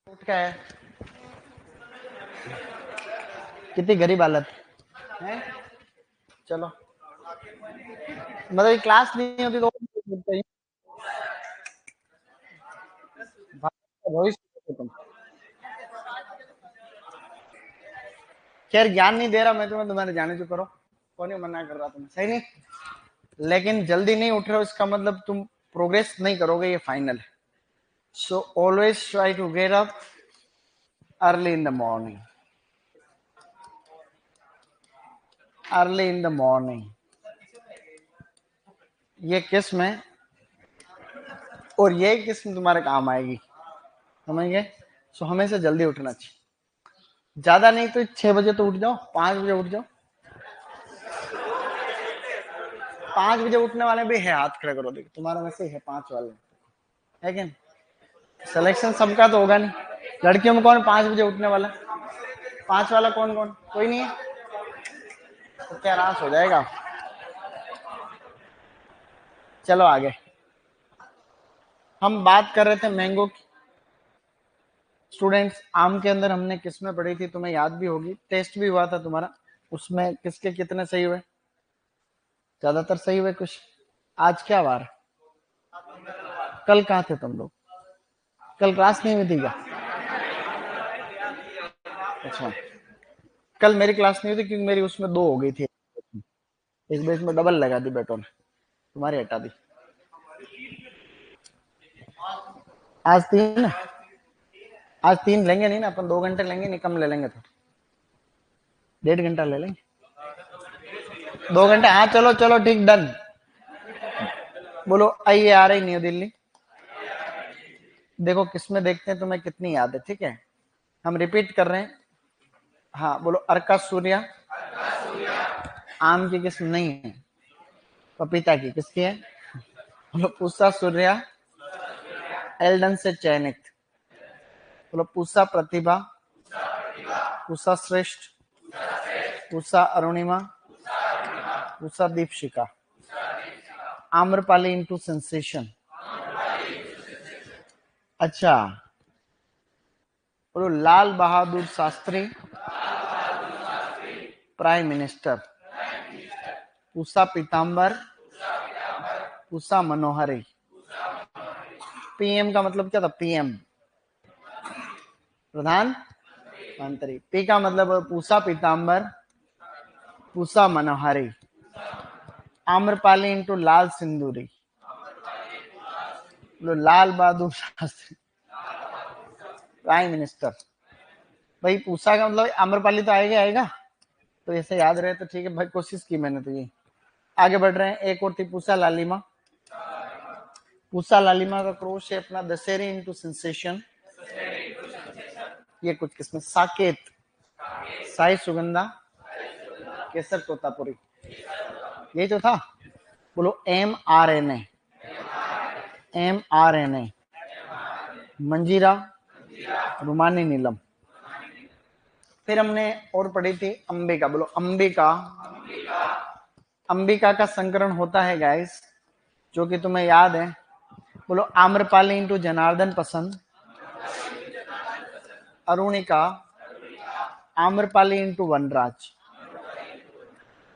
उठ क्या है, कितनी गरीब हालत है। चलो मतलब क्लास नहीं होती तो भविष्य तुम खैर ज्ञान नहीं दे रहा मैं तुम्हें, तुम्हारे जाने जो करो, कौन ही मना कर रहा तुम्हें, सही नहीं। लेकिन जल्दी नहीं उठ रहे हो इसका मतलब तुम प्रोग्रेस नहीं करोगे, ये फाइनल है। So always try to get up early in the morning, early in the morning. ये किस्म है और ये किस्म तुम्हारे काम आएगी, समझ गए। सो हमेशा जल्दी उठना चाहिए, ज्यादा नहीं तो 6 बजे तो उठ जाओ, 5 बजे उठ जाओ। 5 बजे उठने वाले भी है, हाथ खड़े करो, देखो तुम्हारे में से है 5 वाले, है क्या। सिलेक्शन सबका तो होगा नहीं, लड़कियों में कौन 5 बजे उठने वाला, 5 वाला कौन कौन, कोई नहीं है, तो क्या रास हो जाएगा। चलो आगे, हम बात कर रहे थे मैंगो की। स्टूडेंट्स, आम के अंदर हमने किस्में पढ़ी थी, तुम्हें याद भी होगी, टेस्ट भी हुआ था तुम्हारा, उसमें किसके कितने सही हुए, ज्यादातर सही हुए कुछ। आज क्या बार, कल कहाँ थे तुम लोग, कल क्लास नहीं हुई थी क्या। अच्छा, कल मेरी क्लास नहीं हुई थी क्योंकि मेरी उसमें 2 हो गई थी, इस बेस में डबल लगा दी बेटों ने, तुम्हारी हटा दी। आज 3, आज 3 लेंगे नहीं ना अपन, 2 घंटे लेंगे नहीं, कम ले लेंगे तो 1.5 घंटा ले लेंगे, 2 घंटे, हाँ चलो चलो ठीक, डन। बोलो आइए, आ रही न्यू दिल्ली। देखो किसमें देखते हैं तुम्हें कितनी याद है, ठीक है। हम रिपीट कर रहे हैं। हाँ बोलो, अर्का सूर्या आम की किस्म नहीं है, पपीता की किसकी है। बोलो पूसा सूर्या एल्डन से चयनित। बोलो पूसा प्रतिभा, पूसा श्रेष्ठ, पूसा अरुणिमा, पूसा दीपशिका। Amrapali into sensation. अच्छा बोलो Lal Bahadur Shastri prime minister. Pusa Pitambar, Pusa Manohari. PM का मतलब क्या था, पीएम प्रधानमंत्री। पी का मतलब Pusa Pitambar, Pusa Manohari. Amrapali into Lal Sindoori, Lal Bahadur Shastri prime minister. भाई पूसा का मतलब आम्रपाली तो आएगा आएगा, तो ऐसे याद रहे तो ठीक है भाई, कोशिश की मैंने तो ये। आगे बढ़ रहे हैं, एक और थी पूसा लालिमा। पूसा लालिमा का क्रोश है अपना दशहरी इंटू सेंसेशन। ये कुछ किस्में, साकेत, साई सुगंधा, केसर तोतापुरी, यही तो था। बोलो mRNA, mRNA, मंजीरा, रुमानी नीलम। फिर हमने और पढ़ी थी अंबिका। बोलो अंबिका, अंबिका का संकरण होता है गाइस, जो कि तुम्हें याद है। बोलो आम्रपाली इंटू जनार्दन पसंद, अरुणिका, आम्रपाली इंटू वनराज।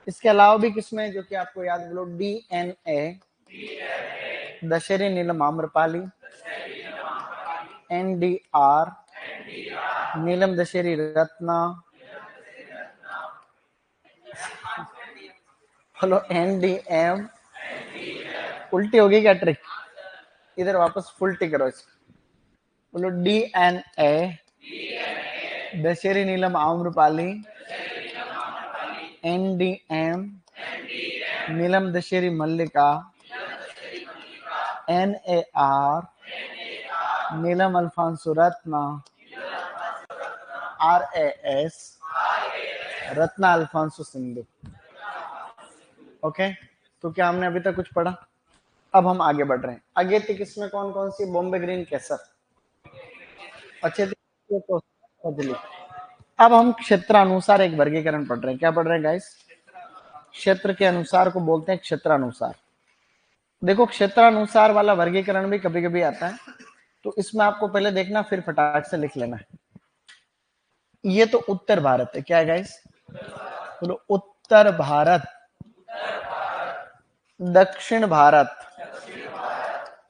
इसके अलावा भी किसमें जो कि आपको याद, बोलो DNA, दशहरी नीलम आम्रपाली, NDR, नीलम दशहरी रत्ना। बोलो NDM, उल्टी होगी क्या ट्रिक, इधर वापस फुल टिक करो इसको। बोलो DNA, Dashehari Neelam Amrapali, NDM, Neelam Dashehari Mallika, NAR, Neelam Alphonso Ratna, RAS, Ratna Alphonso Sindhu. Okay, तो क्या हमने अभी तक कुछ पढ़ा। अब हम आगे बढ़ रहे हैं। आगे थी किसमें कौन कौन सी, बॉम्बे ग्रीन केसर, अच्छे थी तो फजली। अब हम क्षेत्रानुसार एक वर्गीकरण पढ़ रहे हैं। क्या पढ़ रहे हैं गाइस, क्षेत्र के अनुसार को बोलते हैं क्षेत्रानुसार। देखो क्षेत्रानुसार वाला वर्गीकरण भी कभी कभी आता है, तो इसमें आपको पहले देखना, फिर फटाक से लिख लेना। ये तो उत्तर भारत है, क्या है गाइस? बोलो उत्तर भारत, दक्षिण भारत,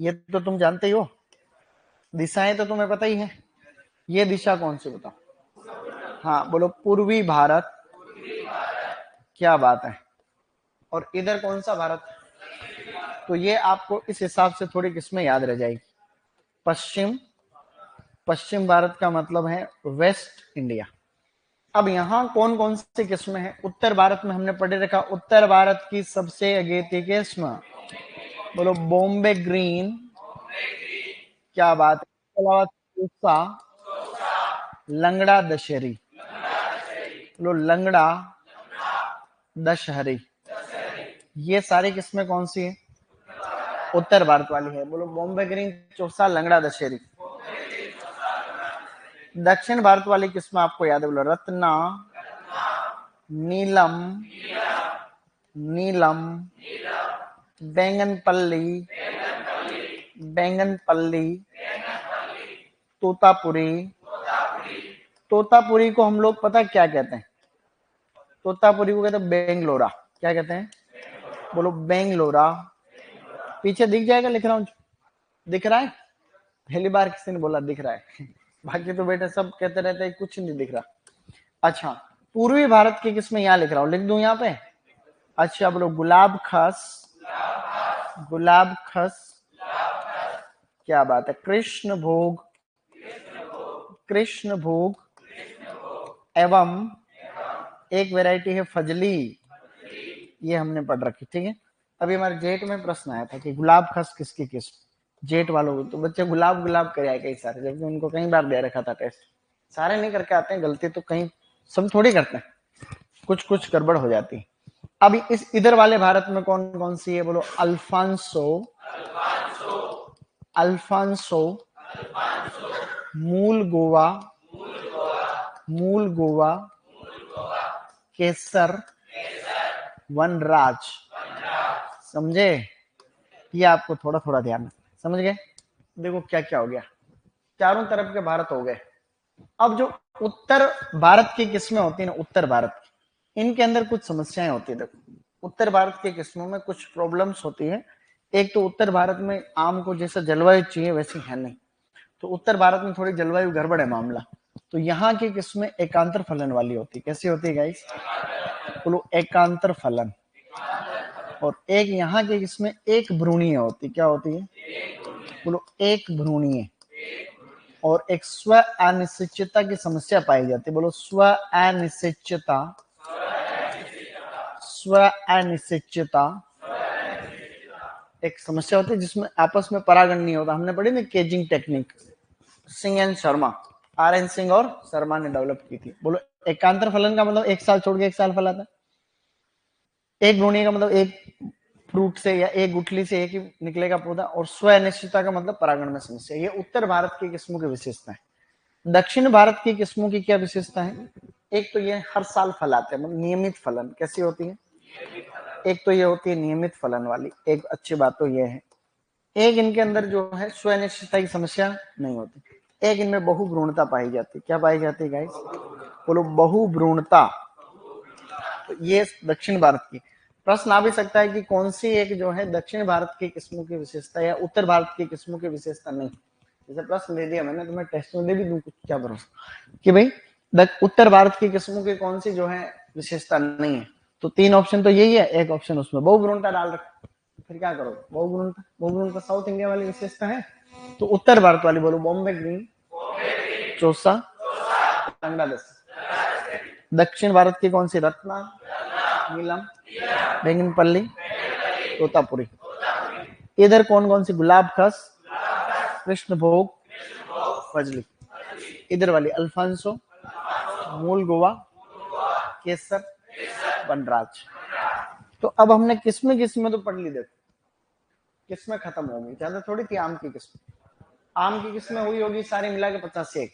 ये तो तुम जानते ही हो। दिशाएं तो तुम्हें पता ही है। ये दिशा कौन सी बताओ? हाँ बोलो पूर्वी भारत, क्या बात है। और इधर कौन सा भारत? तो ये आपको इस हिसाब से थोड़ी किस्में याद रह जाएगी। पश्चिम, पश्चिम भारत का मतलब है वेस्ट इंडिया। अब यहाँ कौन कौन सी किस्में हैं? उत्तर भारत में हमने पढ़े रखा, उत्तर भारत की सबसे अगेती किस्म, बोलो बॉम्बे ग्रीन, क्या बात है। इसके अलावा चूसा, लंगड़ा दशहरी, बोलो लंगड़ा दशहरी, ये सारी किस्में कौन सी है? उत्तर भारत वाली है। बोलो बॉम्बे ग्रीन, चौसा, लंगड़ा दशहरी। दक्षिण भारत वाली किस्में आपको याद है, बोलो रत्ना, नीलम, नीलम, बैंगनपल्ली, बैंगनपल्ली, तोतापुरी। तोतापुरी को हम लोग पता क्या कहते हैं? तोतापुरी को कहते हैं बेंगलोरा। क्या कहते हैं? बोलो बेंगलोरा। पीछे दिख जाएगा, लिख रहा हूं, दिख रहा है? पहली बार किसी ने बोला दिख रहा है। बाकी तो बेटे सब कहते रहते हैं कुछ नहीं दिख रहा। अच्छा, पूर्वी भारत की किस्में यहां लिख रहा हूं, लिख दूं यहां पे? अच्छा बोलो गुलाब खस, गुलाब खस, क्या बात है। कृष्ण भोग, कृष्ण भोग, एवं एक वैरायटी है फजली, ये हमने पढ़ रखी, ठीक है। अभी हमारे जेट में प्रश्न आया था कि गुलाब खस किसकी किस्म, जेट वालों को, तो बच्चे गुलाब गुलाब कर आए कई सारे, जबकि उनको कई बार दे रखा था टेस्ट। सारे नहीं करके आते हैं, गलती तो कहीं सब थोड़ी करते हैं, कुछ कुछ गड़बड़ हो जाती है। अभी इस इधर वाले भारत में कौन कौन सी है? बोलो अल्फांसो, अल्फांसो, मूल गोवा, मूल गोवा, केसर, वनराज। समझे? ये आपको थोड़ा थोड़ा ध्यान, समझ गए? देखो क्या क्या हो गया, चारों तरफ के भारत हो गए। अब जो उत्तर भारत की किस्में होती है ना, उत्तर भारत की, इनके अंदर कुछ समस्याएं होती है। देखो उत्तर भारत की किस्मों में कुछ प्रॉब्लम्स होती है। एक तो उत्तर भारत में आम को जैसा जलवायु चाहिए वैसी है नहीं, तो उत्तर भारत में थोड़ी जलवायु गड़बड़ है मामला। तो यहाँ की किस्में एकांतर फलन वाली होती, कैसी होती है गाइस? बोलो एकांतर फलन। और एक यहाँ की किस्में एक भ्रूणीय होती, क्या होती है? बोलो एक भ्रूणीय। और एक स्व अनिश्चितता की समस्या पाई जाती है, बोलो स्व अनिश्चितता, स्व अनिश्चितता एक समस्या होती है जिसमें आपस में परागण नहीं होता। हमने पढ़ी ना caging technique, Singh and Sharma, R N Singh और शर्मा ने डेवलप की थी। बोलो एकांतर फलन का मतलब एक साल छोड़ के एक साल फलाता। एक भ्रूणीय का मतलब एक फ्रूट से या एक गुठली से एक ही निकलेगा पौधा। और स्व अनिश्चितता का मतलब परागण में समस्या। ये उत्तर भारत की किस्मों की विशेषता है। दक्षिण भारत की किस्मों की क्या विशेषता है? एक तो ये हर साल फलाते हैं, मतलब नियमित फलन। कैसी होती है? एक तो ये होती है नियमित फलन वाली, एक अच्छी बात तो ये है। एक इनके अंदर जो है स्वनिश्चितता की समस्या नहीं होती। एक इनमें बहुभ्रूणता पाई जाती है। क्या पाई जाती है गाइस? बोलो बहुभ्रूणता। तो ये दक्षिण भारत की। प्रश्न आ भी सकता है कि कौन सी एक जो है दक्षिण भारत की किस्मों की विशेषता या उत्तर भारत की किस्मों की विशेषता नहीं। जैसे प्रश्न दे दिया मैंने, तुम्हें टेस्ट में दे भी दूं, कुछ क्या भरोसा कि भाई उत्तर भारत की किस्मों की कौन सी जो है विशेषता नहीं है। तो तीन ऑप्शन तो यही है, एक ऑप्शन उसमें बहुभ्रूणता डाल रखा, फिर क्या करो? बहुभ्रूणता, बहुभ्रूणता साउथ इंडिया वाली विशेषता है। तो उत्तर भारत वाली बोलो बॉम्बे ग्रीन, चौसा, बांग्लादेश। दक्षिण भारत की कौन सी? रत्ना, नीलम, बैंगनपल्ली, तोतापुरी। इधर कौन कौन सी? गुलाब खस, कृष्ण भोग, फजली। इधर वाली अल्फांसो, मूल गोवा, केसर, वनराज। तो अब हमने किस्में किस्में तो पढ़ ली। देखो किस्में खत्म हो गई, ज्यादा थोड़ी थी आम की किस्म। आम की किस्में हुई होगी सारी मिला के 50 से 1,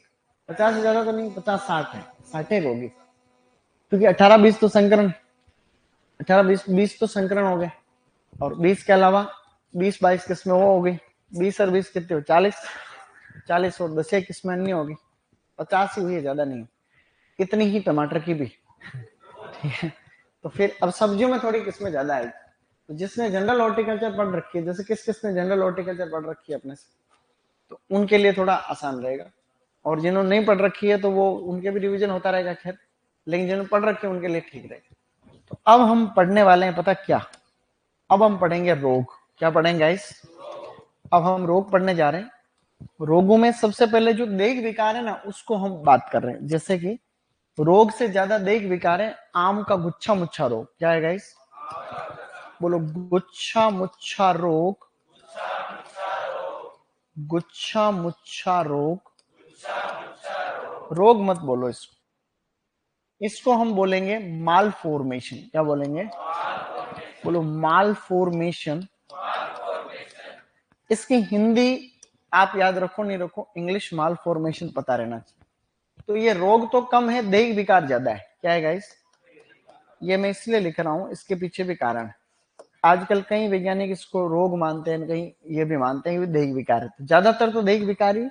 50 से ज्यादा तो नहीं, 50-60 है, 60 होगी, क्योंकि 18-20 तो संकरण, 18-20 तो संकरण हो गए। और 20 के अलावा 20-22 किस्में वो हो गई। 20 और 20 कितने हो? 40। 40 और 10 किस्में नहीं होगी, 50 ही हुई है, ज्यादा नहीं, इतनी ही टमाटर की भी, ठीक है। तो फिर अब सब्जियों में थोड़ी किस्में ज्यादा आएगी। तो जिसने जनरल हॉर्टिकल्चर पढ़ रखी है, जैसे किसने जनरल हॉर्टिकल्चर पढ़ रखी है अपने से, तो उनके लिए थोड़ा आसान रहेगा, और जिन्होंने नहीं पढ़ रखी है तो वो उनके भी रिवीजन होता रहेगा खैर, लेकिन जिन्होंने पढ़ रखी है उनके लिए ठीक रहेगा। तो अब हम पढ़ने वाले हैं पता क्या, अब हम पढ़ेंगे रोग। क्या पढ़ेंगे गाइस? अब हम रोग पढ़ने जा रहे हैं। रोगों में सबसे पहले जो देह विकार है ना, उसको हम बात कर रहे हैं। जैसे कि रोग से ज्यादा देह विकार है आम का गुच्छा मुच्छा रोग। क्या है गाइस? बोलो, गुच्छा मुच्छा रोग, गुच्छा मुच्छा रोग, रोग मत बोलो इसको, इसको हम बोलेंगे माल फॉर्मेशन। क्या बोलेंगे? बोलो, माल फॉर्मेशन। इसकी हिंदी आप याद रखो नहीं रखो, इंग्लिश माल फॉर्मेशन पता रहना चाहिए। तो ये रोग तो कम है, देह विकार ज्यादा है। क्या है गाइस? ये मैं इसलिए लिख रहा हूं, इसके पीछे भी कारण है। आजकल कई वैज्ञानिक इसको रोग मानते हैं, कहीं ये भी मानते हैं कि देह विकार है। तो ज्यादातर तो देह विकार ही,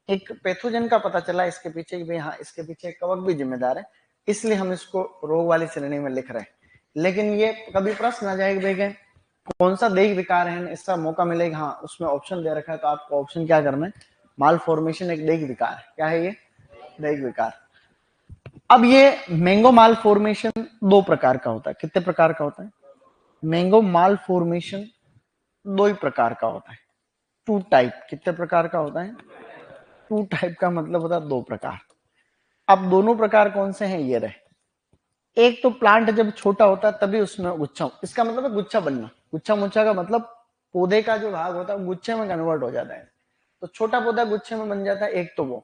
एक पैथोजन का पता चला इसके पीछे कि भाई हाँ, इसके पीछे कवक भी जिम्मेदार है, इसलिए हम इसको रोग वाली श्रेणी में लिख रहे हैं। लेकिन ये कभी प्रश्न आ जाएगा भाई कौन सा देह विकार है, इसका मौका मिलेगा, हाँ उसमें ऑप्शन दे रखा है, तो आपको ऑप्शन क्या करना है, माल फॉर्मेशन एक देह विकार है। क्या है ये? देह विकार। अब ये मैंगो माल फॉर्मेशन 2 प्रकार का होता है। कितने प्रकार का होता है? मैंगो माल फॉर्मेशन 2 ही प्रकार का होता है, 2 टाइप। कितने प्रकार का होता है? 2 टाइप का मतलब होता है 2 प्रकार। अब दोनों प्रकार कौन से हैं ये रहे। एक तो प्लांट जब छोटा होता है तभी उसमें गुच्छा, इसका मतलब है गुच्छा बनना। गुच्छा मुच्छा का मतलब पौधे का जो भाग होता है गुच्छे में कन्वर्ट हो जाता है। तो छोटा पौधा गुच्छे में बन जाता है। एक तो वो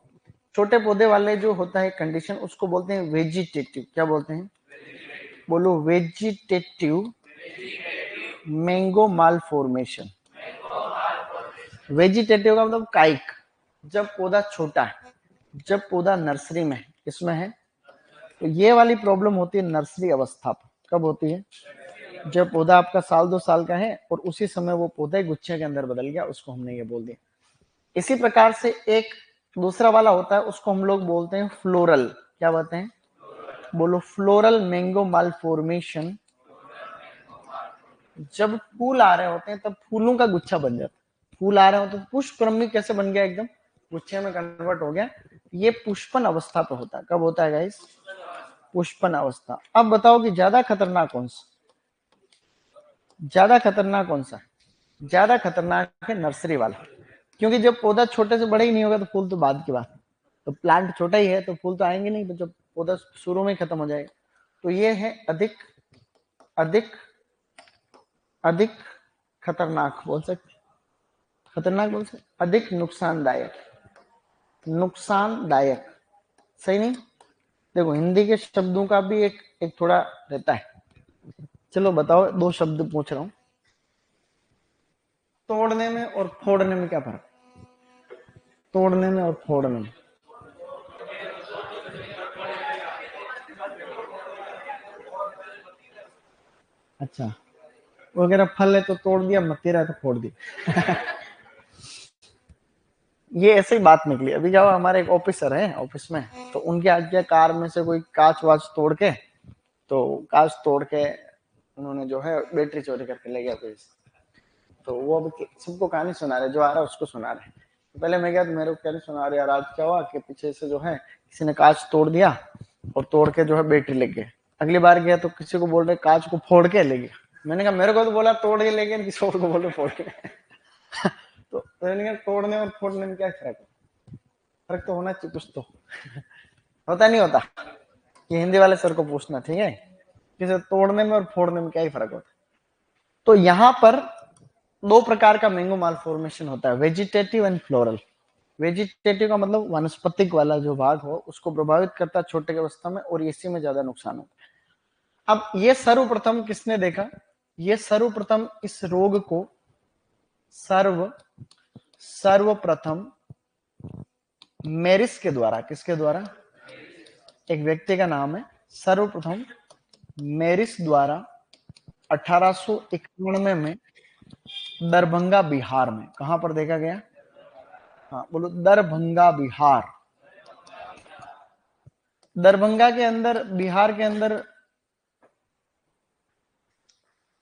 छोटे पौधे वाले जो होता है कंडीशन, उसको बोलते हैं वेजिटेटिव। क्या बोलते हैं? बोलो, वेजिटेटिव मैंगो माल फॉर्मेशन। वेजिटेटिव का मतलब काइक, जब पौधा छोटा है, जब पौधा नर्सरी में इसमें है, तो ये वाली प्रॉब्लम होती है नर्सरी अवस्था पर। कब होती है? जब पौधा आपका 1-2 साल का है और उसी समय वो पौधा गुच्छे के अंदर बदल गया, उसको हमने ये बोल दिया। इसी प्रकार से एक दूसरा वाला होता है, उसको हम लोग बोलते हैं फ्लोरल। क्या बोलते हैं? बोलो, फ्लोरल मैंगो माल फॉर्मेशन। जब फूल आ रहे होते हैं तब फूलों का गुच्छा बन जाता है। फूल आ रहे होते हैं, पुष्प क्रम में कैसे बन गया, एकदम गुच्छे में कन्वर्ट हो गया। ये पुष्पन अवस्था पे होता है। कब होता है गाइस? पुष्पन अवस्था। अब बताओ कि ज्यादा खतरनाक कौन सा? ज्यादा खतरनाक कौन सा? ज्यादा खतरनाक है नर्सरी वाला, क्योंकि जब पौधा छोटे से बड़ा ही नहीं होगा तो फूल तो बाद की बात। तो प्लांट छोटा ही है तो फूल तो आएंगे नहीं, तो जब पौधा शुरू में खत्म हो जाएगा। तो ये है अधिक अधिक अधिक खतरनाक बोल सकते, खतरनाक बोल सकते, अधिक नुकसानदायक। नुकसानदायक सही नहीं? देखो, हिंदी के शब्दों का भी एक एक थोड़ा रहता है। चलो बताओ, 2 शब्द पूछ रहा हूं, तोड़ने में और फोड़ने में क्या फर्क? तोड़ने में और फोड़ने में। अच्छा, वो अगर फल है तो तोड़ दिया, मतीरा है तो फोड़ दिया। ये ऐसे ही बात निकली। अभी क्या हुआ, हमारे एक ऑफिसर है ऑफिस में, तो उनके आगे कार में से कोई कांच वाच तोड़ के, तो कांच तोड़ के उन्होंने जो है बैटरी चोरी करके ले गया कोई। तो वो अब सबको कहानी सुना रहे, जो आ रहा है उसको सुना रहे। तो पहले मैं गया तो मेरे को क्या सुना रहे यार, आज क्या हुआ कि पीछे से जो है किसी ने कांच तोड़ दिया और तोड़ के जो है बैटरी ले गए। अगली बार गया तो किसी को बोल रहे कांच को फोड़ के ले गया। मैंने कहा मेरे को तो बोला तोड़ के ले गए, किसी और को बोल रहे फोड़ के। तो मैंने कहा तोड़ने और फोड़ने में क्या फर्क है? फर्क तो होना चाहिए कुछ तो। होता नहीं होता? ये हिंदी वाले सर को पूछना, ठीक है, किसे तोड़ने में और फोड़ने में क्या ही फर्क होता है। तो यहां पर 2 प्रकार का मैंगो माल फॉर्मेशन होता है, वेजिटेटिव एंड फ्लोरल। वेजिटेटिव का मतलब वनस्पतिक वाला जो भाग हो उसको प्रभावित करता है छोटे की अवस्था में, और इसी में ज्यादा नुकसान होता है। अब ये सर्वप्रथम किसने देखा? ये सर्वप्रथम इस रोग को सर्वप्रथम मेरिस के द्वारा, किसके द्वारा? एक व्यक्ति का नाम है, सर्वप्रथम मेरिस द्वारा 1891 में दरभंगा बिहार में, कहां पर देखा गया? हाँ बोलो दरभंगा बिहार। दरभंगा के अंदर, बिहार के अंदर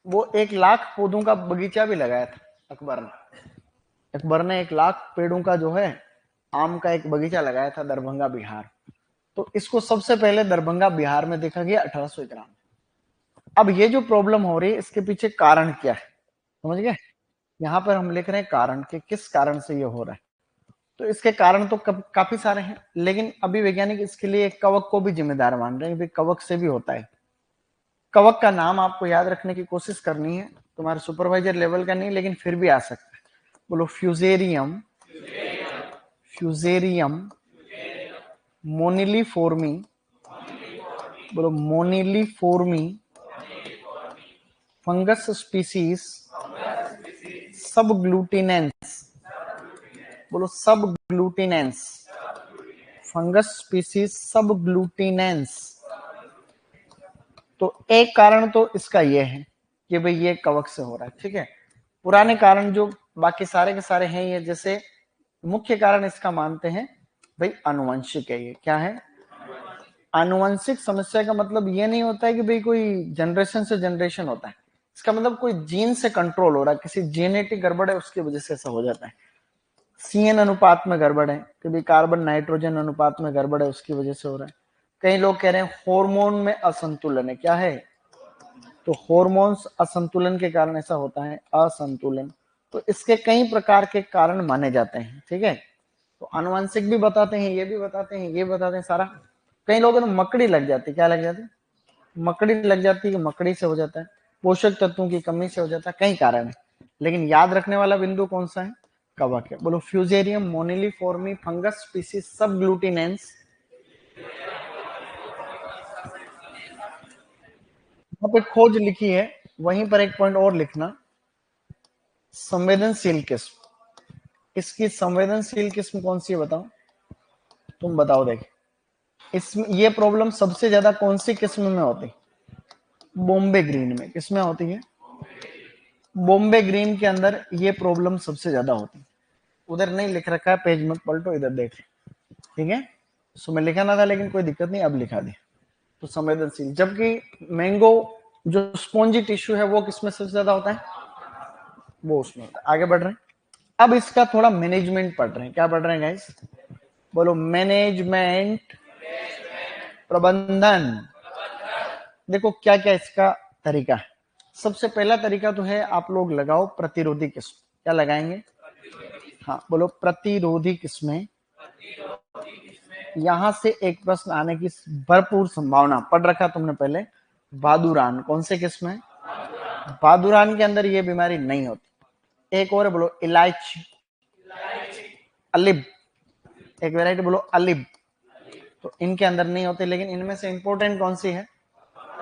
वो 1 लाख पौधों का बगीचा भी लगाया था अकबर ने। अकबर ने 1 लाख पेड़ों का जो है आम का एक बगीचा लगाया था दरभंगा बिहार। तो इसको सबसे पहले दरभंगा बिहार में देखा गया 1811। अब ये जो प्रॉब्लम हो रही है इसके पीछे कारण क्या है, समझ गए? यहाँ पर हम लिख रहे हैं कारण कि किस कारण से ये हो रहा है। तो इसके कारण तो काफी सारे हैं, लेकिन अभी वैज्ञानिक इसके लिए कवक को भी जिम्मेदार मान रहे हैं कि कवक से भी होता है। कवक का नाम आपको याद रखने की कोशिश करनी है, तुम्हारे सुपरवाइजर लेवल का नहीं, लेकिन फिर भी आ सकता है। बोलो फ्यूजेरियम, फ्यूजेरियम मोनिलीफोर्मी, बोलो मोनिलीफोर्मी फंगस स्पीसीज सब ग्लूटिनेंस, बोलो सब ग्लूटिनेंस, फंगस स्पीसीज सब ग्लूटिनेंस। तो एक कारण तो इसका ये है कि भाई ये कवक से हो रहा है, ठीक है। पुराने कारण जो बाकी सारे के सारे हैं, ये जैसे मुख्य कारण इसका मानते हैं भाई अनुवंशिक है। ये क्या है? आनुवंशिक समस्या का मतलब ये नहीं होता है कि भाई कोई जनरेशन से जनरेशन होता है। इसका मतलब कोई जीन से कंट्रोल हो रहा है, किसी जेनेटिक गड़बड़ है उसकी वजह से ऐसा हो जाता है। सीएन अनुपात में गड़बड़ है, कभी कार्बन नाइट्रोजन अनुपात में गड़बड़ है उसकी वजह से हो रहा है। कई लोग कह रहे हैं हार्मोन में असंतुलन है। क्या है? तो हार्मोन्स असंतुलन के कारण ऐसा होता है, असंतुलन। तो इसके कई प्रकार के कारण माने जाते हैं, ठीक है। तो आनुवंशिक भी बताते हैं, ये भी बताते हैं, ये बताते हैं सारा। कई लोगों को मकड़ी लग जाती है। क्या लग जाती है? मकड़ी लग जाती है, मकड़ी से हो जाता है, पोषक तत्वों की कमी से हो जाता है, कई कारण है। लेकिन याद रखने वाला बिंदु कौन सा है? कवक है। बोलो फ्यूजेरियम मोनिलीफोर्मी फंगस स्पीसीज सब ग्लूटिनेंस। वहां पे खोज लिखी है, वहीं पर एक पॉइंट और लिखना, संवेदनशील किस्म। इसकी संवेदनशील किस्म कौन सी है बताओ? तुम बताओ। देख, इसमें ये प्रॉब्लम सबसे ज्यादा कौन सी किस्म में होती? बॉम्बे ग्रीन में। किसमें होती है? बॉम्बे ग्रीन के अंदर ये प्रॉब्लम सबसे ज्यादा होती है। उधर नहीं लिख रखा है, पेज में पलटो, इधर देख, ठीक है। सो मैं लिखा ना था, लेकिन कोई दिक्कत नहीं, अब लिखा दे। तो संवेदनशील, जबकि मैंगो जो स्पॉन्जी टिश्यू है वो किसमें सबसे ज्यादा होता है? वो उसमें होता है। आगे बढ़ रहे हैं, अब इसका थोड़ा मैनेजमेंट पढ़ रहे हैं। क्या पढ़ रहे हैं गाइस? बोलो मैनेजमेंट, प्रबंधन। देखो क्या क्या इसका तरीका है। सबसे पहला तरीका तो है, आप लोग लगाओ प्रतिरोधी किस्म। क्या लगाएंगे? हाँ बोलो प्रतिरोधी किस्में। यहां से एक प्रश्न आने की भरपूर संभावना, पढ़ रखा तुमने पहले। बादुरान कौन से किस्म है? बादुरान के अंदर ये बीमारी नहीं होती। एक और है, बोलो इलायची, अलिब, एक वैरायटी बोलो अलिब। तो इनके अंदर नहीं होते, लेकिन इनमें से इंपॉर्टेंट कौन सी है?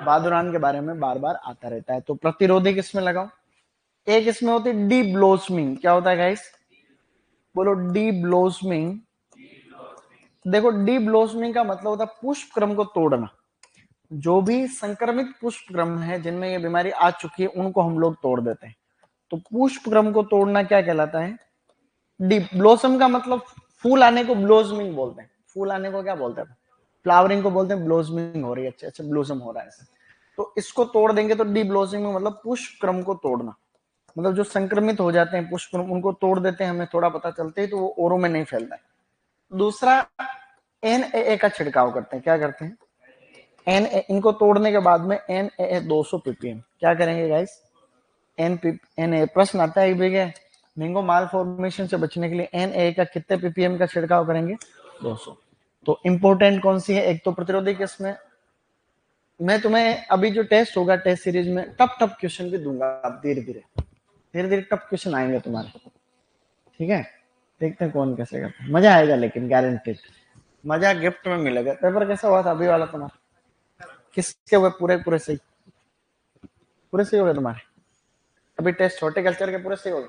बादुरान के बारे में बार बार आता रहता है। तो प्रतिरोधी किसमें लगाओ? एक इसमें होती है डी ब्लोसमिंग। क्या होता है गाइस? बोलो डी ब्लोसमिंग। देखो डी ब्लोसमिंग का मतलब होता है पुष्प क्रम को तोड़ना। जो भी संक्रमित पुष्प क्रम है जिनमें ये बीमारी आ चुकी है, उनको हम लोग तोड़ देते हैं। तो पुष्प क्रम को तोड़ना क्या कहलाता है? डी ब्लोसम का मतलब फूल आने को ब्लोसमिंग बोलते हैं। फूल आने को क्या बोलते हैं? फ्लावरिंग को बोलते हैं ब्लोसमिंग हो रही है, अच्छा अच्छा ब्लोसम हो रहा है। तो इसको तोड़ देंगे तो डी ब्लोसमिंग मतलब पुष्प क्रम को तोड़ना। मतलब जो संक्रमित हो जाते हैं पुष्प क्रम, उनको तोड़ देते हैं, हमें थोड़ा पता चलते ही, तो वो औरों में नहीं फैलता है। दूसरा, एनएए का छिड़काव करते हैं। क्या करते हैं? एन, इनको तोड़ने के बाद में एनएए 200 ppm क्या करेंगे गाइस? एन प्रश्न आता है भैया, मैंगो माल फॉर्मेशन से बचने के लिए एनए का कितने ppm का छिड़काव करेंगे? 200। तो इंपॉर्टेंट कौन सी है? एक तो प्रतिरोधी किस्म है। मैं तुम्हें अभी जो टेस्ट होगा, टेस्ट सीरीज में टफ टफ क्वेश्चन भी दूंगा। आप धीरे धीरे धीरे धीरे टफ क्वेश्चन आएंगे तुम्हारे, ठीक है। देखते हैं कौन कैसे करता है, मजा आएगा, लेकिन गारंटेड मजा गिफ्ट में मिलेगा। पेपर कैसा हुआ था अभी वाला तुम्हारा? किसके हुए? पूरे पूरे सही? पूरे सही हो गए तुम्हारे? अभी टेस्ट हॉर्टिकल्चर के पूरे सही हो गए?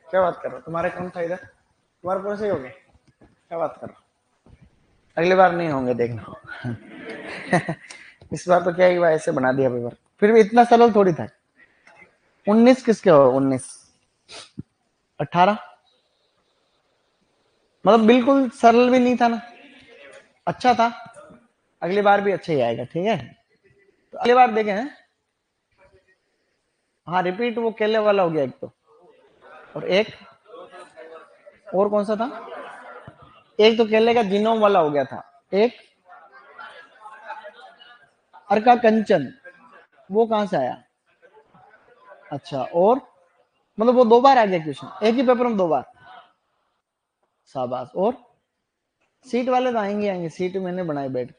क्या बात कर रहे हो? तुम्हारे कौन था इधर? तुम्हारे पूरे सही हो गए? क्या बात कर रहे हो? अगली बार नहीं होंगे, देखना। इस बार तो क्या ही ऐसे बना दिया पेपर, फिर भी इतना सरल थोड़ी था। 19 किसके हो? 19, 18, मतलब बिल्कुल सरल भी नहीं था ना, अच्छा था। अगली बार भी अच्छा ही आएगा, ठीक है। तो अगली बार देखें हैं? हाँ रिपीट, वो केले वाला हो गया एक तो, और एक और कौन सा था? एक तो केले का जीनोम वाला हो गया था, एक अर्का कंचन, वो कहां से आया? अच्छा, और मतलब वो दो बार आ गया क्वेश्चन, एक ही पेपर में दो बार, शाबाश। और सीट वाले तो आएंगे आएंगे, सीट मैंने बनाई बैठ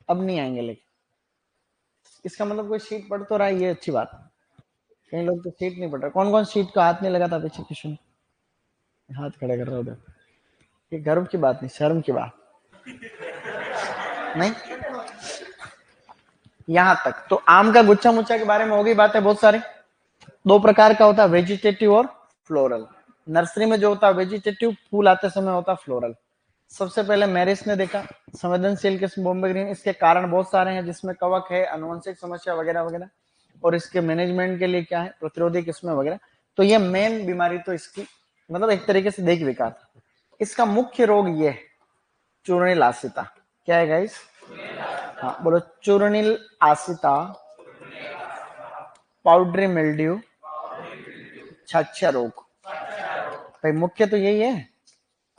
अब नहीं आएंगे, लेकिन इसका मतलब कोई सीट पढ़ तो रहा है, ये अच्छी बात। कई लोग तो सीट नहीं पढ़ रहे। कौन कौन सीट का हाथ नहीं लगा था पीछे क्वेश्चन? हाथ खड़े कर रहे उधर। ये गर्व की बात नहीं, शर्म की बात नहीं। यहां तक तो आम का गुच्छा मुच्छा के बारे में होगी बातें बहुत सारी। दो प्रकार का होता है, वेजिटेटिव और फ्लोरल। नर्सरी में जो होता है वेजिटेटिव, फूल आते समय होता है फ्लोरल। सबसे पहले मैरिस ने देखा संवेदनशील किस्म बॉम्बे ग्रीन। इसके कारण बहुत सारे हैं, जिसमें कवक है, अनुवंशिक समस्या वगैरह वगैरह, और इसके मैनेजमेंट के लिए क्या है, प्रतिरोधी किस्में वगैरह। तो ये मेन बीमारी तो इसकी, मतलब एक तरीके से देख विकार। इसका मुख्य रोग ये है चूर्णिल आसिता। क्या है गाइस? हाँ बोलो, चूर्णिल आसिता, पाउडरी मिल्ड्यू, छाछा रोग। भाई मुख्य तो यही है।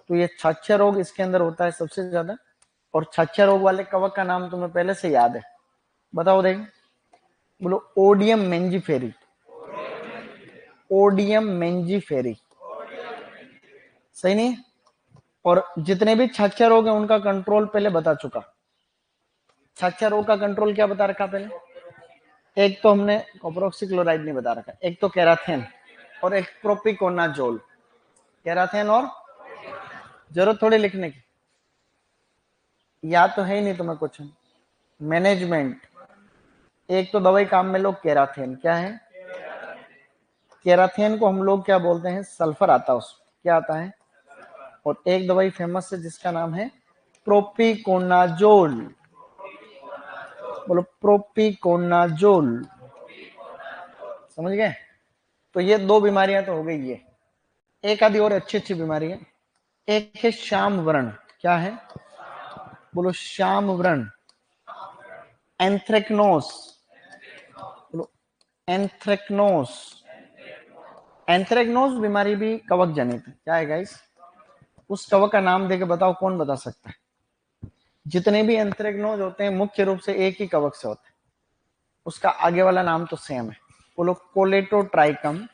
तो ये छाछा रोग इसके अंदर होता है सबसे ज्यादा। और छाछा रोग वाले कवक का नाम तुम्हें पहले से याद है, बताओ देख। बोलो, ओडियम मेंजीफेरी। ओडियम मेंजीफेरी, सही नहीं? और जितने भी छाछा रोग हैं उनका कंट्रोल पहले बता चुका। छाछा रोग का कंट्रोल क्या बता रखा पहले? एक तो हमने कॉपरऑक्सी क्लोराइड नहीं बता रखा, एक तो कैराथेन और एक प्रोपिकोनाजोल। कैराथेन और, जरूरत थोड़ी लिखने की, याद तो है ही नहीं तुम्हें कुछ। मैनेजमेंट, एक तो दवाई काम में लो कैराथेन। क्या है? कैराथेन को हम लोग क्या बोलते हैं? सल्फर आता है उसमें, क्या आता है? और एक दवाई फेमस है जिसका नाम है प्रोपिकोनाजोल। बोलो, प्रोपिकोनाजोल। समझ गए? तो ये दो बीमारियां तो हो गई ये। एक आदि और अच्छी अच्छी बीमारी है। एक है श्याम व्रण। क्या है? बोलो, श्याम व्रण। एंथ्रेक्नोस। बोलो, एंथ्रेक्नोस। एंथ्रेक्नोस बीमारी भी कवक जनित है। क्या है गाइस? उस कवक का नाम देके बताओ, कौन बता सकता है? जितने भी एंथ्रेक्नोज होते हैं मुख्य रूप से एक ही कवक से होते हैं। उसका आगे वाला नाम तो सेम है। बोलो, कोलेटोट्राइकम।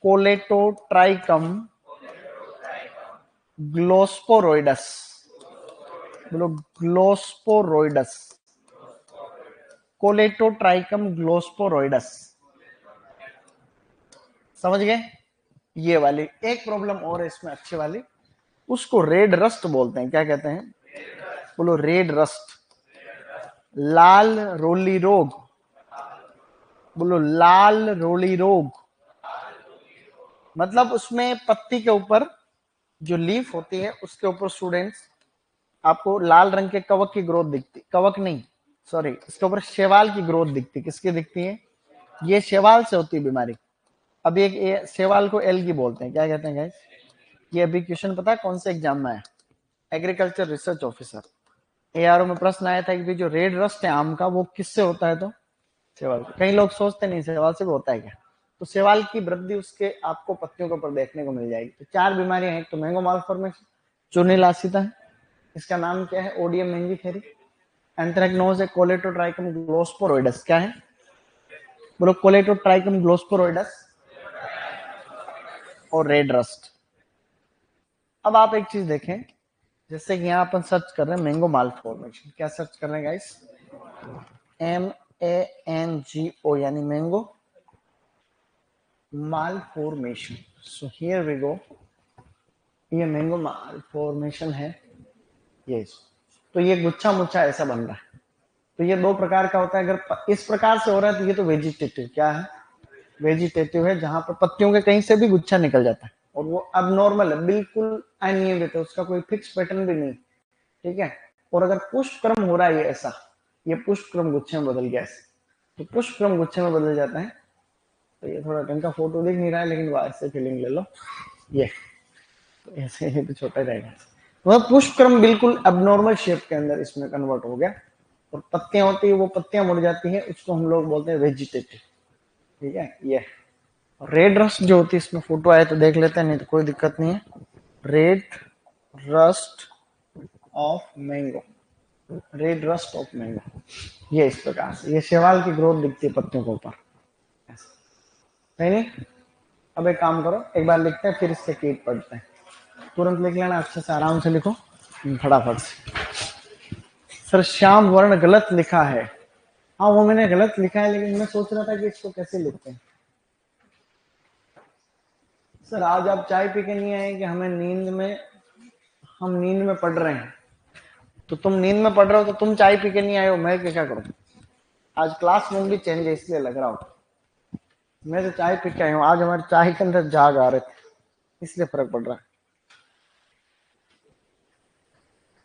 कोलेटोट्राइकम ग्लोस्पोरोइडस। बोलो, ग्लोस्पोरोइडस। कोलेटोट्राइकम ग्लोस्पोरोइडस। समझ गए? ये वाली एक प्रॉब्लम और है इसमें अच्छी वाली, उसको रेड रस्ट बोलते हैं। क्या कहते हैं? बोलो, रेड रस्ट। लाल रोली रोग। बोलो, लाल रोली रोग। मतलब उसमें पत्ती के ऊपर जो लीफ होती है उसके ऊपर स्टूडेंट्स आपको लाल रंग के कवक की ग्रोथ दिखती, कवक नहीं सॉरी, इसके ऊपर शेवाल की ग्रोथ दिखती। किसकी दिखती है? ये शेवाल से होती है बीमारी। अब ये शेवाल को एलगी बोलते हैं। क्या कहते हैं गाइस? ये अभी क्वेश्चन पता है कौन से एग्जाम में है? एग्रीकल्चर रिसर्च ऑफिसर, एआरओ में प्रश्न आया था कि जो रेड रस्ट है आम का वो किससे होता है? तो सेवाल। कई लोग सोचते नहीं सेवाल से भी होता है क्या। तो सेवाल की वृद्धि उसके आपको पत्तियों के ऊपर देखने को मिल जाएगी। तो चार बीमारियां हैं, एक तो मैंगो मालफॉर्मेशन, चूर्णिल आसिता है, इसका नाम क्या है? ओडियम मेंजीफेरी। एंथ्रेक्नोज है, कोलेटोट्राइकम ग्लोस्पोरोइडस। क्या है? बोलो, कोलेटोट्राइकम ग्लोस्पोरोइडस और रेड रस्ट। अब आप एक चीज देखें, जैसे कि यहाँ अपन सर्च कर रहे हैं मैंगो मालफॉर्मेशन। क्या सर्च कर रहे हैं गाइस? MANGO, यानी mango malformation. So here we go. ये मैंगो malformation है ये। तो ये गुच्छा मुच्छा ऐसा बन रहा है। तो ये दो प्रकार का होता है। अगर इस प्रकार से हो रहा है तो ये तो वेजिटेटिव। क्या है? वेजिटेटिव है, जहां पर पत्तियों के कहीं से भी गुच्छा निकल जाता है और वो अब नॉर्मल है, बिल्कुल अनियमित है, उसका कोई फिक्स पैटर्न भी नहीं। ठीक है। और अगर पुष्पक्रम हो रहा है ये ऐसा, ये पुष्पक्रम गुच्छे में बदल गया ऐसे, तो पुष्पक्रम गुच्छे में बदल जाता है। तो ये थोड़ा ढंग का फोटो दिख नहीं रहा है, लेकिन ऐसे फीलिंग ले लो। ये तो ऐसे ही तो छोटा रहेगा। वह पुष्प क्रम बिल्कुल अबनॉर्मल शेप के अंदर इसमें कन्वर्ट हो गया, और पत्तियां होती है वो पत्तियां मुड़ जाती है, उसको हम लोग बोलते हैं वेजिटेटिव। ठीक है, ये रेड रस्ट जो होती है, इसमें फोटो आए तो देख लेते हैं, नहीं तो कोई दिक्कत नहीं है। Red rust of mango, red rust of mango, ये इस प्रकार से ये शैवाल की ग्रोथ दिखती है पत्तियों के ऊपर। नहीं, अब एक काम करो, एक बार लिखते हैं फिर इससे कीट पढ़ते हैं। तुरंत लिख लेना, अच्छे से आराम से लिखो फटाफट से। सर श्याम वर्ण गलत लिखा है। हाँ वो मैंने गलत लिखा है, लेकिन मैं सोच रहा था कि इसको कैसे लिखते हैं। सर आज आप चाय पी के नहीं आए कि हमें नींद में, हम नींद में पढ़ रहे हैं, तो तुम नींद में पढ़ रहे हो तो तुम चाय पी के नहीं आए हो, मैं क्या करूं। आज क्लास में भी चेंज है इसलिए लग रहा हो। मैं तो चाय पी के आया हूँ, आज हमारे चाय के अंदर जाग आ रहे थे इसलिए फर्क पड़ रहा है।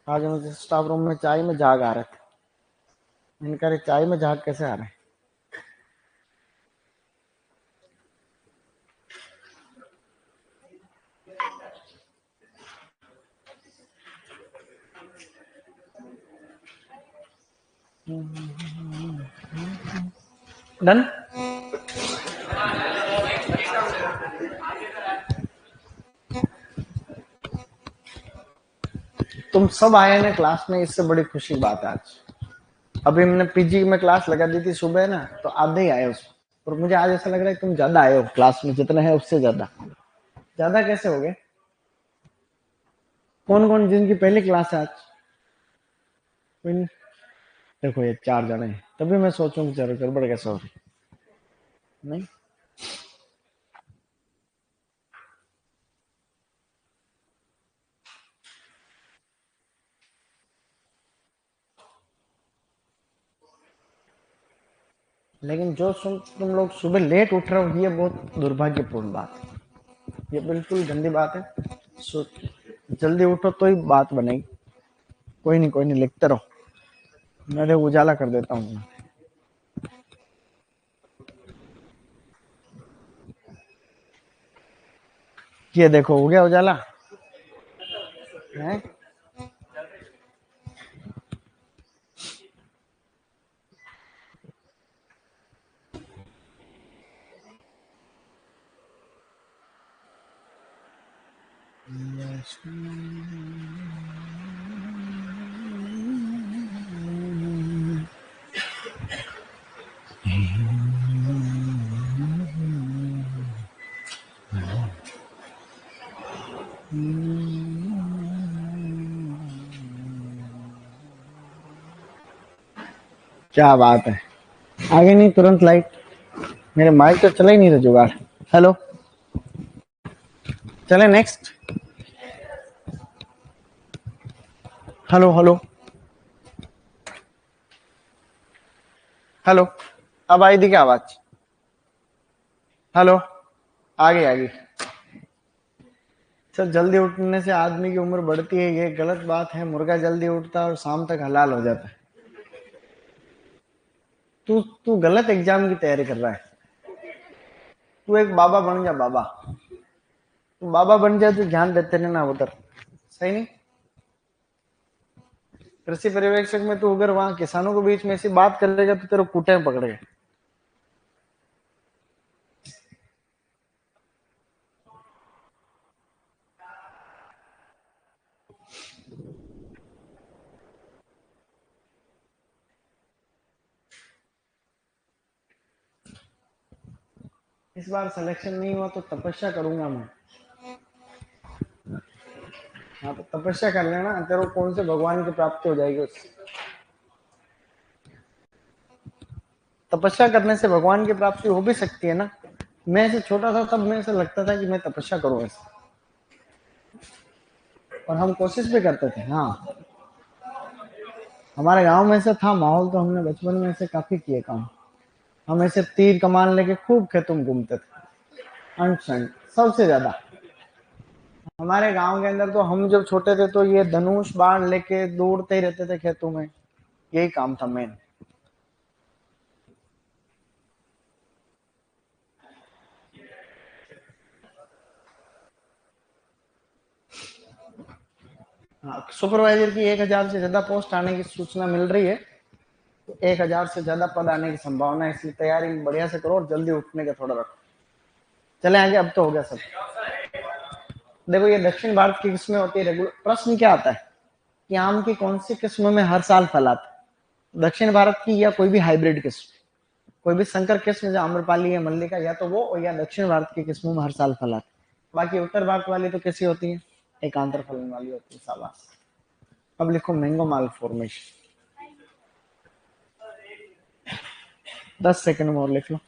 आज मुझे स्टाफ रूम में चाय में जाग आ रहे थे, इनका चाय में जाग कैसे आ रहे हैं। डन। तुम सब आए ना क्लास में, इससे बड़ी खुशी बात है आज। अभी हमने पीजी में क्लास लगा दी थी सुबह ना, तो आधे ही आए उसमें, और मुझे आज ऐसा लग रहा है तुम ज्यादा आए हो क्लास में, जितना है उससे ज्यादा। ज्यादा कैसे हो गए? कौन कौन जिनकी पहली क्लास है आज? कोई नहीं। देखो ये 4 जने हैं, तभी मैं सोचूं कि चलो गड़बड़ कैसे हो रही। नहीं, लेकिन जो तुम लोग सुबह लेट उठ रहे हो, ये बहुत दुर्भाग्यपूर्ण बात है, ये बिल्कुल गंदी बात है। जल्दी उठो तो ही बात बनेगी। कोई नहीं कोई नहीं, लिखते रहो, मैं तो उजाला कर देता हूँ। ये देखो हो गया उजाला है। क्या बात है, आगे नहीं तुरंत लाइट। मेरे माइक तो चला ही नहीं रहा जुगाड़। हेलो, चले नेक्स्ट। हेलो हेलो हेलो, अब आई थी क्या आवाज? हेलो, आ गई आ गई। सर जल्दी उठने से आदमी की उम्र बढ़ती है, ये गलत बात है। मुर्गा जल्दी उठता है और शाम तक हलाल हो जाता है। तू तू गलत एग्जाम की तैयारी कर रहा है। तू एक बाबा बन जा, बाबा। तू बाबा बन जाए तो ध्यान देते रहना उधर, सही नहीं? कृषि पर्यवेक्षक में तू अगर वहां किसानों के बीच में ऐसी बात करेगा तो तेरे कूटे में पकड़ेगा। इस बार सिलेक्शन नहीं हुआ तो तपस्या करूंगा मैं। हाँ तो तपस्या कर लेना, तेरे को कौन से भगवान की प्राप्ति हो जाएगी उससे। तपस्या करने से भगवान की प्राप्ति हो भी सकती है ना। मैं ऐसे छोटा था तब मैं ऐसा लगता था कि मैं तपस्या करूं ऐसे, और हम कोशिश भी करते थे। हाँ, हमारे गांव में ऐसा था माहौल, तो हमने बचपन में ऐसे काफी किए काम। हम ऐसे तीर कमान लेके खूब खेतों में घूमते थे, अंट शंट सबसे ज्यादा। हमारे गांव के अंदर तो हम जब छोटे थे तो ये धनुष बाण लेके दौड़ते ही रहते थे खेतों में, यही काम था मेन। हाँ, सुपरवाइजर की 1000 से ज्यादा पोस्ट आने की सूचना मिल रही है, तो 1000 से ज्यादा पद आने की संभावना है, इसलिए तैयारी बढ़िया से करो और जल्दी उठने का थोड़ा रखो। चले आगे, अब तो हो गया सब। देखो ये दक्षिण भारत की किस्में होती है रेगुलर। प्रश्न क्या आता है कि आम की कौन सी किस्म में हर साल फल आता है? दक्षिण भारत की या कोई भी हाइब्रिड किस्म, कोई भी संकर किस्म जो आम्रपाली या मल्लिका, या तो वो या दक्षिण भारत की किस्मों में हर साल फल आते हैं। बाकी उत्तर भारत वाली तो कैसी होती है, एकांतर फलन वाली होती है। शाबाश। अब लिखो मैंगो माल फॉर्मेशन। 10 सेकंड में और लिख लो।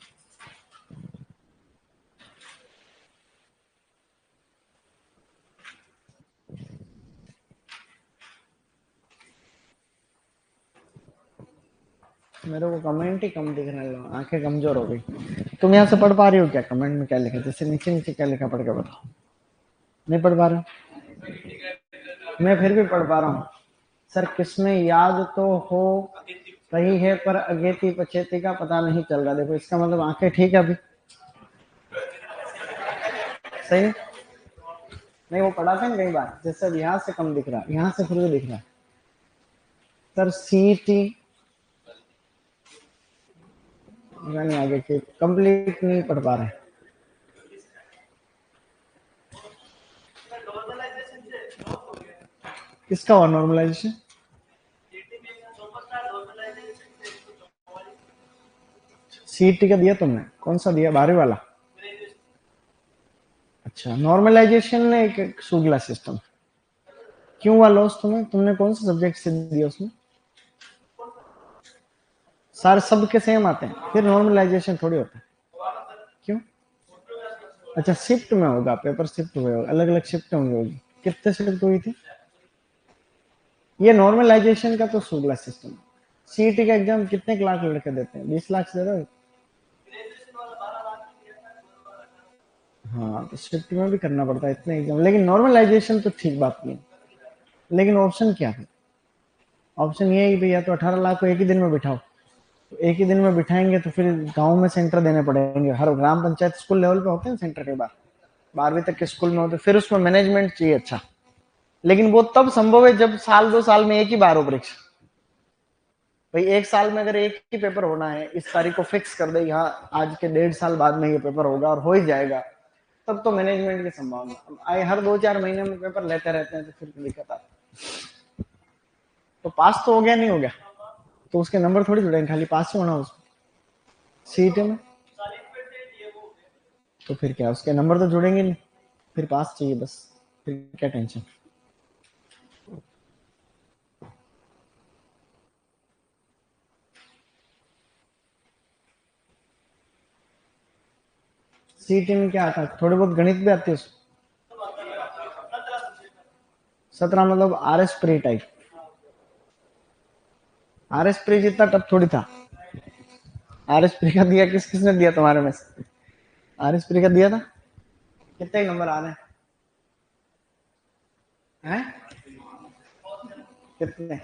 मेरे को कमेंट ही कम दिख रहे हैं, आंखें कमजोर हो गई। तुम यहाँ से पढ़ पा रही हो क्या? कमेंट में क्या लिखा, जैसे नीचे नीचे क्या लिखा, पढ़ के बताओ। नहीं पढ़ पा रहे हो? मैं फिर भी पढ़ पा रहा हूँ। सर किसमें याद तो हो रही है पर अगेती पछेती का पता नहीं चल रहा। देखो इसका मतलब आंखें ठीक है अभी, सही है? नहीं वो पढ़ाते हैं कई बार, जैसे अब यहाँ से कम दिख रहा है, यहाँ से फिर भी दिख रहा है। सर सीटी यानी आगे के कंप्लीट नहीं पढ़ पा रहे। किसका हुआ नॉर्मलाइजेशन? सीटी का दिया तुमने? कौन सा दिया, 12वीं वाला? अच्छा, नॉर्मलाइजेशन ने एक शुगला सिस्टम। क्यों हुआ लॉस तुम्हें? तुमने कौन सा सब्जेक्ट से दिया उसमें? सारे सबके सेम आते हैं, फिर नॉर्मलाइजेशन थोड़ी होता है। क्यों? अच्छा शिफ्ट में होगा, पेपर शिफ्ट हुए होगा, अलग अलग शिफ्ट होंगी। कितने शिफ्ट हुई थी? ये नॉर्मलाइजेशन का तो शुगला सिस्टम। सीईटी का एग्जाम कितने लाख लड़के देते हैं? 20 लाख से ज्यादा। हाँ तो शिफ्ट में भी करना पड़ता है इतने एग्जाम, लेकिन नॉर्मलाइजेशन तो ठीक बात नहीं। लेकिन ऑप्शन क्या है? ऑप्शन ये है भैया, तो 18 लाख को एक ही दिन में बिठाओ। तो एक ही दिन में बिठाएंगे तो फिर गांव में सेंटर देने पड़ेंगे, हर ग्राम पंचायत स्कूल लेवल पे होते हैं सेंटर के बाद, 12वीं तक के स्कूल में होते, फिर उसमें मैनेजमेंट चाहिए अच्छा। लेकिन वो तब संभव है जब साल 2 साल में एक ही बार हो परीक्षा। भाई एक साल में अगर एक ही पेपर होना है, इस तारीख को फिक्स कर दे यहाँ, आज के 1.5 साल बाद में ये पेपर होगा और हो ही जाएगा, तब तो मैनेजमेंट की संभावना। आए हर 2-4 महीने में पेपर लेते रहते हैं तो फिर दिक्कत आती है। तो पास तो हो गया, नहीं हो गया तो उसके नंबर थोड़ी जुड़ेंगे, खाली पास ही होना उसको सीट में। तो फिर क्या, उसके नंबर तो जुड़ेंगे नहीं, फिर पास चाहिए बस, फिर क्या टेंशन। सीटी में क्या आता है? थोड़ी बहुत गणित भी आती है उसको। 17 मतलब R S pre type. R S pre जितना टफ थोड़ी था। आर एस प्री का दिया किस किसने दिया तुम्हारे में से? आर एस प्री का दिया था? कितने नंबर आ रहे हैं? कितने?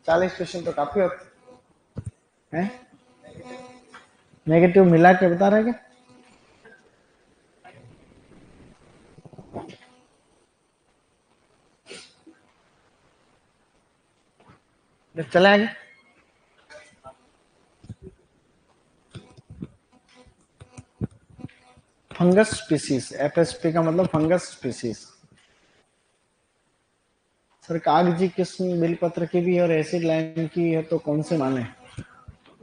40 क्वेश्चन तो काफी होते हैं। नेगेटिव मिला के बता रहे क्या? चले आगे। फंगस स्पीसीज, एफएसपी का मतलब फंगस स्पीसीज। सर कागजी किस्म बिलपत्र की भी और एसिड लाइम की है, तो कौन से माने?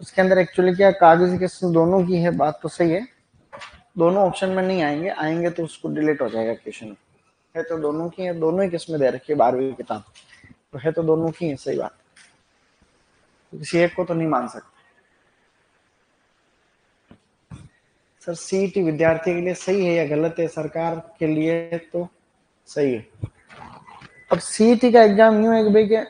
उसके अंदर एक्चुअली क्या, कागजी किस्म दोनों की है, बात तो सही है। दोनों ऑप्शन में नहीं आएंगे, आएंगे तो उसको डिलीट हो जाएगा क्वेश्चन। है तो दोनों की है, दोनों ही किस्में दे रखी है 12वीं किताब, तो है तो दोनों की है, सही बात। तो किसी एक को तो नहीं मान सकते। सर सीईटी विद्यार्थी के लिए सही है या गलत है? सरकार के लिए तो सही है। अब सीईटी का एग्जाम यूं है कि भाई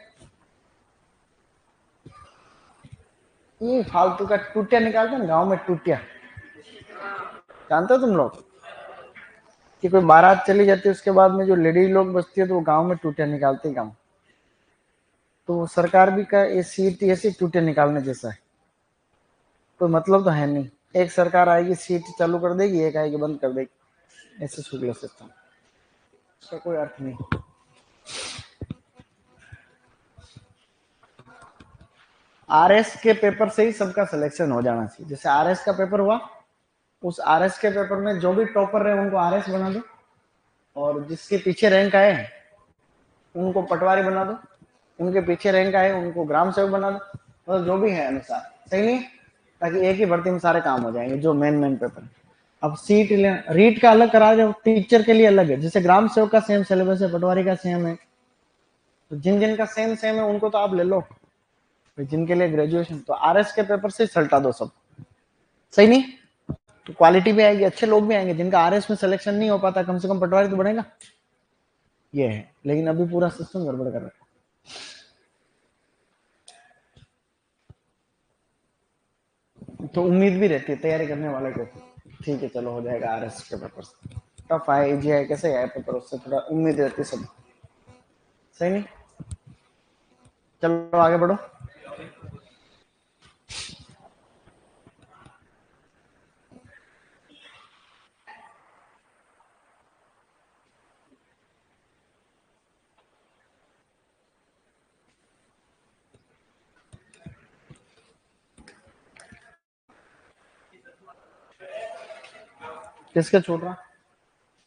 ये फालतू का टूटिया निकालते हैं ना गांव में, टूटिया जानते हो तुम लोग? कि कोई बारात चली जाती है, उसके बाद में जो लेडी लोग बचती है तो वो गांव में टूटिया निकालते हैं गांव। तो सरकार भी का ये सीईटी ऐसी टूटिया निकालने जैसा है, कोई मतलब तो है नहीं। एक सरकार आएगी सीईटी चालू कर देगी, एक आएगी बंद कर देगी, ऐसे शुक्ल सिस्टम। उसका कोई अर्थ नहीं। आरएस के पेपर से ही सबका सिलेक्शन हो जाना चाहिए। जैसे आरएस का पेपर हुआ, उस आरएस के पेपर में जो भी टॉपर रहे उनको आरएस बना दो, और जिसके पीछे रैंक आए उनको पटवारी बना दो, उनके पीछे रैंक आए उनको ग्राम सेवक बना दो, मतलब जो भी है अनुसार, सही नहीं, ताकि एक ही भर्ती में सारे काम हो जाएंगे जो मेन पेपर। अब सीट रीट का अलग करा दो, टीचर के लिए अलग है। जैसे ग्राम सेवक का सेम सिलेबस है, पटवारी का सेम है, तो जिन जिन का सेम सेम है उनको तो आप ले लो, जिनके लिए ग्रेजुएशन, तो आरएस के पेपर से सल्टा दो सब, सही नहीं, तो क्वालिटी भी आएगी, अच्छे लोग भी आएंगे। जिनका आरएस में सिलेक्शन नहीं हो पाता, कम से कम पटवारी तो बनेगा, ये है। लेकिन अभी पूरा सिस्टम गड़बड़ कर रहा है। तो उम्मीद भी रहती है तैयारी करने वाले को, ठीक है चलो हो जाएगा आरएस के पेपर से, टफ आए इजी आए कैसे आए पेपर, उससे थोड़ा उम्मीद रहती है सब, सही नहीं। चलो आगे बढ़ो। किसके छूट रहा,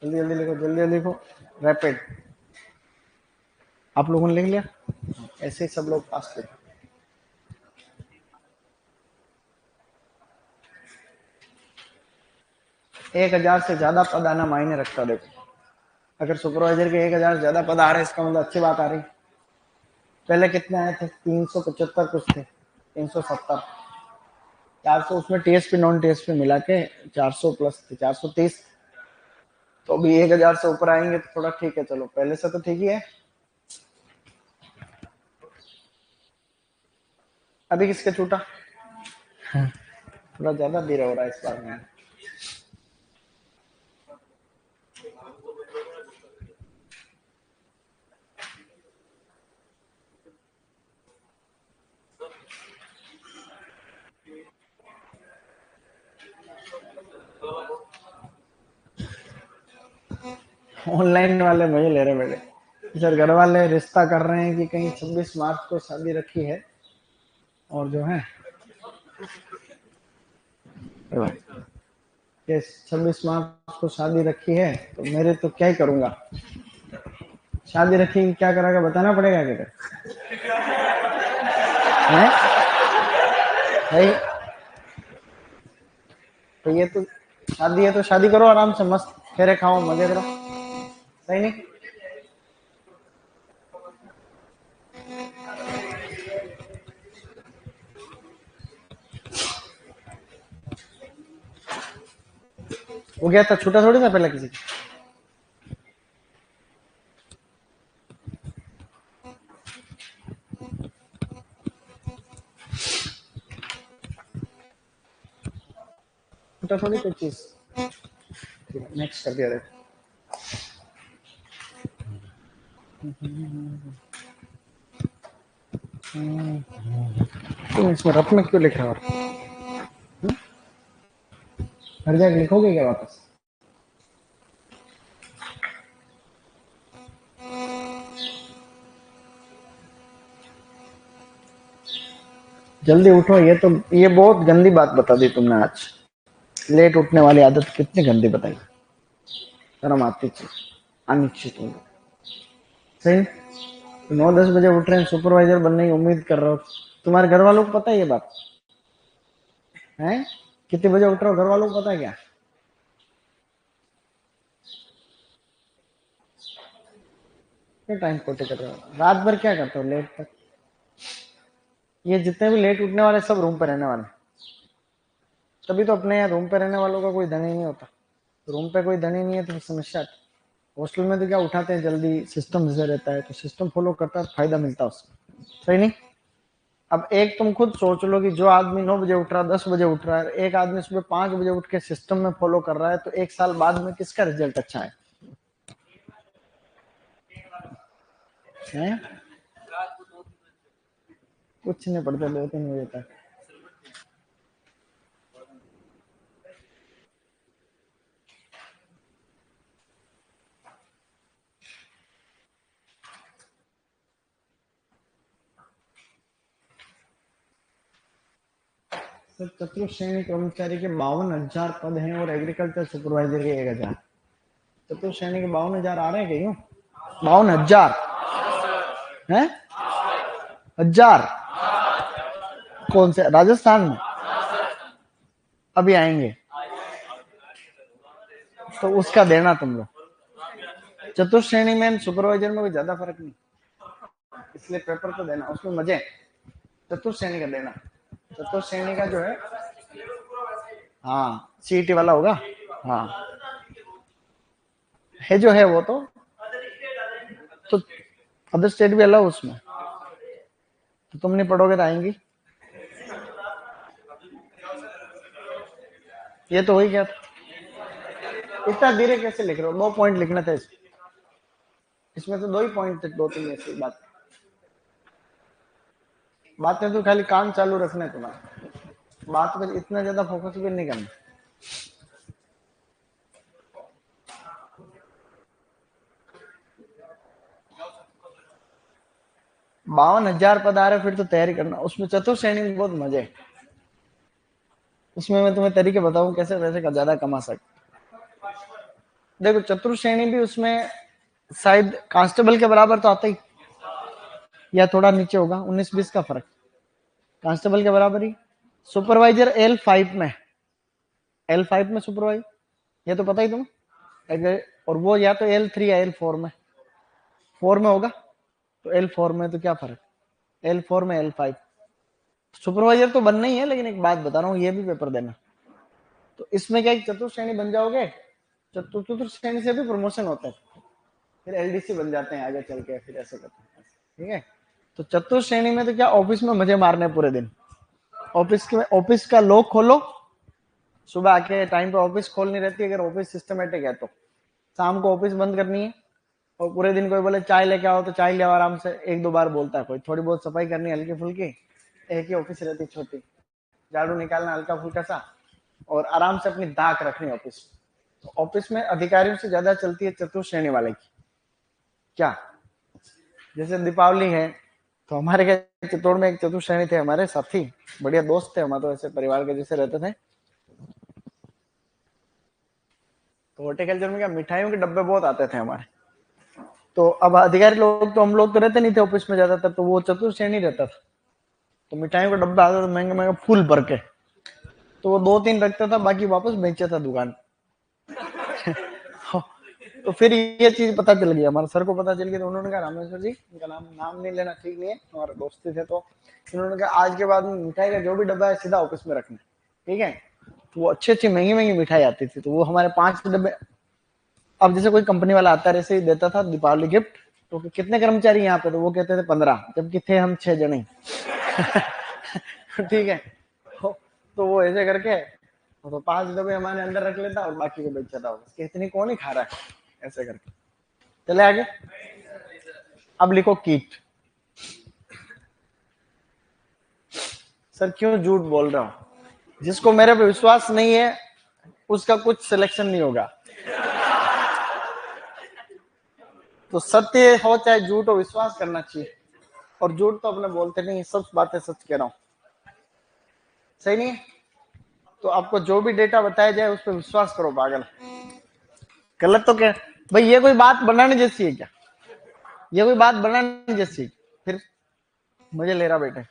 जल्दी जल्दी लिखो, जल्दी जल्दी लिखो, रैपिड। आप लोगों ने लिख लिया, ऐसे ही सब लोग पास थे। 1000 से ज्यादा पद आना मायने रखता। देखो अगर सुपरवाइजर के 1000 से ज्यादा पद आ रहे हैं, इसका मतलब अच्छी बात आ रही। पहले कितने आए थे, 375 कुछ थे, 370, 400 उसमें टीएसपी नॉन टीएसपी मिला के 400 प्लस थे, 430। तो अभी 1000 से ऊपर आएंगे तो थोड़ा ठीक है, चलो पहले से तो ठीक ही है। अभी किसके छूटा, थोड़ा ज्यादा देर हो रहा है इस बार में। ऑनलाइन वाले मजे ले रहे मेरे सर, घर वाले रिश्ता कर रहे हैं कि कहीं 26 मार्च को शादी रखी है, और जो है ये 26 मार्च को शादी रखी है, तो मेरे तो क्या ही करूंगा, शादी रखी क्या करेगा बताना पड़ेगा क्या है भाई। तो ये तो शादी है तो शादी करो आराम से, मस्त फेरे खाओ मजे करो, सही नहीं। वो गया था, छूटा थोड़ी था पहले किसी, छूटा थोड़ी कोई चीज। नेक्स्ट कर दिया देखो। तुम इसमें रफ में क्यों लिख रहे हो, हर जगह लिखोगे क्या वापस। जल्दी उठो, ये बहुत गंदी बात बता दी तुमने आज, लेट उठने वाली आदत कितनी गंदी बताई, शर्म आती चीज, अनिश्चित हो, सही। 9-10 बजे उठ रहे हैं, सुपरवाइजर बनने की उम्मीद कर रहे हो, तुम्हारे घर वालों को पता है ये बात है, कितने बजे उठ रहे हो घर वालों को पता है क्या, क्या टाइम कोटे कर रहे हो, रात भर क्या करते हो लेट तक। ये जितने भी लेट उठने वाले सब रूम पे रहने वाले, तभी तो अपने यहाँ रूम पे रहने वालों का कोई धनी नहीं होता, रूम पे कोई धनी नहीं है तो समस्या। हॉस्टल में तो क्या उठाते हैं जल्दी, सिस्टम जैसे रहता है, तो सिस्टम फॉलो करता है तो फायदा मिलता है उसको, सही नहीं। अब एक तुम खुद सोच लो कि जो आदमी 9 बजे उठ रहा है, 10 बजे उठ रहा है, एक आदमी सुबह 5 बजे उठ के सिस्टम में फॉलो कर रहा है, तो 1 साल बाद में किसका रिजल्ट अच्छा है? कुछ नहीं पड़ता 2-3 बजे तक। तो चतुर्थ श्रेणी कर्मचारी के 52,000 पद हैं और एग्रीकल्चर सुपरवाइजर के 1,000। चतुर्थ श्रेणी के 52,000 आ रहे हैं कहीं? 52,000 है? 1,000 कौन से? राजस्थान में अभी आएंगे तो उसका देना तुम लोग। चतुर्थ श्रेणी में सुपरवाइजर में कोई ज्यादा फर्क नहीं, इसलिए पेपर तो देना, उसमें मजे। चतुर्थ श्रेणी का देना, चतुर्थ श्रेणी का जो है, हाँ सीईटी वाला होगा, हाँ है जो है वो तो अदर स्टेट भी अलाउ उसमें, तो तुम नहीं पढ़ोगे तो आएंगी। ये तो वही क्या, इतना धीरे कैसे लिख रहे हो? 2 पॉइंट लिखना था इसमें तो 2 ही पॉइंट थे, 2-3 ऐसी बातें तो खाली काम चालू रखना है तुम्हारा, बात पर इतना ज्यादा फोकस भी नहीं करना। 52,000 पद आ रहे, फिर तो तैयारी करना। उसमें चतुर्थ श्रेणी में बहुत मजे, उसमें मैं तुम्हें तरीके बताऊं कैसे वैसे का ज्यादा कमा सकते। देखो चतुर्थ श्रेणी भी उसमें शायद कांस्टेबल के बराबर तो आता ही, या थोड़ा नीचे होगा, 19-20 का फर्क, कांस्टेबल के बराबर ही। सुपरवाइजर L5 में, L5 में सुपरवाइजर, ये तो पता ही तुम्हें, और वो या तो L3 या L4 में, 4 में होगा तो L4 में, तो क्या फर्क, L4 में L5। सुपरवाइजर तो बनना ही है, लेकिन एक बात बता रहा हूँ, ये भी पेपर देना। तो इसमें क्या चतुर्थ श्रेणी बन जाओगे, चतुर्थ श्रेणी से भी प्रमोशन होता है, फिर LDC बन जाते हैं आगे चल के, फिर ऐसे करते हैं, ठीक है। तो चतुर्थ श्रेणी में तो क्या ऑफिस में मजे मारने पूरे दिन, ऑफिस का लॉक खोलो, सुबह आके टाइम पे ऑफिस खोलनी रहती है, अगर ऑफिस सिस्टमेटिक है तो शाम को ऑफिस बंद करनी है, और पूरे दिन कोई बोले चाय लेके आओ तो चाय ले आओ, आराम से 1-2 बार बोलता है कोई, थोड़ी बहुत सफाई करनी हल्की फुल्की, एक ही ऑफिस रहती छोटी, झाड़ू निकालना हल्का फुल्का सा, और आराम से अपनी दाक रखनी ऑफिस। तो ऑफिस में अधिकारियों से ज्यादा चलती है चतुर्थ श्रेणी वाले की। क्या जैसे दीपावली है तो हमारे के चित्तौड़ में एक चतुर्थ श्रेणी थे हमारे साथी, बढ़िया दोस्त थे हमारे, तो ऐसे परिवार के जैसे रहते थे। तो हॉर्टिकल्चर में क्या मिठाइयों के डब्बे बहुत आते थे हमारे, तो अब अधिकारी लोग तो हम लोग तो रहते नहीं थे ऑफिस में ज्यादातर, तो वो चतुर्थ श्रेणी रहता था, तो मिठाइयों का डब्बा आता था महंगा महंगा फुल भर के, तो वो 2-3 रखता था, बाकी वापस बेचा था दुकान। तो फिर ये चीज पता चल गई, हमारे सर को पता चल गया, तो उन्होंने कहा रामेश्वर जी, इनका नाम नहीं लेना ठीक नहीं है, हमारे दोस्ती थे, तो इन्होंने कहा आज के बाद मिठाई का जो भी डब्बा है सीधा ऑफिस में रखना, ठीक है। तो वो अच्छी अच्छी महंगी महंगी मिठाई आती थी, तो वो हमारे 5 डब्बे, अब जैसे कोई कंपनी वाला आता है ऐसे ही देता था दीपावली गिफ्ट, तो कितने कर्मचारी यहाँ पे, तो वो कहते थे 15, जबकि थे हम 6 जने। ठीक है, तो वो ऐसे करके तो 5 डब्बे हमारे अंदर रख लेता और बाकी को बेचता था, इतनी कौन ही खा रहा है, ऐसे करके। चले आगे, अब लिखो कीट। सर क्यों झूठ बोल रहा हूं? जिसको मेरे पे विश्वास नहीं है उसका कुछ सिलेक्शन नहीं होगा, तो सत्य हो चाहे झूठ हो विश्वास करना चाहिए, और झूठ तो अपने बोलते नहीं, सब बातें सच कह रहा हूं, सही नहीं है? तो आपको जो भी डेटा बताया जाए उस पर विश्वास करो पागल, गलत तो क्या भाई, ये कोई बात बनाने जैसी है क्या? ये कोई बात बनाने जैसी, फिर मुझे ले रहा बेटे।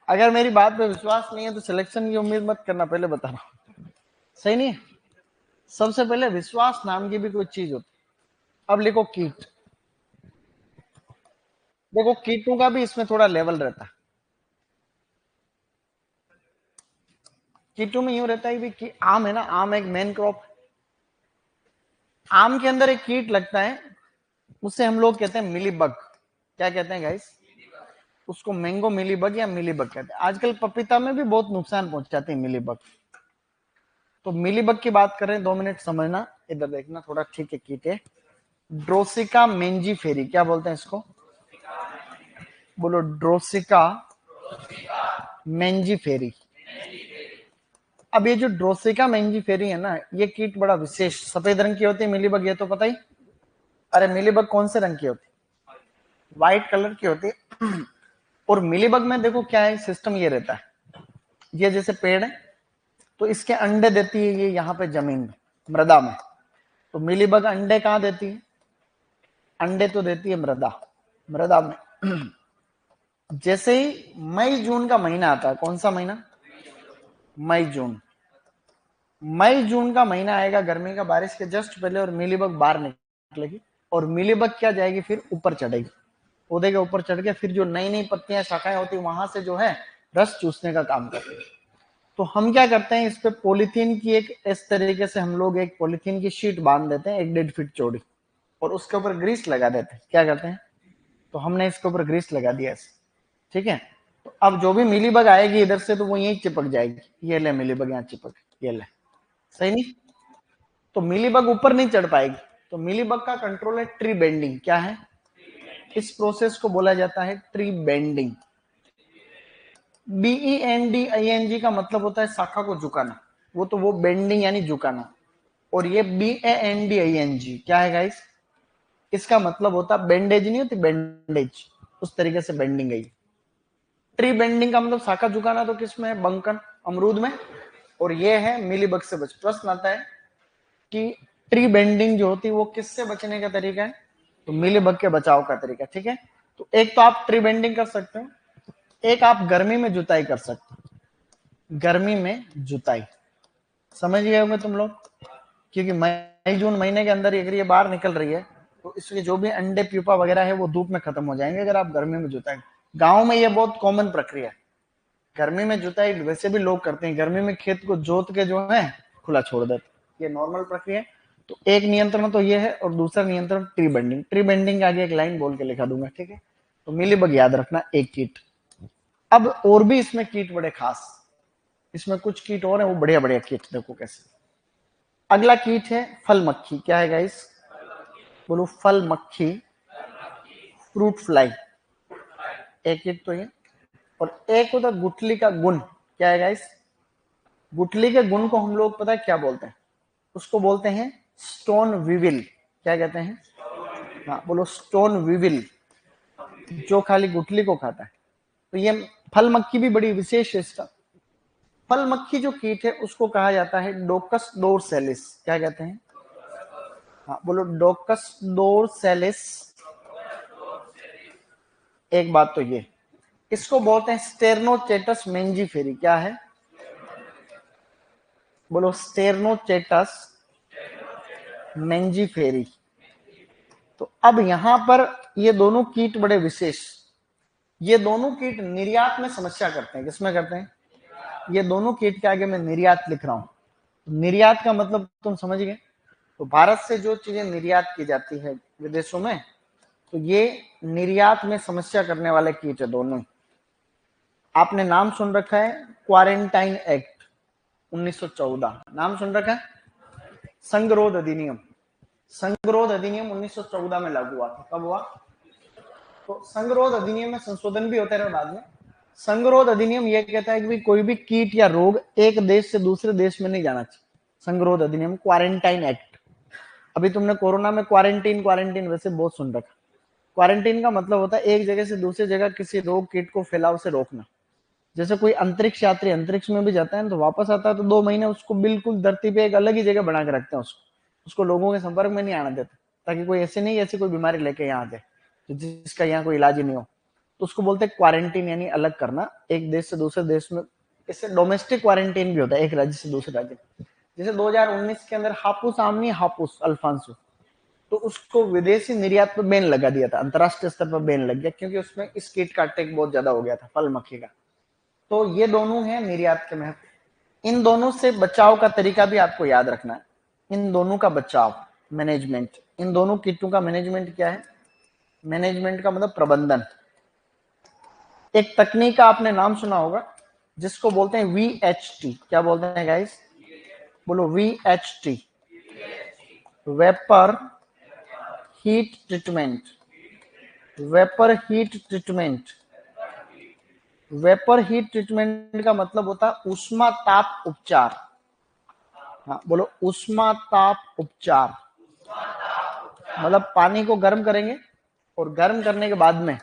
अगर मेरी बात पे विश्वास नहीं है तो सिलेक्शन की उम्मीद मत करना, पहले बता रहा हूं, सही नहीं है? सबसे पहले विश्वास नाम की भी कोई चीज होती। अब लिखो कीट। देखो कीटों का भी इसमें थोड़ा लेवल रहता है, कीटों में यूं रहता है कि आम है ना, आम एक मेन क्रॉप, आम के अंदर एक कीट लगता है, उसे हम लोग कहते हैं मिलीबग। क्या कहते हैं गाइस? उसको मैंगो मिलीबग या मिलीबग कहते हैं। आजकल पपीता में भी बहुत नुकसान पहुंचाते हैं मिलीबग। तो मिलीबग की बात करें, 2 मिनट समझना, इधर देखना थोड़ा, ठीक है कीट है, ड्रोसिका मेंजीफेरी, क्या बोलते हैं इसको? बोलो, ड्रोसिका मेंजीफेरी। अब ये जो ड्रोसिका मेंजीफेरी है ना, ये कीट बड़ा विशेष, सफेद रंग की होती है मिलीबग, ये तो पता ही। अरे मिलीबग कौन से रंग की होती? व्हाइट कलर की होती है, और मिलीबग में देखो क्या है सिस्टम, ये रहता है, ये जैसे पेड़ है तो इसके अंडे देती है ये यहाँ पे जमीन में, मृदा में। तो मिलीबग अंडे कहाँ देती है? अंडे तो देती है मृदा में। जैसे ही मई जून का महीना आता है, कौन सा महीना? मई जून। मई जून का महीना आएगा गर्मी का, बारिश के जस्ट पहले, और मिलीबग बाहर निकलेगी और मिलीबग क्या जाएगी फिर ऊपर चढ़ेगी, पौधे के ऊपर चढ़ के फिर जो नई नई पत्तियां शाखाएं होती है वहां से जो है रस चूसने का काम करती है। तो हम क्या करते हैं, इस पे पॉलीथीन की एक इस तरीके से हम लोग एक पॉलीथीन की शीट बांध देते हैं 1-1.5 फीट चौड़ी, और उसके ऊपर ग्रीस लगा देते हैं। क्या करते हैं, तो हमने इसके ऊपर ग्रीस लगा दिया ऐसे, ठीक है। तो अब जो भी मिलीबग आएगी इधर से तो वो यहीं चिपक जाएगी, ये ले मिलीबग यहाँ चिपक, ये ले, सही नहीं? तो मिलीबग ऊपर नहीं चढ़ पाएगी। तो मिलीबग का कंट्रोल है ट्री बेंडिंग। क्या है? इस प्रोसेस को बोला जाता है ट्री बेंडिंग। BENDING का मतलब होता है शाखा को झुकाना, वो तो वो बेंडिंग यानी झुकाना। और ये BANDING क्या है गाइस? इसका मतलब होता है बेंडेज नहीं होती, बेंडेज, उस तरीके से बेंडिंग है। ट्री बेंडिंग का मतलब शाखा झुकाना, तो किसमें है? बंकन, अमरूद में। और ये है मिलीबग से बच। प्रश्न आता है कि ट्री बेंडिंग जो होती है वो किससे बचने का तरीका है? तो मिलीबग के बचाव का तरीका, ठीक है। तो एक तो आप ट्री बेंडिंग कर सकते हो, एक आप गर्मी में जुताई कर सकते हो। गर्मी में जुताई समझ गए होंगे तुम लोग, क्योंकि मई जून महीने के अंदर अगर ये बाहर निकल रही है तो इसके जो भी अंडे प्यूपा वगैरह है वो धूप में खत्म हो जाएंगे अगर आप गर्मी में जुताई। गांव में ये बहुत कॉमन प्रक्रिया है, गर्मी में जुताई वैसे भी लोग करते हैं, गर्मी में खेत को जोत के जो है खुला छोड़ देते, ये नॉर्मल प्रक्रिया है। तो एक नियंत्रण तो ये है, और दूसरा नियंत्रण ट्री बेंडिंग। ट्री बेंडिंग के आगे एक लाइन बोल के लिखा दूंगा, ठीक है। तो मिलीबग याद रखना, एक कीट। अब और भी इसमें कीट बड़े खास, इसमें कुछ कीट और है वो बढ़िया बढ़िया कीट, देखो कैसे। अगला कीट है फल मक्खी। क्या है गाइस? बोलो, फल मक्खी, फ्रूट फ्लाई, एक कीट तो ये। और एक होता गुठली का गुण। क्या है गाइस? गुठली के गुण को हम लोग पता है क्या बोलते हैं? उसको बोलते हैं स्टोन विविल। क्या कहते हैं? हाँ बोलो, स्टोन विविल, जो खाली गुठली को खाता है। तो ये फल मक्खी भी बड़ी विशेष है इसका। फल मक्खी जो कीट है उसको कहा जाता है डोकस डोरसेलिस। क्या कहते हैं? हाँ बोलो, डोकस डोरसेलिस। एक बात तो ये, इसको बोलते हैं स्टेरनोचेटस मेंजीफेरी। क्या है? बोलो, स्टेरनोचेटस मेंजीफेरी। तो अब यहां पर ये दोनों कीट बड़े विशेष, ये दोनों कीट निर्यात में समस्या करते हैं। किसमें करते हैं? ये दोनों कीट के आगे मैं निर्यात लिख रहा हूं। निर्यात का मतलब तुम समझ गए। तो भारत से जो चीजें निर्यात की जाती है विदेशों में, तो ये निर्यात में समस्या करने वाले कीट है दोनों। आपने नाम सुन रखा है क्वारंटाइन एक्ट 1914, नाम सुन रखा है। संगरोध अधिनियम, संगरोध अधिनियम 1914 में लागू हुआ था। कब हुआ? तो संगरोध अधिनियम में संशोधन भी होते रहे बाद में। संगरोध अधिनियम यह कहता है कि कोई भी कीट या रोग एक देश से दूसरे देश में नहीं जाना चाहिए। संगरोध अधिनियम, क्वारंटाइन एक्ट। अभी तुमने कोरोना में क्वारंटीन क्वारंटीन वैसे बहुत सुन रखा। क्वारंटीन का मतलब होता है एक जगह से दूसरी जगह किसी रोग कीट को फैलाव से रोकना। जैसे कोई अंतरिक्ष यात्री अंतरिक्ष में भी जाता है तो वापस आता है तो 2 महीने उसको बिल्कुल धरती पे एक अलग ही जगह बना के रखते हैं, उसको लोगों के संपर्क में नहीं आना देते, ताकि कोई ऐसे नहीं ऐसी कोई बीमारी लेके यहाँ आते जिसका यहाँ कोई इलाज ही नहीं हो। तो उसको बोलते हैं क्वारंटीन, यानी अलग करना एक देश से दूसरे देश में। इससे डोमेस्टिक क्वारंटीन भी होता है, एक राज्य से दूसरे राज्य। जैसे 2019 के अंदर हापुस आमनी, हापुस अल्फांसो, तो उसको विदेशी निर्यात पर बैन लगा दिया था, अंतरराष्ट्रीय स्तर पर बैन लग गया, क्योंकि उसमें इस कीट का अटैक बहुत ज्यादा हो गया था, फल मक्खी का। तो ये दोनों हैं निर्यात के महत्व। इन दोनों से बचाव का तरीका भी आपको याद रखना है। इन दोनों का बचाव, मैनेजमेंट, इन दोनों कीटों का मैनेजमेंट क्या है? मैनेजमेंट का मतलब प्रबंधन। एक तकनीक का आपने नाम सुना होगा जिसको बोलते हैं VHT। क्या बोलते हैं गाइस? बोलो, VHT, vapour heat treatment. Vapour heat treatment, vapour heat treatment का मतलब होता है ऊष्मा ताप उपचार। हाँ बोलो, ऊष्मा ताप उपचार। मतलब पानी को गर्म करेंगे और गर्म करने के बाद में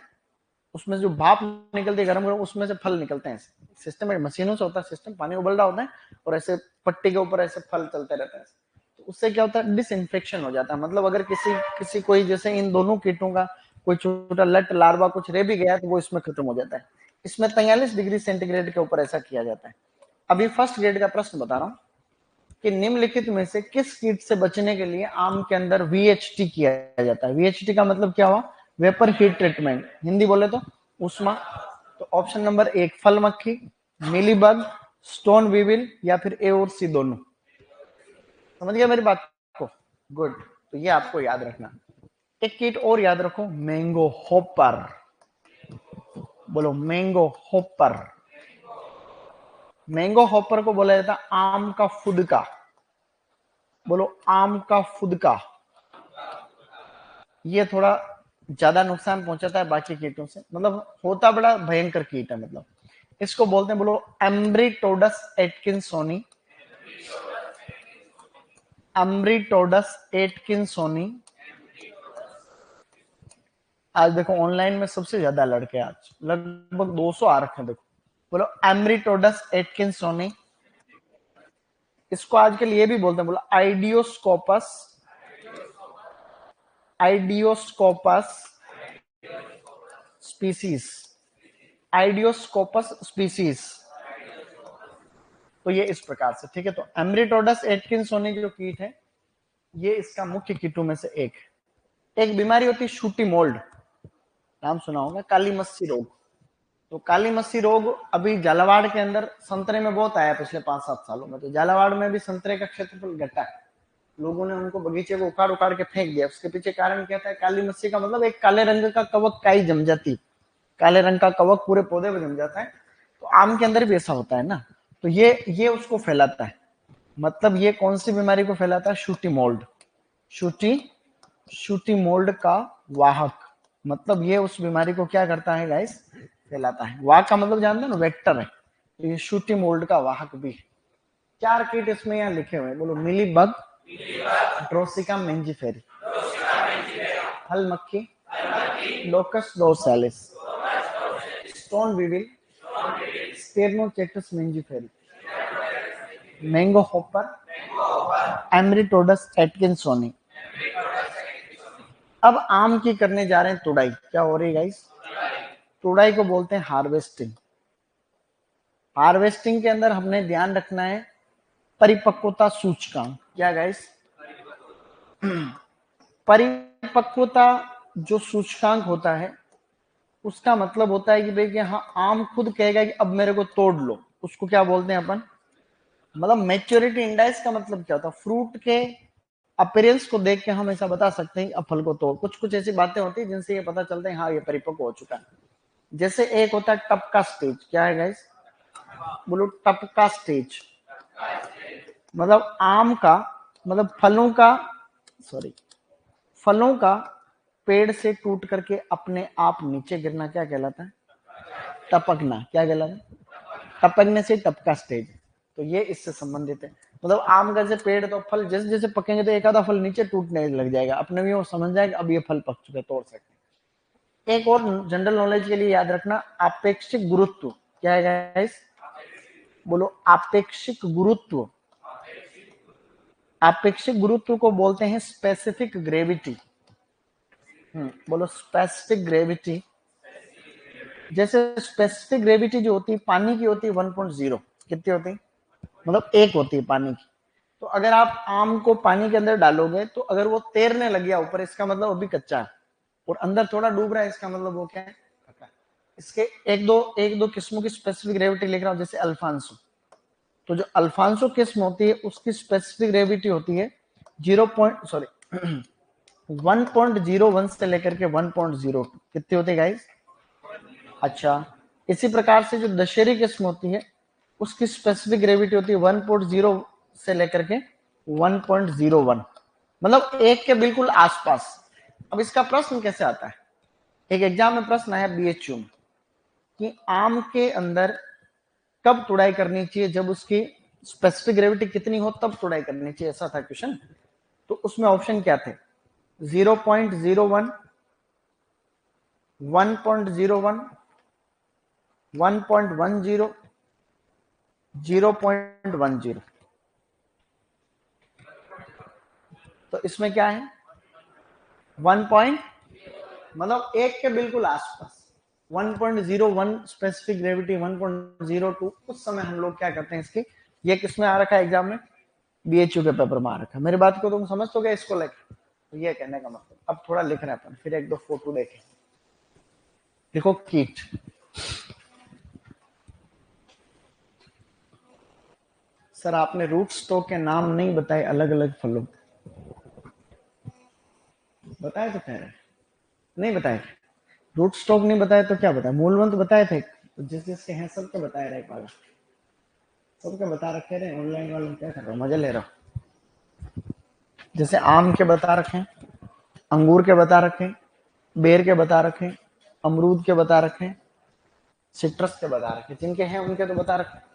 उसमें जो भाप निकलती है गर्म गर्म, उसमें से फल निकलते हैं। सिस्टम मशीनों से होता है सिस्टम, पानी उबल रहा होता है और ऐसे पट्टी के ऊपर ऐसे फल चलते रहते हैं। तो उससे क्या होता है, डिसइंफेक्शन हो जाता है। मतलब अगर किसी कोई जैसे इन दोनों कीटों का कोई छोटा लट लार्वा कुछ रह भी गया तो वो इसमें खत्म हो जाता है। इसमें 43 डिग्री सेंटीग्रेड के ऊपर ऐसा किया जाता है। अभी फर्स्ट ग्रेड का प्रश्न बता रहा हूँ कि निम्नलिखित में से किस कीट से बचने के लिए आम के अंदर वीएचटी किया जाता है। वीएचटी का मतलब क्या हुआ, वेपर हीट ट्रीटमेंट, हिंदी बोले तो उष्मा। तो ऑप्शन नंबर 1 फल मक्खी, मिलीबग, स्टोन वीविल या फिर ए और सी दोनों। समझ गया मेरी बात को? गुड। तो ये आपको याद रखना। एक कीट और याद रखो, मैंगो हॉपर। बोलो मैंगो हॉपर। मैंगो हॉपर को बोला जाता है आम का फुदका। बोलो आम का फुदका। ये थोड़ा ज्यादा नुकसान पहुंचाता है बाकी कीटों से, मतलब होता बड़ा भयंकर कीट है। मतलब इसको बोलते हैं, बोलो एम्ब्रिटोडस एटकिंसोनी। एम्ब्रिटोडस एटकिंसोनी। आज देखो ऑनलाइन में सबसे ज्यादा लड़के आज लगभग 200 आ रखे हैं। देखो बोलो एम्ब्रिटोडस एटकिंसोनी। इसको आजकल ये भी बोलते हैं, बोलो आइडियोस्कोपस। आइडियोस्कोपस स्पीसीज। आइडियोस्कोपस स्पीसीज। तो ये इस प्रकार से, ठीक है। तो एम्ब्रिटोडस एटकिंसोनी जो कीट है, ये इसका मुख्य कीटों में से एक बीमारी होती है शूटी मोल्ड, नाम सुना होगा, काली मस्सी रोग। तो काली मस्सी रोग अभी झालावाड़ के अंदर संतरे में बहुत आया पिछले 5-7 सालों में। तो झालावाड़ में भी संतरे का क्षेत्रफल घटा है, लोगों ने उनको बगीचे को उखाड़ उखाड़ के फेंक दिया। उसके पीछे कारण क्या था, काली मस्सी का मतलब एक काले रंग का कवक काई जम जाती, काले रंग का कवक पूरे पौधे में जम जाता है। तो आम के अंदर भी ऐसा होता है ना, तो ये उसको फैलाता है। मतलब ये कौन सी बीमारी को फैलाता है, sooty mould. Sooty sooty mould का वाहक, मतलब ये उस बीमारी को क्या करता है गाइस, फैलाता है। वाहक का मतलब जानते हो ना, वेक्टर है। तो ये शूटी मोल्ड का वाहक भी है। 4 कीट इसमें यहाँ लिखे हुए हैं, बोलो मिली बग, ड्रोसिका मेंजिफेरी, फल मक्खी, लोकस डोर्सालिस, stone weevil, Sternochetus mangiferae, mango hopper, Amritodus atkinsoni. अब आम की करने जा रहे हैं तुड़ाई। क्या हो रही है गाइस, तुड़ाई को बोलते हैं हार्वेस्टिंग। हार्वेस्टिंग के अंदर हमने ध्यान रखना है परिपक्वता सूचकांक। क्या गाइस, परिपक्वता जो सूचकांक होता है उसका मतलब होता है कि भाई कि हाँ आम खुद कहेगा कि अब मेरे को तोड़ लो, उसको क्या बोलते हैं अपन, मतलब मैच्योरिटी इंडेक्स का मतलब क्या होता है, फ्रूट के अपीयरेंस को देख के हम ऐसा बता सकते हैं अब फल को तोड़। कुछ कुछ ऐसी बातें होती है जिनसे ये पता चलता है हाँ ये परिपक्व हो चुका है। जैसे एक होता है टपका स्टेज। क्या है गाइस, बोलो टपका स्टेज। मतलब आम का, मतलब फलों का, सॉरी, फलों का पेड़ से टूट करके अपने आप नीचे गिरना क्या कहलाता है, टपकना। क्या कहलाता है, टपकने से टपका स्टेज। तो ये इससे संबंधित है। मतलब आम का जैसे पेड़, तो फल जैसे जैसे पकेंगे तो एक आधा फल नीचे टूटने लग जाएगा, अपने भी वो समझ जाएगा अब ये फल पक चुके, तोड़ सकते हैं। एक और जनरल नॉलेज के लिए याद रखना, आपेक्षिक गुरुत्व। क्या है गाइस, बोलो आपेक्षिक गुरुत्व। आपेक्षिक गुरुत्व को बोलते हैं स्पेसिफिक ग्रेविटी। बोलो स्पेसिफिक ग्रेविटी। जैसे स्पेसिफिक ग्रेविटी जो होती है पानी की होती है 1.0। कितनी होती है, मतलब 1 होती है पानी की। तो अगर आप आम को पानी के अंदर डालोगे तो अगर वो तैरने लग गया ऊपर, इसका मतलब अभी कच्चा है, और अंदर थोड़ा डूब रहा है, इसका मतलब वो क्या है, पका है। इसके एक दो किस्मों की स्पेसिफिक ग्रेविटी लिख रहा हूं, जैसे अल्फांसो। तो जो अल्फांसो किस्म होती है उसकी स्पेसिफिक ग्रेविटी होती है 1.01 से लेकर के 1.02। कितनी होती है गाइस, अच्छा। इसी प्रकार से जो दशहरी किस्म होती है उसकी स्पेसिफिक ग्रेविटी होती है 1.0 से लेकर के 1.01, मतलब 1 के बिल्कुल आसपास। अब इसका प्रश्न कैसे आता है, एक एग्जाम में प्रश्न आया बीएचयू में कि आम के अंदर कब तुड़ाई करनी चाहिए, जब उसकी स्पेसिफिक ग्रेविटी कितनी हो तब तुड़ाई करनी चाहिए, ऐसा था क्वेश्चन। तो उसमें ऑप्शन क्या थे, 0.01, 1.01, 1.10, 0.10। तो इसमें क्या है 1 पॉइंट, मतलब एक के बिल्कुल आसपास। 1.01 स्पेसिफिक ग्रेविटी, 1.02। उस समय हम लोग क्या करते हैं इसकी, ये किसमें आ रखा है एग्जाम में, बीएचयू के पेपर में आ रखा है। मेरी बात को तुम समझ तो गए इसको लेकर, तो ये कहने का मतलब। अब थोड़ा लिख रहे हैं अपन, फिर एक दो फोटो देखें। देखो कीट, सर आपने रूट स्टॉक के नाम नहीं बताए अलग अलग फलों, बताए तो कह रहे नहीं बताए, रूट स्टॉक नहीं बताए तो क्या बताया, मूलवंत बताए थे, तो जिस जिसके हैं सबके बताए रहे पागल, सबके बता रखे रहे। ऑनलाइन वाले क्या कर रहे हो, मजे ले रहे हो। जैसे आम के बता रखे, अंगूर के बता रखे, बेर के बता रखे, अमरूद के बता रखे, सिट्रस के बता रखे, जिनके हैं उनके तो बता रखे।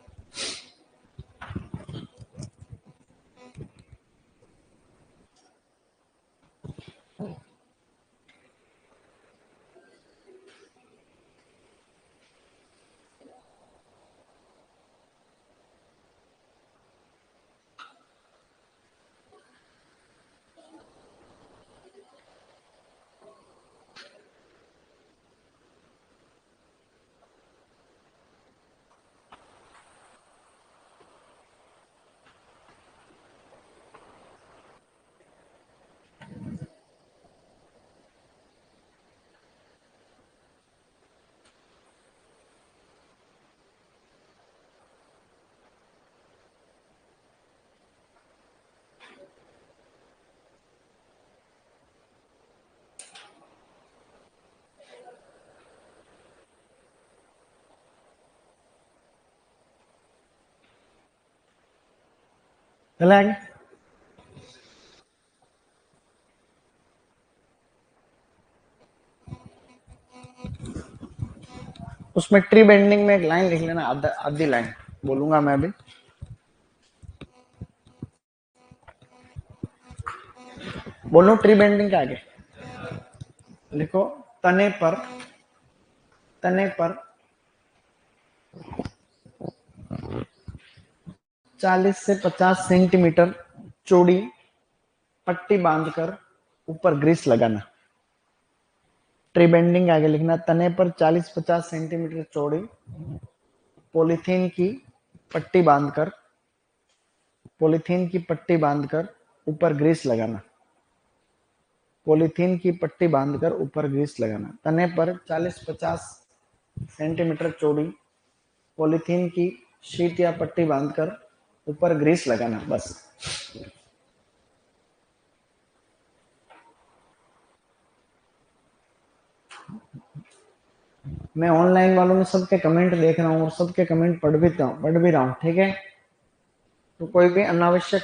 चले आगे। उसमें ट्री बेंडिंग में एक लाइन लिख लेना, आधी लाइन बोलूंगा मैं भी। बोलो ट्री बेंडिंग के आगे लिखो, तने पर, तने पर 40 से 50 सेंटीमीटर चौड़ी पट्टी बांधकर ऊपर ग्रीस लगाना। ट्री बेंडिंग आगे लिखना, तने पर 40-50 सेंटीमीटर चौड़ी पॉलीथीन की पट्टी बांधकर, पॉलीथीन की पट्टी बांधकर ऊपर ग्रीस लगाना। पॉलीथीन की पट्टी बांधकर ऊपर ग्रीस लगाना। तने पर 40-50 सेंटीमीटर चौड़ी पॉलीथीन की शीट या पट्टी बांधकर ऊपर ग्रीस लगाना, बस। मैं ऑनलाइन वालों में सबके कमेंट देख रहा हूँ और सबके कमेंट पढ़ भी रहा हूँ, ठीक है। तो कोई भी अनावश्यक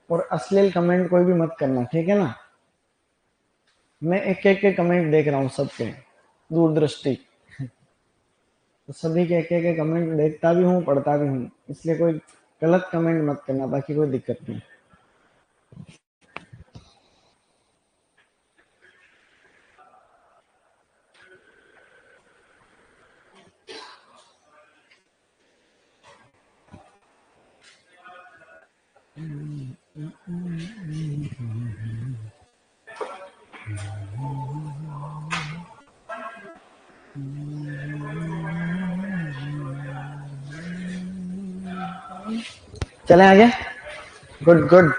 और अश्लील कमेंट कोई भी मत करना, ठीक है ना। मैं एक एक के कमेंट देख रहा हूँ सबके, दूरदृष्टि। तो सभी के एक कमेंट देखता भी हूँ, पढ़ता भी हूँ, इसलिए कोई गलत कमेंट मत करना, बाकी कोई दिक्कत नहीं। चले आगे। Good good.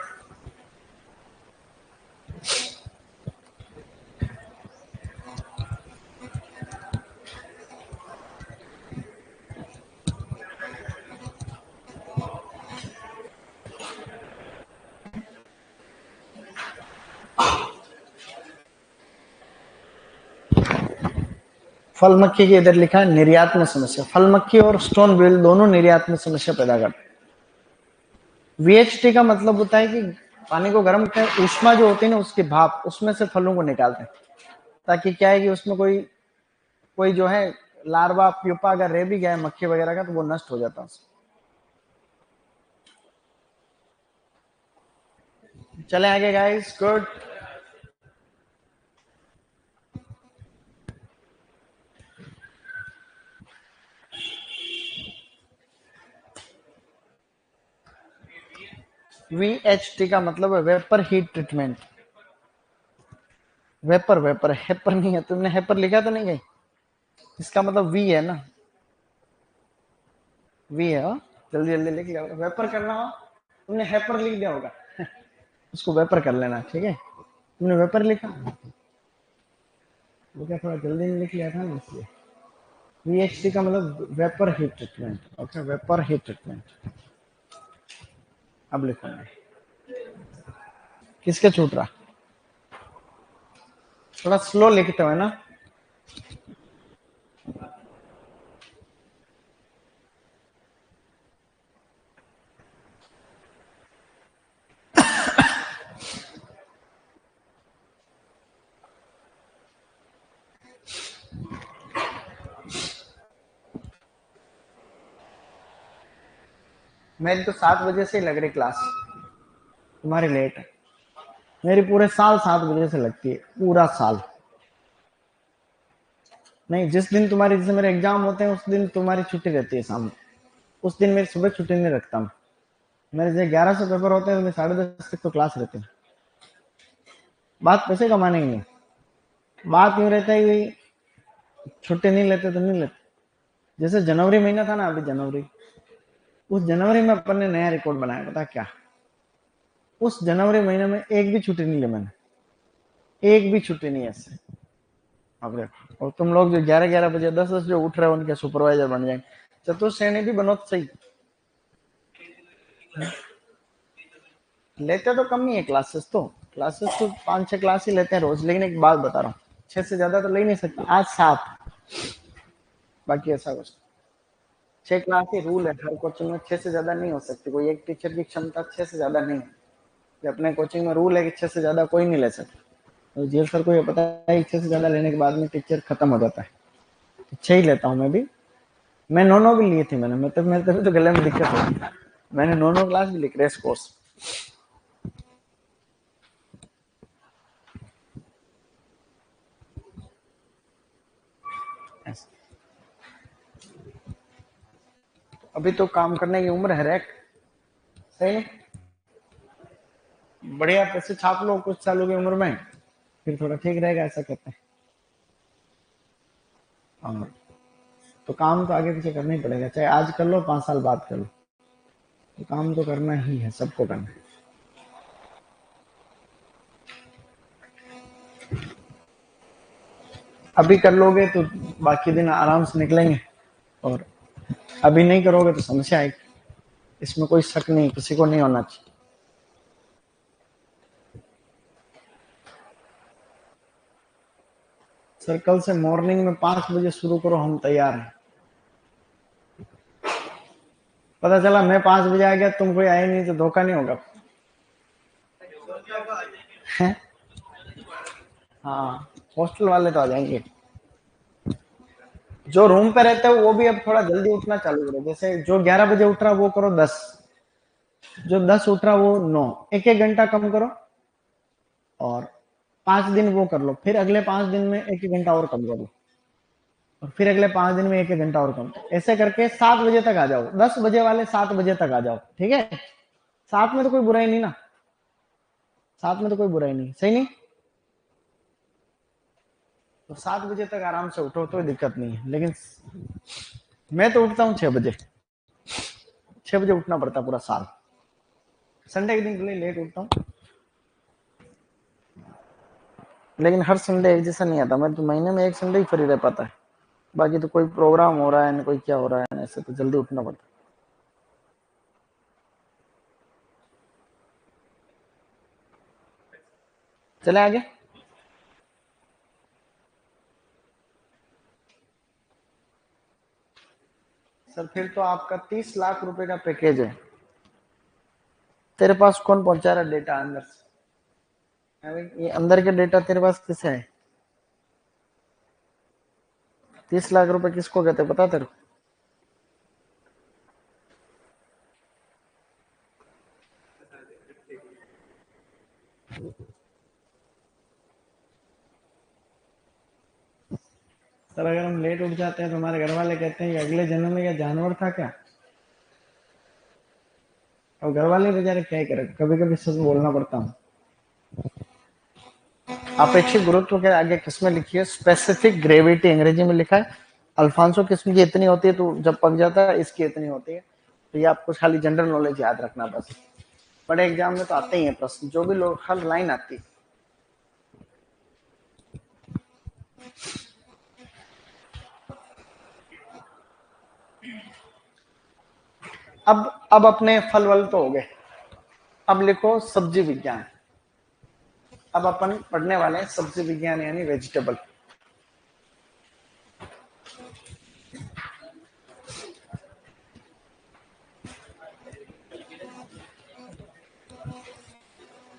फल मक्खी के इधर लिखा है निर्यात में समस्या। फल मक्खी और स्टोन बिल दोनों निर्यात में समस्या पैदा करते हैं। वीएचटी का मतलब होता है कि पानी को गर्म कर ऊष्मा जो होती है ना, उसकी भाप, उसमें से फलों को निकालते हैं, ताकि क्या है कि उसमें कोई कोई जो है लार्वा प्यूपा अगर रह भी गया है मक्खी वगैरह का, तो वो नष्ट हो जाता है। चले आगे गाइस, गुड। VHT का मतलब है vapour heat treatment. Vapour vapour हेपर नहीं है, तुमने हेपर लिखा तो नहीं गई, इसका मतलब वी है ना, वी है। जल्दी जल्दी लिख लिया होगा, वेपर करना हो तुमने हेपर लिख दिया होगा उसको वेपर कर लेना, ठीक है। तुमने वेपर लिखा, वो क्या थोड़ा जल्दी में लिख लिया था ना इसलिए। VHT का मतलब vapour heat treatment, okay, vapour heat treatment. अब लिखो मैं, किसके छूट रहा, थोड़ा स्लो लिखते हो ना। मेरी तो 7 बजे से ही लग रही क्लास, तुम्हारी लेट है। मेरी पूरे साल 7 बजे से लगती है, पूरा साल। नहीं, जिस दिन तुम्हारी, जैसे मेरे एग्जाम होते हैं उस दिन तुम्हारी छुट्टी रहती है शाम, उस दिन मेरी सुबह छुट्टी नहीं रखता मैं। मेरे जो 11 से पेपर होते हैं तो 10:30 तक तो क्लास रहती है। बात पैसे कमाने की नहीं, बात यूं रहता है कि छुट्टी नहीं लेते तो नहीं लेते। जैसे जनवरी महीना था ना, अभी जनवरी, उस जनवरी में अपन ने नया रिकॉर्ड बनाया, पता क्या, उस जनवरी महीने में एक भी छुट्टी नहीं ली मैंने, एक भी छुट्टी नहीं ऐसे। अब देखो, और तुम लोग जो 11-11 बजे 10-10 जो उठ रहे हो उनके सुपरवाइजर बन जाएंगे, चतुर्थ श्रेणी भी बनो तो सही। लेते तो कम ही है क्लासेस, तो क्लासेस तो 5-6 क्लास ही लेते हैं रोज, लेकिन एक बात बता रहा हूँ, 6 से ज्यादा तो ले नहीं सकते, आज 7, बाकी ऐसा कुछ। 6 क्लास ही रूल है हर कोचिंग में, 6 से ज्यादा नहीं हो सकती, कोई एक टीचर की क्षमता 6 से ज्यादा नहीं है। ये अपने कोचिंग में रूल है कि 6 से ज्यादा कोई नहीं ले सकता। तो जीएल सर को ये पता है कि 6 से ज्यादा लेने के बाद में टीचर खत्म हो जाता है, तो 6 ही लेता हूँ मैं भी। मैं 9 भी लिए थे मैंने, मतलब मेरे तभी तो गले में दिक्कत होती, मैंने 9 क्लास भी लिख रेस कोर्स। अभी तो काम करने की उम्र है रैक, सही नहीं, बढ़िया पैसे छाप लो कुछ सालों की उम्र में, फिर थोड़ा ठीक रहेगा, ऐसा कहते हैं। और तो काम तो आगे पीछे करना ही पड़ेगा, चाहे आज कर लो 5 साल बाद कर लो, तो काम तो करना ही है, सबको करना है। अभी कर लोगे तो बाकी दिन आराम से निकलेंगे, और अभी नहीं करोगे तो समस्या आएगी, इसमें कोई शक नहीं, किसी को नहीं होना चाहिए। सर कल से मॉर्निंग में 5 बजे शुरू करो, हम तैयार हैं। पता चला मैं 5 बजे आ गया, तुम कोई आए नहीं तो धोखा नहीं होगा। हाँ, हॉस्टल वाले तो आ जाएंगे। जो रूम पे रहते हो वो भी अब थोड़ा जल्दी उठना चालू करो, जैसे जो 11 बजे उठ रहा वो करो 10, जो 10 उठ रहा वो 9, एक एक घंटा कम करो, और 5 दिन वो कर लो, फिर अगले 5 दिन में एक एक घंटा और कम करो, और फिर अगले 5 दिन में एक एक घंटा और कम, ऐसे करके 7 बजे तक आ जाओ, 10 बजे वाले 7 बजे तक आ जाओ, ठीक है। साथ में तो कोई बुराई नहीं ना, साथ में तो कोई बुराई नहीं, सही नहीं। तो 7 बजे तक आराम से उठो, तो दिक्कत नहीं है, लेकिन मैं तो उठता हूँ 6 बजे, 6 बजे उठना पड़ता पूरा साल, संडे के दिन के लिए लेट उठता हूँ, लेकिन हर संडे एक जैसा नहीं आता, मैं तो महीने में एक संडे ही फ्री रह पाता है, बाकी तो कोई प्रोग्राम हो रहा है ना कोई क्या हो रहा है, ऐसे तो जल्दी उठना पड़ता है। चले आगे। सर फिर तो आपका 30 लाख रुपए का पैकेज है, तेरे पास कौन पहुंचा रहा डेटा अंदर से, अरे ये अंदर के डेटा तेरे पास किसे है। 30 लाख रुपए किसको कहते पता तेरे को। सर अगर हम लेट उठ जाते हैं तो हमारे घर वाले कहते हैं कि अगले जन्म में यह जानवर था क्या। और घर वाले बेचारे क्या करें, कभी कभी सच बोलना पड़ता है। अपेक्षित गुरुत्व के आगे किसमें लिखी है? स्पेसिफिक ग्रेविटी अंग्रेजी में लिखा है। अल्फांसो किस्म की इतनी होती है, तो जब पक जाता है इसकी इतनी होती है। तो ये आपको खाली जनरल नॉलेज याद रखना बस। बड़े एग्जाम में तो आते ही है प्रश्न, जो भी लोग हर लाइन आती। अब अपने फल वल तो हो गए, अब लिखो सब्जी विज्ञान। अब अपन पढ़ने वाले हैं सब्जी विज्ञान यानी वेजिटेबल।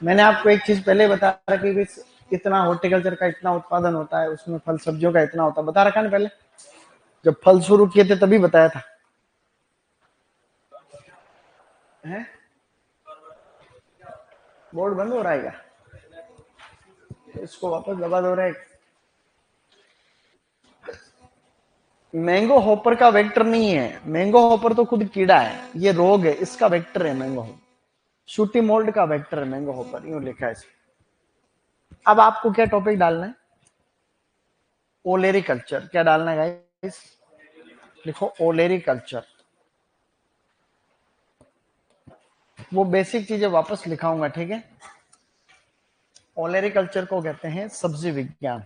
मैंने आपको एक चीज पहले बता रखी कि इतना हॉर्टिकल्चर का इतना उत्पादन होता है, उसमें फल सब्जियों का इतना होता है, बता रखा ना पहले, जब फल शुरू किए थे तभी बताया था। है? बोर्ड बंद हो रहा है क्या? इसको वापस दबा दो रहे। मैंगो हॉपर का वेक्टर नहीं है, मैंगो हॉपर तो खुद कीड़ा है, ये रोग है, इसका वेक्टर है मैंगो हॉपर। शूटी मोल्ड का वेक्टर है मैंगो हॉपर, यूं लिखा है इसमें। अब आपको क्या टॉपिक डालना है? ओलेरी कल्चर। क्या डालना है गाइस? लिखो ओलेरी कल्चर। वो बेसिक चीजें वापस लिखाऊंगा, ठीक है। ओलेरी कल्चर को कहते हैं सब्जी विज्ञान।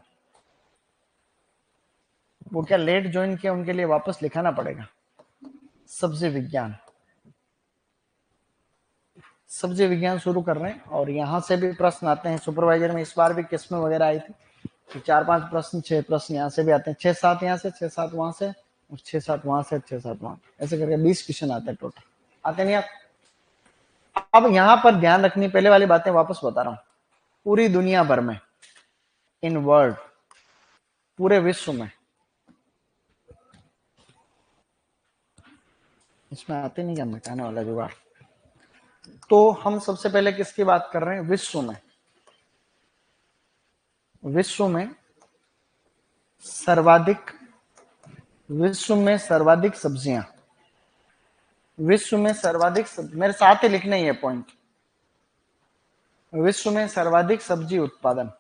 वो क्या लेट ज्वाइन किया उनके लिए वापस लिखाना पड़ेगा, सब्जी विज्ञान। सब्जी विज्ञान शुरू कर रहे हैं, और यहां से भी प्रश्न आते हैं। सुपरवाइजर में इस बार भी किस्में वगैरह आई थी, तो 4-5 प्रश्न, 6 प्रश्न यहाँ से भी आते हैं, 6-7 यहाँ से, 6-7 वहां से, और 6-7 वहां से, 6-7 वहां, ऐसे करके 20 क्वेश्चन आते हैं टोटल। आते नहीं आप? अब यहां पर ध्यान रखनी, पहले वाली बातें वापस बता रहा हूं। पूरी दुनिया भर में, इन वर्ल्ड, पूरे विश्व में, इसमें आते नहीं क्या मिटाने वाला जुगाड़। तो हम सबसे पहले किसकी बात कर रहे हैं? विश्व में। विश्व में सर्वाधिक, विश्व में सर्वाधिक सब्जियां, विश्व में सर्वाधिक मेरे साथ ही लिखना ही है पॉइंट। विश्व में सर्वाधिक सब्जी उत्पादन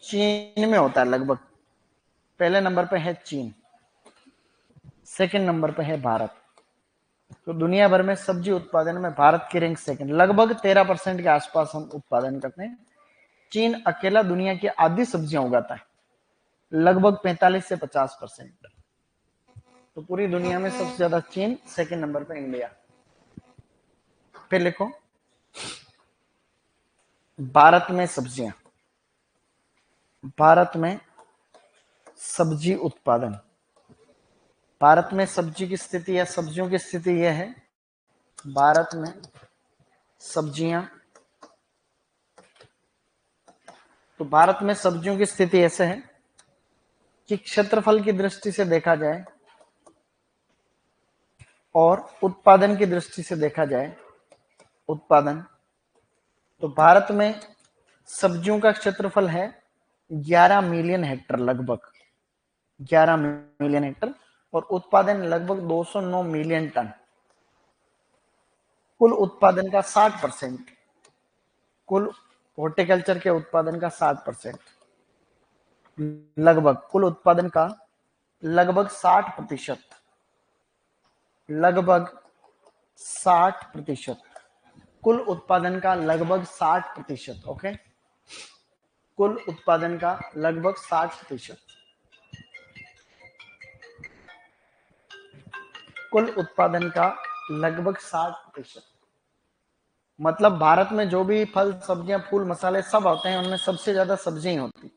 चीन में होता है लगभग। पहले नंबर पे है चीन, सेकंड नंबर पे है भारत। तो दुनिया भर में सब्जी उत्पादन में भारत की रैंक सेकंड, लगभग 13% के आसपास हम उत्पादन करते हैं। चीन अकेला दुनिया की आधी सब्जियां उगाता है, लगभग 45 से 50%। तो पूरी दुनिया में सबसे ज्यादा चीन, सेकंड नंबर पे इंडिया। फिर लिखो भारत में सब्जियां, भारत में सब्जी उत्पादन। भारत में सब्जी की स्थिति या सब्जियों की स्थिति यह है, भारत में सब्जियां, तो भारत में सब्जियों की स्थिति ऐसे है कि क्षेत्रफल की दृष्टि से देखा जाए और उत्पादन की दृष्टि से देखा जाए, उत्पादन, तो भारत में सब्जियों का क्षेत्रफल है 11 मिलियन हेक्टर, लगभग 11 मिलियन हेक्टर, और उत्पादन लगभग 209 मिलियन टन। कुल उत्पादन का 60%, कुल हॉर्टिकल्चर के उत्पादन का 60%, लगभग कुल उत्पादन का लगभग 60%, लगभग 60%, कुल उत्पादन का लगभग 60%। ओके, कुल उत्पादन का लगभग 60%, कुल उत्पादन का लगभग 60%। मतलब भारत में जो भी फल सब्जियां फूल मसाले सब होते हैं, उनमें सबसे ज्यादा सब्जियां ही होती।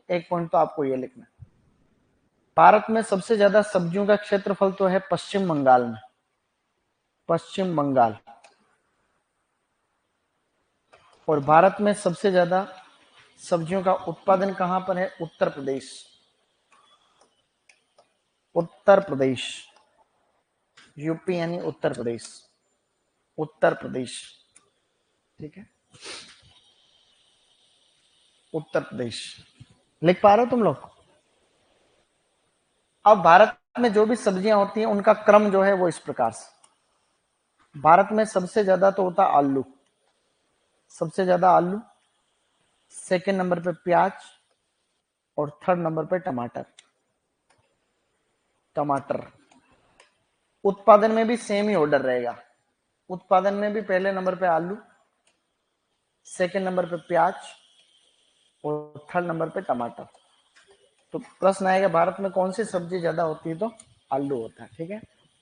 एक पॉइंट तो आपको ये लिखना है। भारत में सबसे ज्यादा सब्जियों का क्षेत्रफल तो है पश्चिम बंगाल में, पश्चिम बंगाल। और भारत में सबसे ज्यादा सब्जियों का उत्पादन कहां पर है? उत्तर प्रदेश, उत्तर प्रदेश, यूपी यानी उत्तर प्रदेश, उत्तर प्रदेश, ठीक है, उत्तर प्रदेश। लिख पा रहे हो तुम लोग? अब भारत में जो भी सब्जियां होती हैं उनका क्रम जो है वो इस प्रकार से, भारत में सबसे ज्यादा तो होता आलू, सबसे ज्यादा आलू, सेकंड नंबर पे प्याज, और थर्ड नंबर पे टमाटर। टमाटर उत्पादन में भी सेम ही ऑर्डर रहेगा, उत्पादन में भी पहले नंबर पे आलू, सेकंड नंबर पे प्याज, और थर्ड नंबर पे टमाटर। तो प्रश्न आएगा भारत में कौन सी सब्जी ज्यादा होती है, तो आलू होता है। ठीक है,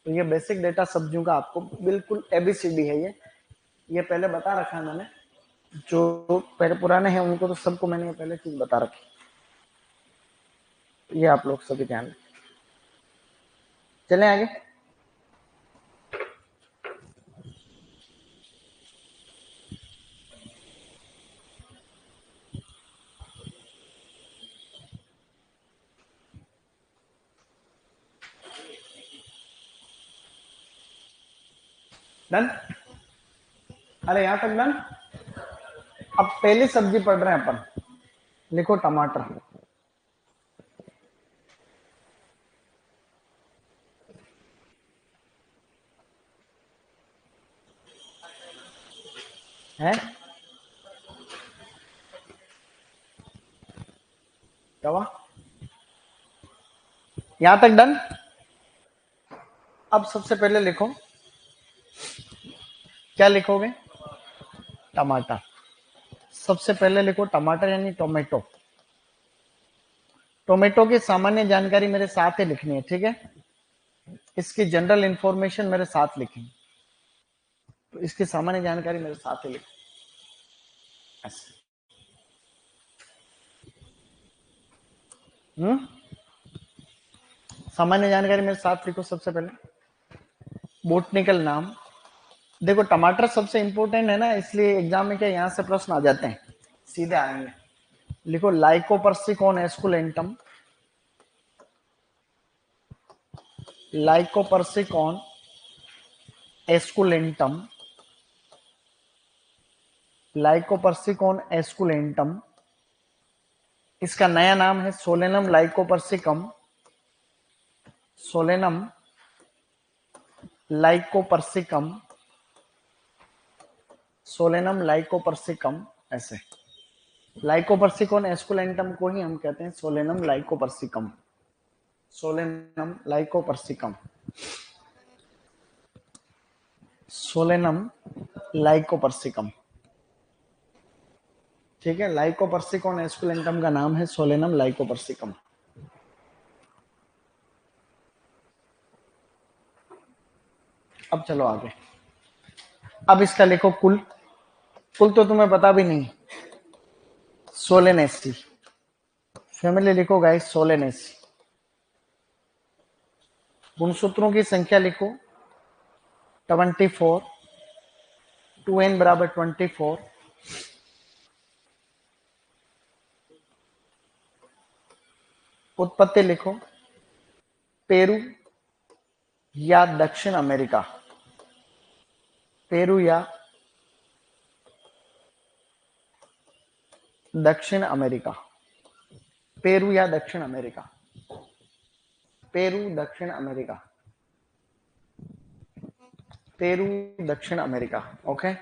तो ये बेसिक डेटा सब्जियों का आपको बिल्कुल एबीसीडी है। ये पहले बता रखा है मैंने, जो पहले पुराने हैं उनको तो सबको मैंने ये पहले चीज बता रखी, ये आप लोग सभी ध्यान रखें। चलें आगे। डन, अरे यहां तक डन। अब पहली सब्जी पढ़ रहे हैं अपन, लिखो टमाटर। है क्या, यहां तक डन। अब सबसे पहले लिखो, क्या लिखोगे, टमाटर। सबसे पहले लिखो टमाटर यानी टोमेटो। टोमेटो की सामान्य जानकारी मेरे साथ ही लिखनी है, ठीक है। इसकी जनरल इंफॉर्मेशन मेरे साथ लिखें, तो इसकी सामान्य जानकारी मेरे साथ ही लिखें ऐसे। सामान्य जानकारी मेरे साथ लिखो। सबसे पहले बोटनिकल नाम, देखो टमाटर सबसे इंपॉर्टेंट है ना, इसलिए एग्जाम में क्या यहाँ से प्रश्न आ जाते हैं, सीधे आएंगे। लिखो लाइकोपर्सिकॉन एस्कुलेंटम, लाइकोपर्सिकॉन एस्कुलेंटम, लाइकोपर्सिकॉन एस्कुलेंटम। इसका नया नाम है Solanum lycopersicum, Solanum lycopersicum, Solanum lycopersicum ऐसे। लाइकोपर्सिकॉन एस्कुलेंटम को ही हम कहते हैं Solanum lycopersicum, Solanum lycopersicum, Solanum lycopersicum. ठीक है, लाइकोपर्सिकॉन एस्कुलेंटम का नाम है सोलेनम लाइकोपर्सिकम। अब चलो आगे। अब इसका लिखो कुल, कुल तो तुम्हें पता भी नहीं, सोलेनेसी। फैमिली लिखो गाइस सोलेनेसी। गुणसूत्रों की संख्या लिखो 24, 2n बराबर 24। उत्पत्ति लिखो पेरू या दक्षिण अमेरिका, पेरू या दक्षिण अमेरिका, पेरू या दक्षिण अमेरिका, पेरू दक्षिण अमेरिका, पेरू दक्षिण अमेरिका। Okay,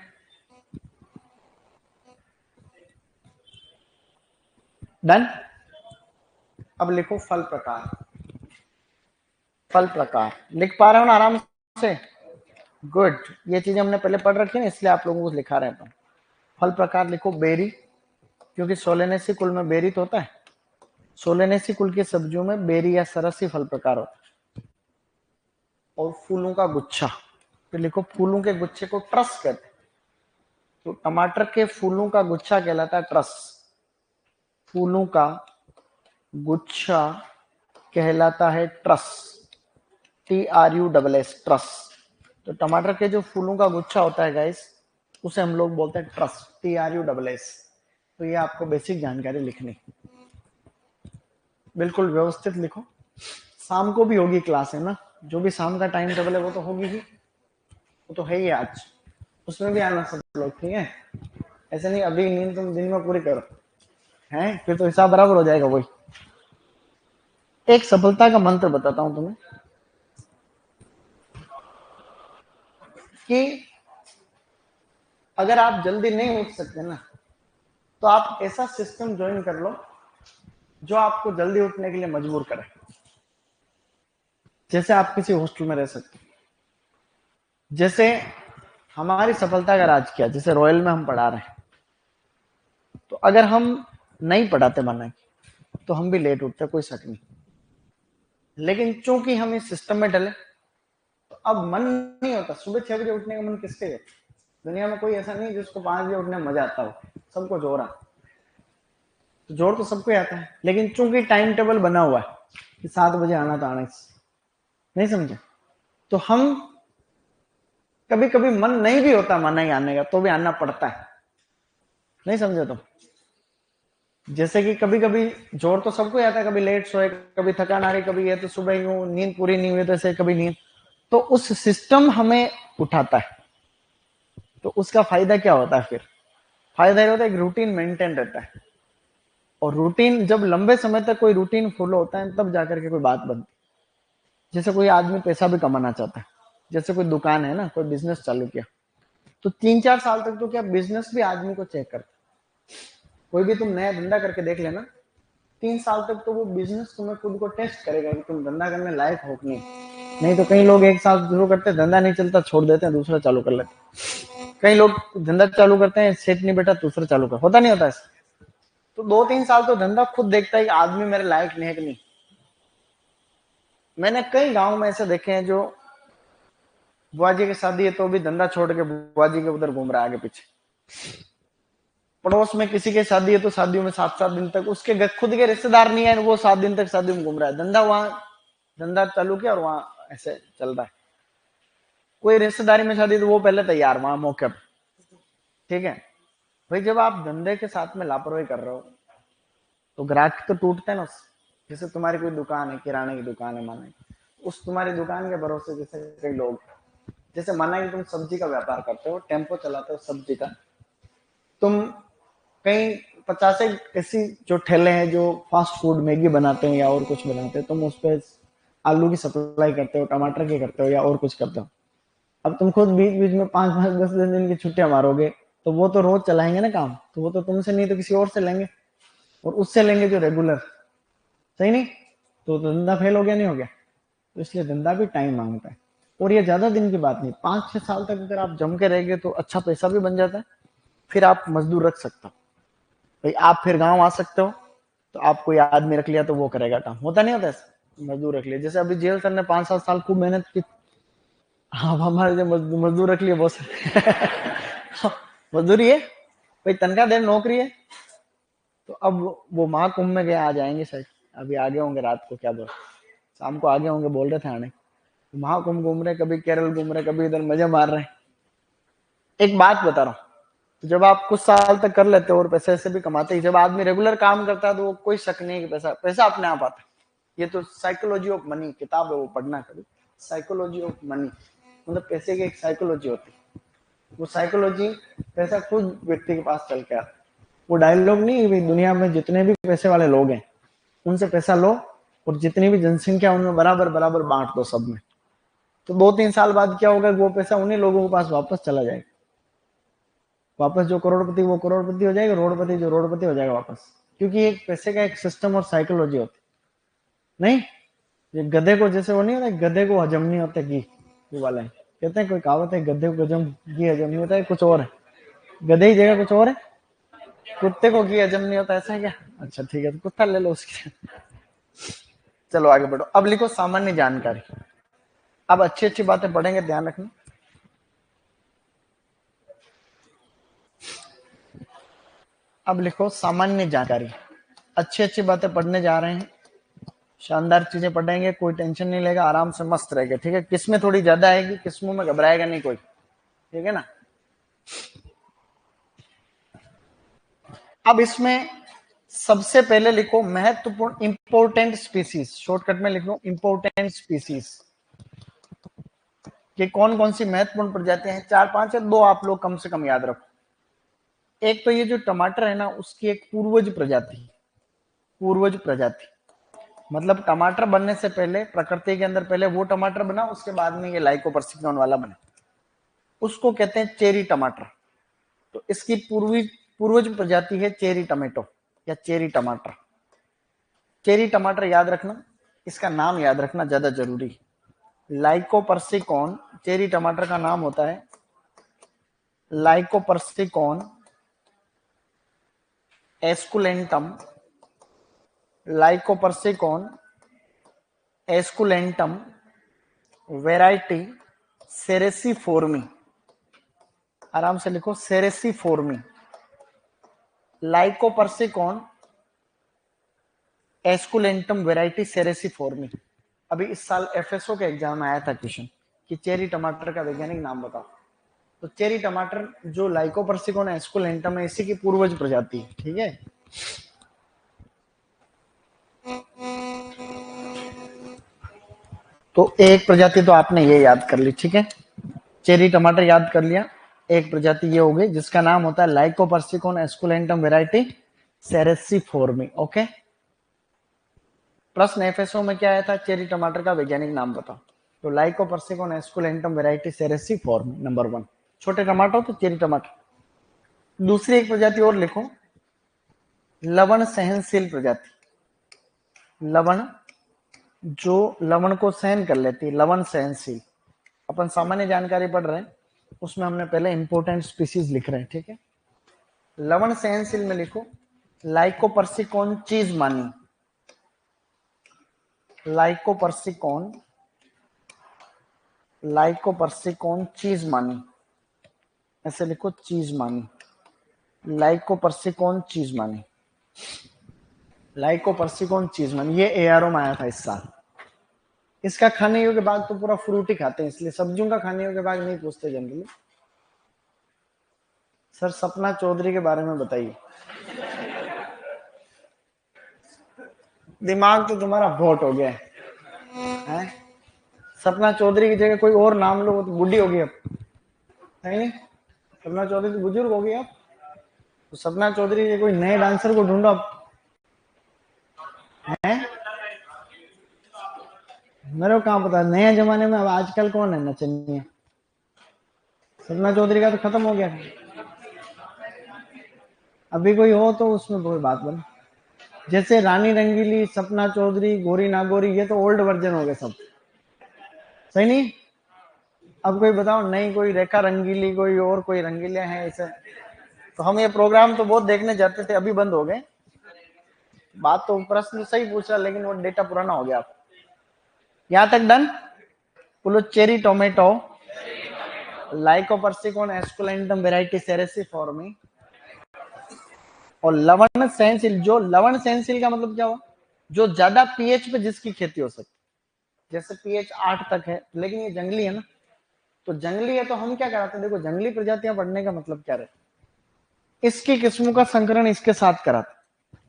done. अब लिखो फल प्रकार, फल प्रकार लिख पा रहे हो ना आराम से, गुड। ये चीजें हमने पहले पढ़ रखी है इसलिए आप लोगों को लिखा रहे हैं। फल प्रकार लिखो बेरी, क्योंकि सोलेनेसी कुल में बेरी तो होता है, सोलेनेसी कुल की सब्जियों में बेरी या सरसी फल प्रकार होता है। और फूलों का गुच्छा, तो लिखो फूलों के गुच्छे को ट्रस कहते हैं, तो टमाटर के फूलों का गुच्छा कहलाता है ट्रस, फूलों का गुच्छा कहलाता है ट्रस, TRUSS ट्रस। तो टमाटर के जो फूलों का गुच्छा होता है गाइस, उसे हम लोग बोलते हैं ट्रस, TRUSS। तो ये आपको बेसिक जानकारी लिखनी, बिल्कुल व्यवस्थित लिखो। शाम को भी होगी क्लास है ना, जो भी शाम का टाइम टेबल है वो तो होगी ही, वो तो है ही आज, उसमें भी आना सब लोग, ठीक है। ऐसे नहीं अभी नींद तुम दिन में पूरी करो, हैं फिर तो हिसाब बराबर हो जाएगा। वही एक सफलता का मंत्र बताता हूं तुम्हें, कि अगर आप जल्दी नहीं उठ सकते ना, तो आप ऐसा सिस्टम ज्वाइन कर लो जो आपको जल्दी उठने के लिए मजबूर करे। जैसे आप किसी हॉस्टल में रह सकते, जैसे हमारी सफलता का राज क्या, जैसे रॉयल में हम पढ़ा रहे हैं, तो अगर हम नहीं पढ़ाते मन तो हम भी लेट उठते, कोई शक नहीं। लेकिन चूंकि हम इस सिस्टम में डले, तो अब मन नहीं होता। सुबह 6 बजे उठने का मन किसके है? दुनिया में कोई ऐसा नहीं जिसको 5 बजे उठने में मजा आता हो, सबको जोर आता, तो जोर तो सबको आता है। लेकिन चूंकि टाइम टेबल बना हुआ है कि 7 बजे आना, तो आने नहीं समझे, तो हम कभी कभी मन नहीं भी होता मन ही आने का, तो भी आना पड़ता है। नहीं समझे? तो जैसे कि कभी कभी जोर तो सबको आता है, कभी लेट सोए, कभी थकान आ रही, कभी ये, तो सुबह यूं नींद पूरी नहीं हुई तो ऐसे, कभी नींद, तो उस सिस्टम हमें उठाता है। तो उसका फायदा क्या होता है फिर? फायदा ये होता है, एक रूटीन मेंटेन रहता है। और रूटीन जब लंबे समय तक कोई रूटीन फॉलो होता है, तब जाकर के कोई बात बनती। जैसे कोई आदमी पैसा भी कमाना चाहता है, जैसे कोई दुकान है ना, कोई बिजनेस चालू किया, तो 3-4 साल तक तो क्या बिजनेस भी आदमी को चेक करता है। कोई भी तुम नया धंधा करके देख लेना, 3 साल तक तो वो बिजनेस तुम्हें खुद को टेस्ट करेगा कि तुम धंधा करने लायक हो कि नहीं। तो कई लोग 1 साल शुरू करते हैं, धंधा नहीं चलता, छोड़ देते हैं, दूसरा चालू कर लेते। कई लोग धंधा चालू करते हैं, सेट नहीं बैठा, दूसरा चालू कर, होता नहीं होता ऐसा। तो 2-3 साल तो धंधा खुद देखता है कि आदमी मेरे लायक नहीं है कि नहीं। मैंने कई गांव में ऐसे देखे हैं, जो बुआ जी की शादी है तो भी धंधा छोड़ के बुआ जी के उधर घूम रहा है आगे पीछे। पड़ोस में किसी की शादी है तो शादियों में 7-7 दिन तक, उसके खुद के रिश्तेदार नहीं है, वो 7 दिन तक शादी में घूम रहा है। धंधा वहां, धंधा चालू किया और वहां ऐसे चल रहा है। कोई रिश्तेदारी में शादी तो वो पहले तैयार वहां मौके पर। ठीक है भाई, जब आप धंधे के साथ में लापरवाही कर रहे हो, तो ग्राहक तो टूटते हैं ना। जैसे तुम्हारी कोई दुकान है, किराने की दुकान है माने, उस तुम्हारी दुकान के भरोसे जैसे कई लोग, जैसे माना कि तुम सब्जी का व्यापार करते हो, टेम्पो चलाते हो सब्जी का, तुम कहीं 50 ऐसी जो ठेले हैं जो फास्ट फूड, मैगी बनाते हैं या और कुछ बनाते हैं, तुम उस पर आलू की सप्लाई करते हो, टमाटर की करते हो या और कुछ करते हो। अब तुम खुद बीच बीच में 5-5, 10-10 दिन की छुट्टियां मारोगे, तो वो तो रोज चलाएंगे ना काम, तो वो तो तुमसे नहीं तो किसी और से लेंगे, और उससे लेंगे जो रेगुलर। सही नहीं? तो धंधा फेल हो गया, नहीं हो गया? तो इसलिए धंधा भी टाइम मांगता है। और ये ज्यादा दिन की बात नहीं, 5-6 साल तक अगर आप जम के रहेंगे तो अच्छा पैसा भी बन जाता है। फिर आप मजदूर रख सकते हो भाई, आप फिर गांव आ सकते हो, तो आप कोई आदमी रख लिया तो वो करेगा काम। होता नहीं होता ऐसा? मजदूर रख लिया, जैसे अभी जेल सर ने 5-7 साल खूब मेहनत की। अब हमारे जो मजदूर रख लिए बहुत सारे मजदूरी है भाई, तनख्वाह दे, नौकरी है। तो अब वो महाकुंभ में गए, आ जाएंगे शायद, अभी आगे होंगे रात को, क्या बोल, शाम को आगे होंगे, बोल रहे थे आने। महाकुंभ घूम रहे, कभी केरल घूम रहे, कभी इधर मजे मार रहे हैं। एक बात बता रहा हूँ, तो जब आप कुछ साल तक कर लेते हो और पैसे ऐसे भी कमाते हैं, जब आदमी रेगुलर काम करता है, तो वो कोई शक नहीं है कि पैसा पैसा अपने आप आता है। ये तो साइकोलॉजी ऑफ मनी किताब है, वो पढ़ना कभी। साइकोलॉजी ऑफ मनी मतलब पैसे की एक साइकोलॉजी होती है। वो साइकोलॉजी पैसा खुद व्यक्ति के पास चल के आता है। वो डायलॉग नहीं है दुनिया में जितने भी पैसे वाले लोग हैं उनसे पैसा लो, और जितनी भी जनसंख्या उनमें बराबर बराबर बांट दो सब में। तो 2-3 साल बाद क्या होगा, वो पैसा उन्हीं लोगों के पास वापस चला जाएगा। वापस जो करोड़पति वो करोड़पति हो जाएगा, रोडपति जो रोडपति हो जाएगा वापस। क्योंकि एक पैसे का एक सिस्टम और साइकोलॉजी होती नहीं। ये गधे को जैसे वो नहीं होता, गधे को हजम नहीं होता घी, वो वाला है। कहते हैं कोई कहावत है, गधे को हजम घी हजम नहीं होता है, कुछ और है। गधे ही जगह कुछ और है। कुत्ते को घी हजम नहीं होता, ऐसा है क्या? अच्छा ठीक है, तो कुत्ता ले लो उसकी। चलो आगे बढ़ो। अब लिखो सामान्य जानकारी। अब अच्छी अच्छी बातें पढ़ेंगे, ध्यान रखना। अब लिखो सामान्य जानकारी। अच्छी अच्छी बातें पढ़ने जा रहे हैं, शानदार चीजें पढ़ेंगे, कोई टेंशन नहीं लेगा, आराम से मस्त रहेगा। ठीक है, किस्में थोड़ी ज्यादा आएगी, किस्मों में घबराएगा नहीं कोई। ठीक है ना? अब इसमें सबसे पहले लिखो महत्वपूर्ण इंपोर्टेंट स्पीसीज, शॉर्टकट में लिख लो इंपोर्टेंट स्पीसीज। कि कौन कौन सी महत्वपूर्ण प्रजातियां हैं, 4-5 है, 2 आप लोग कम से कम याद रखो। एक तो ये जो टमाटर है ना, उसकी एक पूर्वज प्रजाति, पूर्वज प्रजाति मतलब टमाटर बनने से पहले प्रकृति के अंदर पहले वो टमाटर बना, उसके बाद में ये लाइकोपर्सिकन वाला बना। उसको कहते हैं चेरी टमाटर। तो इसकी पूर्वज प्रजाति है चेरी टमेटो या चेरी टमाटर। चेरी टमाटर याद रखना, इसका नाम याद रखना ज्यादा जरूरी। लाइकोपर्सिकॉन, चेरी टमाटर का नाम होता है लाइकोपर्सिकॉन एस्कुलेंटम, लाइकोपर्सिकॉन एस्कुलेंटम वैरायटी सेरेसिफोर्मी। आराम से लिखो, सेरेसिफोर्मी। लाइकोपर्सिकॉन एस्कुलेंटम वैरायटी सेरेसिफोर्मी। अभी इस साल एफएसओ के एग्जाम में आया था क्वेश्चन कि चेरी टमाटर का वैज्ञानिक नाम बताओ। तो चेरी टमाटर जो लाइकोपर्सिकॉन एस्कुलेंटम है, इसी की पूर्वज प्रजाति है। ठीक है, तो एक प्रजाति तो आपने ये याद कर ली। ठीक है, चेरी टमाटर याद कर लिया, एक प्रजाति ये हो गई जिसका नाम होता है लाइकोपर्सिकॉन एस्कुलेंटम वैरायटी सेरेसिफोर्मी। ओके, प्रश्न एफएसओ में क्या आया था, चेरी टमाटर का वैज्ञानिक नाम बताओ। तो लाइकोपर्सिकॉन एस्कुलेंटम वैरायटी सेरेसिफोर्मी नंबर 1। छोटे टमाटर तो चेरी टमाटर। दूसरी एक प्रजाति और लिखो, लवण सहनशील प्रजाति। लवण, जो लवण को सहन कर लेती है, लवण सहनशील। अपन सामान्य जानकारी पढ़ रहे हैं, उसमें हमने पहले इंपोर्टेंट स्पीसीज लिख रहे हैं। ठीक है, लवण सहनशील में लिखो लाइकोपर्सिकॉन चीजमानी। लाइकोपर्सिकॉन, लाइकोपर्सिकॉन चीजमानी, ऐसे लिखो चीजमानी। लाइकोपर्सिकॉन चीजमानी, लाइकोपर्सिकॉन चीजमानी, ये एआरओ में आया था इस साल। इसका खाने योग्य भाग तो पूरा फ्रूट ही खाते हैं, इसलिए सब्जियों का खाने योग्य भाग नहीं पूछते जनरली। सर सपना चौधरी के बारे में बताइए। दिमाग तो तुम्हारा भोट हो गया है? सपना चौधरी की जगह कोई और नाम लो, तो बुढ़ी होगी अब, नहीं? सपना चौधरी तो बुजुर्ग होगी अब, तो सपना चौधरी के कोई नए डांसर को ढूंढो अब, है? मेरे को कहाँ पता, नए जमाने में अब आजकल कौन है नचनिया? सपना चौधरी का तो खत्म हो गया। अभी कोई हो तो उसमें कोई बात बने, जैसे रानी रंगीली, सपना चौधरी, गोरी नागोरी, ये तो ओल्ड वर्जन हो गए सब, सही नहीं? अब कोई बताओ, नहीं कोई रेखा रंगीली, कोई और कोई रंगीले हैं ऐसे? तो हम ये प्रोग्राम तो बहुत देखने जाते थे, अभी बंद हो गए। बात तो प्रश्न सही पूछा, लेकिन वो डेटा पुराना हो गया। आप यहां तक डन? बोलो चेरी टोमेटो लाइकोपर्सिकॉन एस्कुलेंटम वैरायटी सेरेसिफोर्मी। और लवण सहनशील, जो लवण सहनशील का मतलब क्या हुआ, जो ज्यादा पीएच पे जिसकी खेती हो सकती, जैसे पीएच 8 तक है, लेकिन ये जंगली है ना, तो जंगली है तो हम क्या कराते हैं, देखो जंगली प्रजातियां पढ़ने का मतलब क्या रहता है, इसकी किस्मों का संकरण इसके साथ कराते,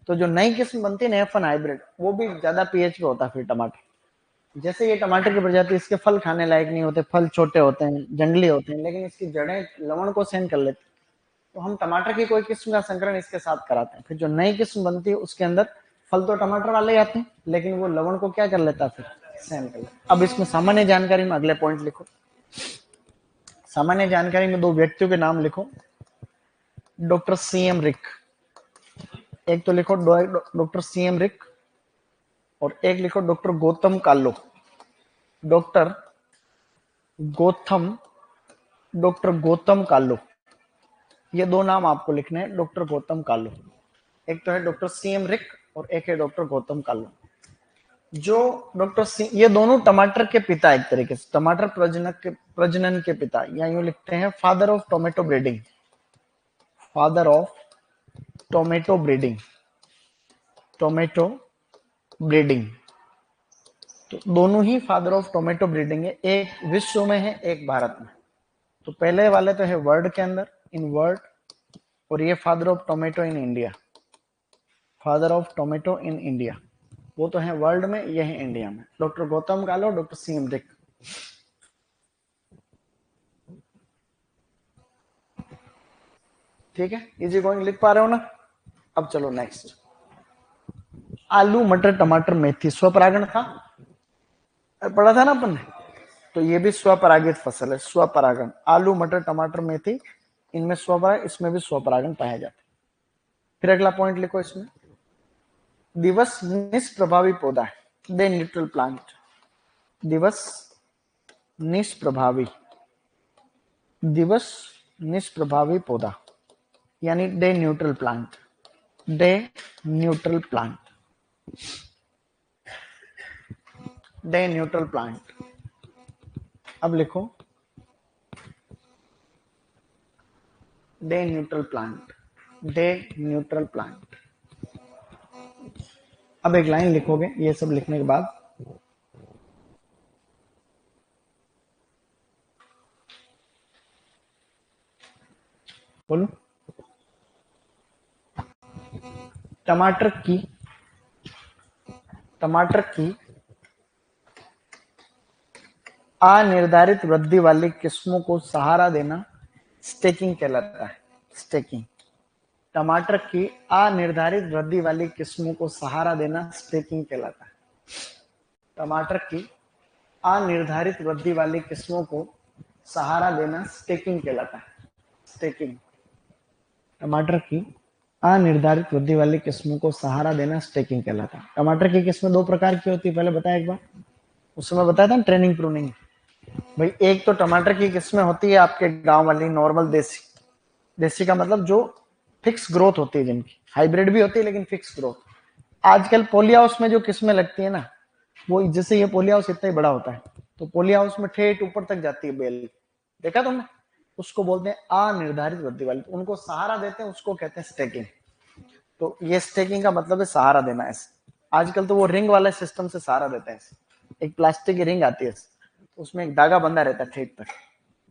तो जो नई किस्म बनती है ना F1 हाइब्रिड, वो भी ज्यादा पीएच पे होता है। फिर टमाटर, जैसे ये टमाटर की प्रजाति, इसके फल खाने लायक नहीं होते, फल छोटे होते हैं, जंगली होते हैं, लेकिन इसकी जड़ें लवण को सहन कर लेती, तो हम टमाटर की कोई किस्म का संकरण इसके साथ कराते हैं। फिर जो नई किस्म बनती है उसके अंदर फल तो टमाटर वाले आते हैं, लेकिन वो लवण को क्या कर लेता है, फिर सहन कर लेता। अब इसमें सामान्य जानकारी में अगले पॉइंट लिखो। सामान्य जानकारी में दो व्यक्तियों के नाम लिखो, डॉक्टर CM रिक। एक तो लिखो डॉक्टर CM रिक, और एक लिखो डॉक्टर गौतम कालो। डॉक्टर गौतम, डॉक्टर गौतम कालो, ये दो नाम आपको लिखने हैं, डॉक्टर गौतम कालो। एक तो है डॉक्टर CM रिक और एक है डॉक्टर गौतम कालो। जो डॉक्टर ये दोनों टमाटर के पिता, एक तरीके से टमाटर प्रजनन के पिता, या यूं लिखते हैं father of tomato breeding. Father of tomato breeding, tomato breeding, तो दोनों ही फादर ऑफ टोमेटो ब्रीडिंग है, एक विश्व में है एक भारत में। तो पहले वाले तो है वर्ल्ड के अंदर, इन वर्ल्ड, और ये father of tomato in India. Father of tomato in India, वो तो है वर्ल्ड में, ये है इंडिया में। डॉक्टर गौतम कालो, डॉक्टर CM रिक। ठीक है, इजी गोइंग, लिख पा रहे हो ना? अब चलो नेक्स्ट, आलू मटर टमाटर मेथी, स्वपरागण था, पढ़ा था ना अपन ने? तो ये भी स्वपरागित फसल है, स्वपरागन। आलू, मटर, टमाटर, मेथी, इनमें स्वपराग, इसमें भी स्वपरागन पाया जाता है। फिर अगला पॉइंट लिखो इसमें, दिवस निष्प्रभावी पौधा है, डे न्यूट्रल प्लांट। दिवस निष्प्रभावी, दिवस निष्प्रभावी पौधा यानी day neutral plant, day neutral plant, day neutral plant. अब लिखो day neutral plant, day neutral plant. अब एक लाइन लिखोगे ये सब लिखने के बाद, बोलो, टमाटर की, टमाटर की अनिर्धारित वृद्धि वाली किस्मों को सहारा देना स्टेकिंग कहलाता है। स्टेकिंग, टमाटर की अनिर्धारित वृद्धि वाली किस्मों को सहारा देना स्टेकिंग कहलाता है। टमाटर की अनिर्धारित वृद्धि वाली किस्मों को सहारा देना स्टेकिंग कहलाता है। स्टेकिंग, टमाटर की अनिर्धारित वृद्धि वाली किस्मों को सहारा देना स्टेकिंग कहलाता है। टमाटर की किस्में दो प्रकार की होती है, पहले बताया एक बार, उस समय बताया था ट्रेनिंग प्रूनिंग। भाई एक तो टमाटर की किस्में होती है आपके गांव वाली नॉर्मल देसी, देसी का मतलब जो फिक्स ग्रोथ होती है, जिनकी हाइब्रिड भी होती है लेकिन फिक्स ग्रोथ। आजकल पोली हाउस में जो किस्में लगती है ना, वो जैसे ये पोली हाउस इतना ही बड़ा होता है, तो पोली हाउस में ठेठ ऊपर तक जाती है बेल, देखा तुमने, उसको बोलते हैं अनिर्धारित वृद्धि वाली, उनको सहारा देते हैं, उसको कहते हैं स्टेकिंग। तो ये स्टेकिंग का मतलब है सहारा देना। ऐसे आजकल तो वो रिंग वाले सिस्टम से सहारा देते हैं, एक प्लास्टिक की रिंग आती है, उसमें एक धागा बंधा रहता है ठेठ तक,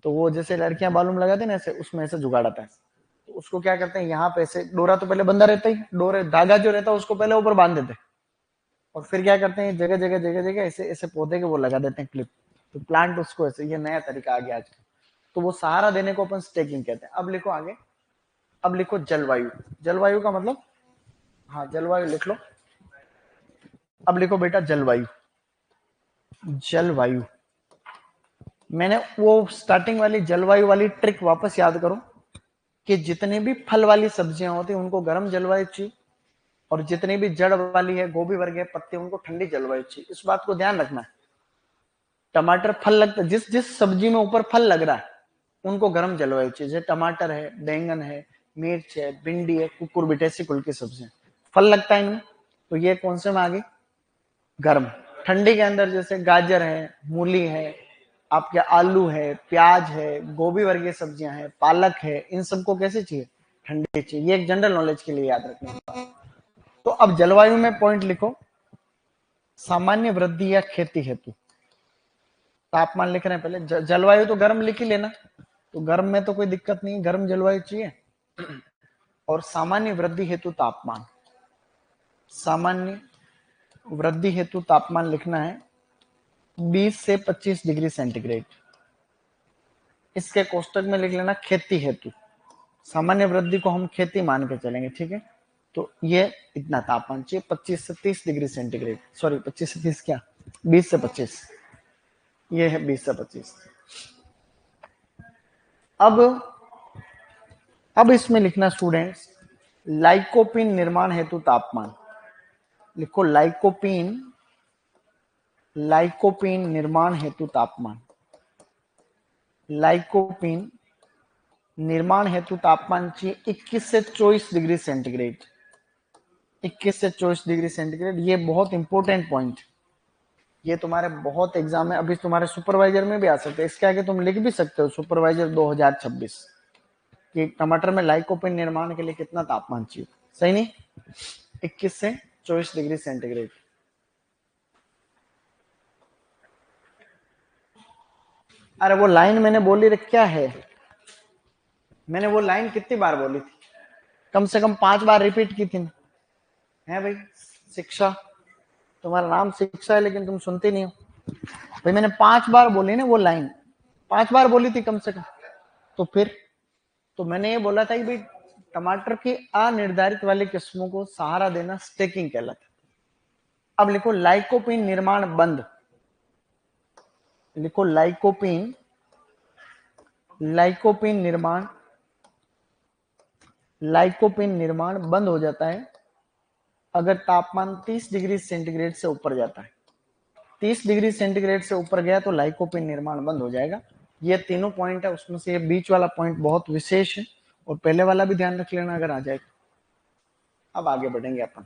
तो वो जैसे लड़कियां बालूम लगाते हैं ना ऐसे, उसमें ऐसे जुगाड़ाता है। तो उसको क्या करते हैं, यहाँ पे ऐसे डोरा तो पहले बंधा रहता ही, डोरे धागा जो रहता है उसको पहले ऊपर बांध देते हैं, और फिर क्या करते हैं, जगह जगह जगह जगह ऐसे ऐसे पौधे के वो लगा देते हैं क्लिप, तो प्लांट उसको ऐसे, ये नया तरीका आ गया आज। तो वो सहारा देने को अपन स्टेकिंग कहते हैं। अब लिखो आगे, अब लिखो जलवायु। जलवायु का मतलब, हाँ जलवायु लिख लो। अब लिखो बेटा जलवायु, जलवायु। मैंने वो स्टार्टिंग वाली जलवायु वाली ट्रिक वापस याद करो, कि जितनी भी फल वाली सब्जियां होती हैं उनको गर्म जलवायु चाहिए, और जितनी भी जड़ वाली है, गोभी वर्ग है, पत्ते, उनको ठंडी जलवायु चाहिए। इस बात को ध्यान रखना है। टमाटर फल लगता है, जिस जिस सब्जी में ऊपर फल लग रहा है उनको गर्म जलवायु चाहिए, जैसे टमाटर है, बैंगन है, मिर्च है, भिंडी है, कुकुरबिट, ऐसी कुल की सब्जियां फल लगता है इनमें, तो ये कौन से में आ गई, गर्म। ठंडी के अंदर जैसे गाजर है, मूली है, आपके आलू है, प्याज है, गोभी वर्गीय सब्जियां हैं, पालक है, इन सबको कैसे चाहिए, ठंडी चाहिए। ये एक जनरल नॉलेज के लिए याद रखना है। तो अब जलवायु में पॉइंट लिखो, सामान्य वृद्धि या खेती हेतु, तापमान लिख रहे हैं पहले, जलवायु तो गर्म लिख ही लेना, तो गर्म में तो कोई दिक्कत नहीं, गर्म जलवायु चाहिए। और सामान्य वृद्धि हेतु तापमान, सामान्य वृद्धि हेतु तापमान लिखना है 20 से 25 डिग्री सेंटीग्रेड। इसके कोष्टक में लिख लेना खेती हेतु, सामान्य वृद्धि को हम खेती मान के चलेंगे, ठीक है। तो ये इतना तापमान चाहिए 25 से 30 डिग्री सेंटीग्रेड, सॉरी 25 से 30 क्या, 20 से 25, ये है 20 से 25। अब इसमें लिखना स्टूडेंट्स, लाइकोपीन निर्माण हेतु तापमान लिखो, लाइकोपीन, लाइकोपीन निर्माण हेतु तापमान, लाइकोपीन निर्माण हेतु तापमान चाहिए 21 से 24 डिग्री सेंटीग्रेड, 21 से 24 डिग्री सेंटीग्रेड। ये बहुत इंपॉर्टेंट पॉइंट, ये तुम्हारे बहुत एग्जाम में, अभी तुम्हारे सुपरवाइजर में भी आ सकते हैं, इसके आगे तुम लिख भी सकते हो सुपरवाइजर 2026 कि टमाटर में लाइकोपीन निर्माण के लिए कितना तापमान चाहिए, सही नहीं, 21 से 24 डिग्री सेंटीग्रेड। अरे वो लाइन मैंने बोली क्या है, मैंने वो लाइन कितनी बार बोली थी, कम से कम 5 बार रिपीट की थी, है भाई शिक्षा, तुम्हारा नाम शिक्षा है लेकिन तुम सुनते नहीं हो भाई, मैंने 5 बार बोली ना वो लाइन, 5 बार बोली थी कम से कम। तो फिर तो मैंने ये बोला था कि भाई टमाटर की अनिर्धारित वाली किस्मों को सहारा देना स्टेकिंग कहलाता है। अब लिखो लाइकोपीन निर्माण बंद, लिखो लाइकोपीन, लाइकोपीन निर्माण, लाइकोपीन निर्माण बंद हो जाता है अगर तापमान 30 डिग्री सेंटीग्रेड से ऊपर जाता है। 30 डिग्री सेंटीग्रेड से ऊपर गया तो लाइकोपीन निर्माण बंद हो जाएगा। ये तीनों पॉइंट है, उसमें से ये बीच वाला पॉइंट बहुत विशेष है और पहले वाला भी ध्यान रख लेना अगर आ जाएगा। अब आगे बढ़ेंगे अपन,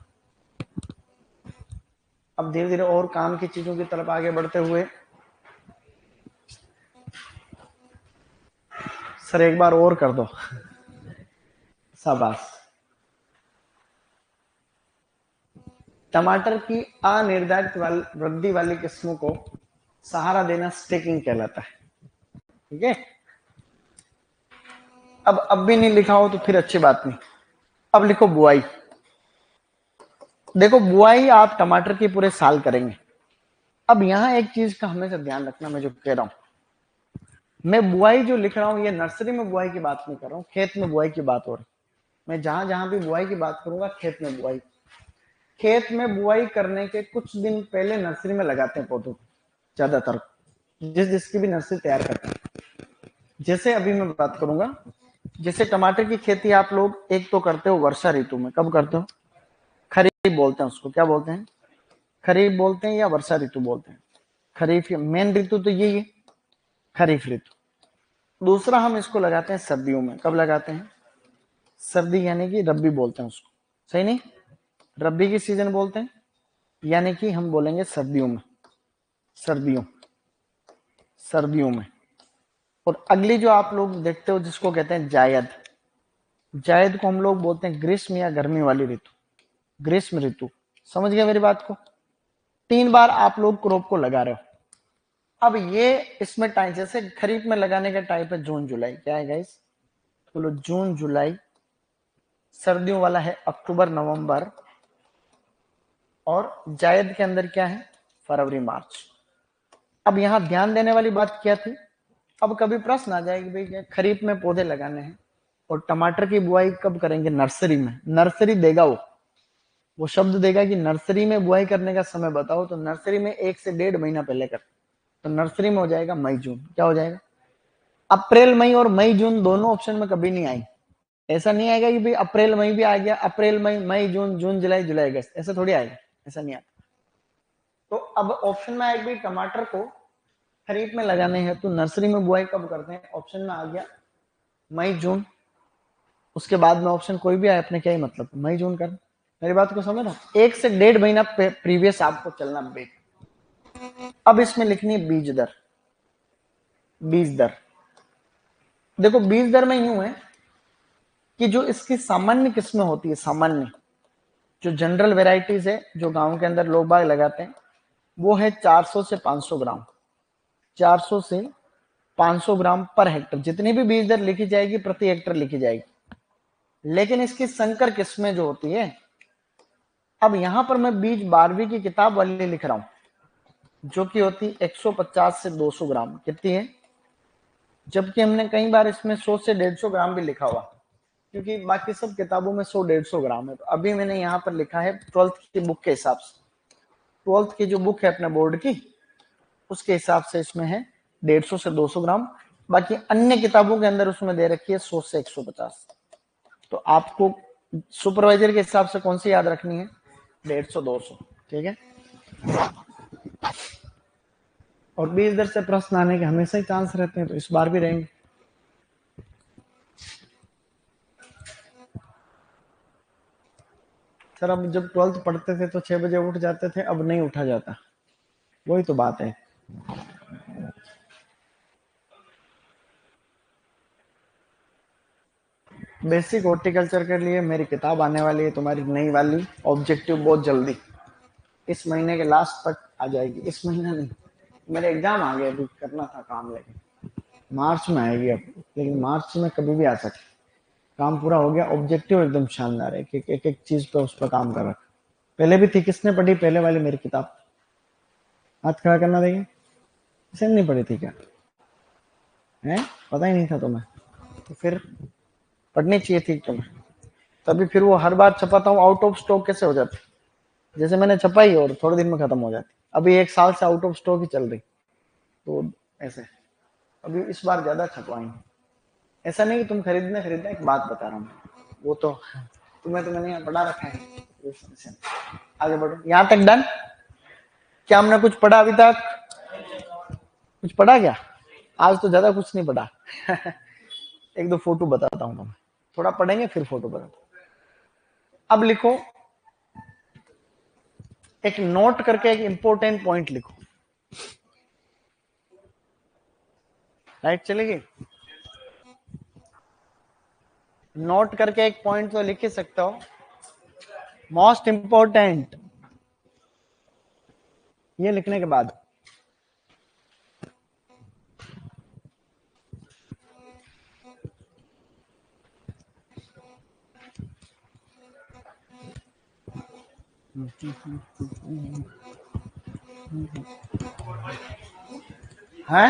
अब धीरे धीरे और काम की चीजों की तरफ आगे बढ़ते हुए। सर एक बार और कर दो, शाबाश। टमाटर की अनिर्धारित वृद्धि वाली किस्मों को सहारा देना स्टेकिंग कहलाता है। ठीक है, अब भी नहीं लिखा हो तो फिर अच्छी बात नहीं। अब लिखो बुआई। देखो बुआई आप टमाटर की पूरे साल करेंगे। अब यहां एक चीज का हमेशा ध्यान रखना, मैं जो कह रहा हूं, मैं बुआई जो लिख रहा हूं ये नर्सरी में बुआई की बात नहीं कर रहा हूं, खेत में बुआई की बात हो रही। मैं जहां जहां भी बुआई की बात करूंगा खेत में बुआई, खेत में बुआई करने के कुछ दिन पहले नर्सरी में लगाते हैं पौधों को, ज्यादातर जिसकी भी नर्सरी तैयार करते हैं। जैसे अभी मैं बात करूंगा, जैसे टमाटर की खेती आप लोग एक तो करते हो वर्षा ऋतु में। कब करते हो? खरीफ बोलते हैं उसको, क्या बोलते हैं? खरीफ बोलते हैं या वर्षा ऋतु बोलते हैं? खरीफ, मेन ऋतु तो यही है, खरीफ ऋतु। दूसरा हम इसको लगाते हैं सर्दियों में। कब लगाते हैं? सर्दी, यानी कि रब्बी बोलते हैं उसको, सही नहीं? रब्बी की सीजन बोलते हैं, यानी कि हम बोलेंगे सर्दियों में, सर्दियों, सर्दियों में। और अगली जो आप लोग देखते हो जिसको कहते हैं जायद, जायद को हम लोग बोलते हैं ग्रीष्म या गर्मी वाली ऋतु, ग्रीष्म ऋतु। समझ गए मेरी बात को? 3 बार आप लोग क्रॉप को लगा रहे हो। अब ये इसमें टाइम, जैसे खरीफ में लगाने का टाइप है जून जुलाई, क्या है गाइस? बोलो जून जुलाई। सर्दियों वाला है अक्टूबर नवंबर, और जायद के अंदर क्या है? फरवरी मार्च। अब यहां ध्यान देने वाली बात क्या थी? अब कभी प्रश्न आ जाएगी भाई खरीफ में पौधे लगाने हैं और टमाटर की बुआई कब करेंगे? नर्सरी में। नर्सरी देगा वो शब्द देगा कि नर्सरी में बुआई करने का समय बताओ, तो नर्सरी में 1 से 1.5 महीना पहले कर, तो नर्सरी में हो जाएगा मई जून। क्या हो जाएगा? अप्रैल मई और मई जून दोनों ऑप्शन में कभी नहीं आई। ऐसा नहीं आएगा कि भाई अप्रैल मई भी आ गया, अप्रैल मई, मई जून, जून जुलाई, जुलाई अगस्त, ऐसा थोड़ी आएगा, ऐसा नहीं आता। तो अब ऑप्शन में आएगा टमाटर को खरीफ में लगाने हैं तो नर्सरी में बुआई कब करते हैं? ऑप्शन में आ गया मई जून। उसके बाद में ऑप्शन कोई भी आए, अपने क्या ही मतलब, मई जून कर। मेरी बात को समझ रहा? 1 से 1.5 महीना प्रीवियस आपको चलना बेग। अब इसमें लिखनी है बीज दर। बीज दर, देखो बीज दर में यूं है कि जो इसकी सामान्य किस्में होती है, सामान्य जो जनरल वेराइटीज है जो गांव के अंदर लोग बाग लगाते हैं, वो है 400 से 500 ग्राम, 400 से 500 ग्राम पर हेक्टर। जितनी भी बीज दर लिखी जाएगी प्रति हेक्टर लिखी जाएगी, लेकिन इसकी संकर किस्में जो होती है, अब यहां पर मैं बीज 12वीं की किताब वाली लिख रहा हूं, जो कि होती 150 से 200 ग्राम। कितनी है? जबकि हमने कई बार इसमें 100 से 150 ग्राम भी लिखा हुआ, क्योंकि बाकी सब किताबों में 100-150 ग्राम है। तो अभी मैंने यहाँ पर लिखा है 12th की बुक के हिसाब से, 12th की जो बुक है अपने बोर्ड की, उसके हिसाब से इसमें है 150 से 200 ग्राम। बाकी अन्य किताबों के अंदर उसमें दे रखी है 100 से 150। तो आपको सुपरवाइजर के हिसाब से कौन सी याद रखनी है? 150-200, ठीक है। और बीज दर से प्रश्न आने के हमेशा ही चांस रहते हैं, तो इस बार भी रहेंगे। सर अब जब 12th पढ़ते थे तो 6 बजे उठ जाते थे, अब नहीं उठा जाता, वही तो बात है। बेसिक हॉर्टिकल्चर के लिए मेरी किताब आने वाली है, तुम्हारी नई वाली ऑब्जेक्टिव, बहुत जल्दी, इस महीने के लास्ट तक आ जाएगी। इस महीना नहीं, मेरे एग्जाम आ गए, अभी करना था काम, लेकिन मार्च में आएगी अब। लेकिन मार्च में कभी भी आ सकती, काम पूरा हो गया। ऑब्जेक्टिव एकदम शानदार है कि एक एक चीज पे उस पर काम कर रखा। पहले भी थी, किसने पढ़ी पहले वाली मेरी किताब? हाथ खड़ा करना देंगे। किसने नहीं पढ़ी थी क्या? है, पता ही नहीं था तुम्हें? तो फिर पढ़नी चाहिए थी तुम्हें, तभी फिर वो हर बार छपाता हूँ, आउट ऑफ स्टॉक कैसे हो जाती? जैसे मैंने छपाई और थोड़े दिन में खत्म हो जाती। अभी 1 साल से आउट ऑफ स्टॉक ही चल रही, तो ऐसे। अभी इस बार ज्यादा छपवाएंगे, ऐसा नहीं कि तुम खरीदना, एक बात बता रहा हूँ, वो तो तुम्हें तो मैंने यहाँ पढ़ा रखा है। आगे बढ़ो, यहाँ तक डन। क्या हमने कुछ पढ़ा अभी तक? कुछ पढ़ा क्या? आज तो ज्यादा कुछ नहीं पढ़ा। एक दो फोटो बताता हूँ तुम्हें, थोड़ा पढ़ेंगे फिर फोटो बताता हूँ। अब लिखो, एक नोट करके एक इंपॉर्टेंट पॉइंट लिखो। लाइट चलेगी? नोट करके एक पॉइंट तो लिख ही सकते हो, मोस्ट इंपॉर्टेंट, ये लिखने के बाद है,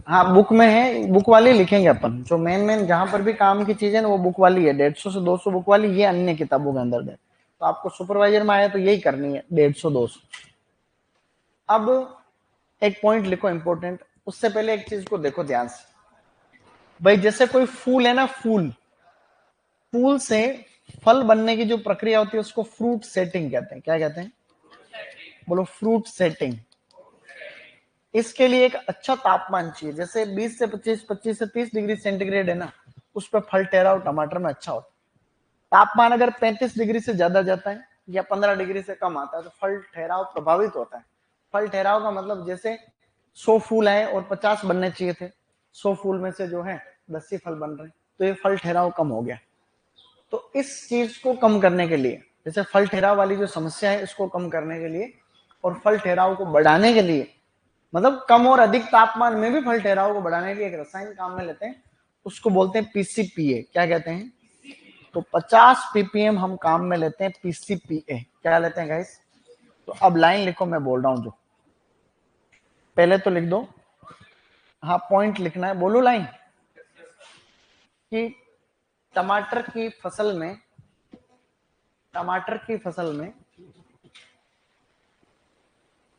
हाँ बुक में है, बुक वाली लिखेंगे अपन, जो मेन जहां पर भी काम की चीजें ना वो बुक वाली है। 150 से 200 बुक वाली, ये अन्य किताबों के अंदर है। तो आपको सुपरवाइजर में आया तो यही करनी है, 150-200। अब एक पॉइंट लिखो इंपॉर्टेंट, उससे पहले एक चीज को देखो ध्यान से भाई। जैसे कोई फूल है ना, फूल से फल बनने की जो प्रक्रिया होती है उसको फ्रूट सेटिंग कहते हैं। क्या कहते हैं? बोलो, फ्रूट सेटिंग। इसके लिए एक अच्छा तापमान चाहिए, जैसे 20 से 25, 25 से 30 डिग्री सेंटीग्रेड है ना, उस पर फल ठहराव टमाटर में अच्छा होता है। तापमान अगर 35 डिग्री से ज्यादा जाता है या 15 डिग्री से कम आता है तो फल ठहराव प्रभावित होता है। फल ठहराव का मतलब जैसे 100 फूल आए और 50 बनने चाहिए थे, 100 फूल में से जो है 10 ही फल बन रहे हैं, तो ये फल ठहराव कम हो गया। तो इस चीज को कम करने के लिए, जैसे फल ठहराव वाली जो समस्या है इसको कम करने के लिए और फल ठहराव को बढ़ाने के लिए, मतलब कम और अधिक तापमान में भी फल ठहराव को बढ़ाने के लिए एक रसायन काम में लेते हैं, उसको बोलते हैं पीसीपीए। क्या कहते हैं? तो 50 पीपीएम हम काम में लेते हैं पीसीपीए। क्या लेते हैं गाइस? तो अब लाइन लिखो, मैं बोल रहा हूं जो, पहले तो लिख दो, हाँ पॉइंट लिखना है, बोलो लाइन, कि टमाटर की फसल में,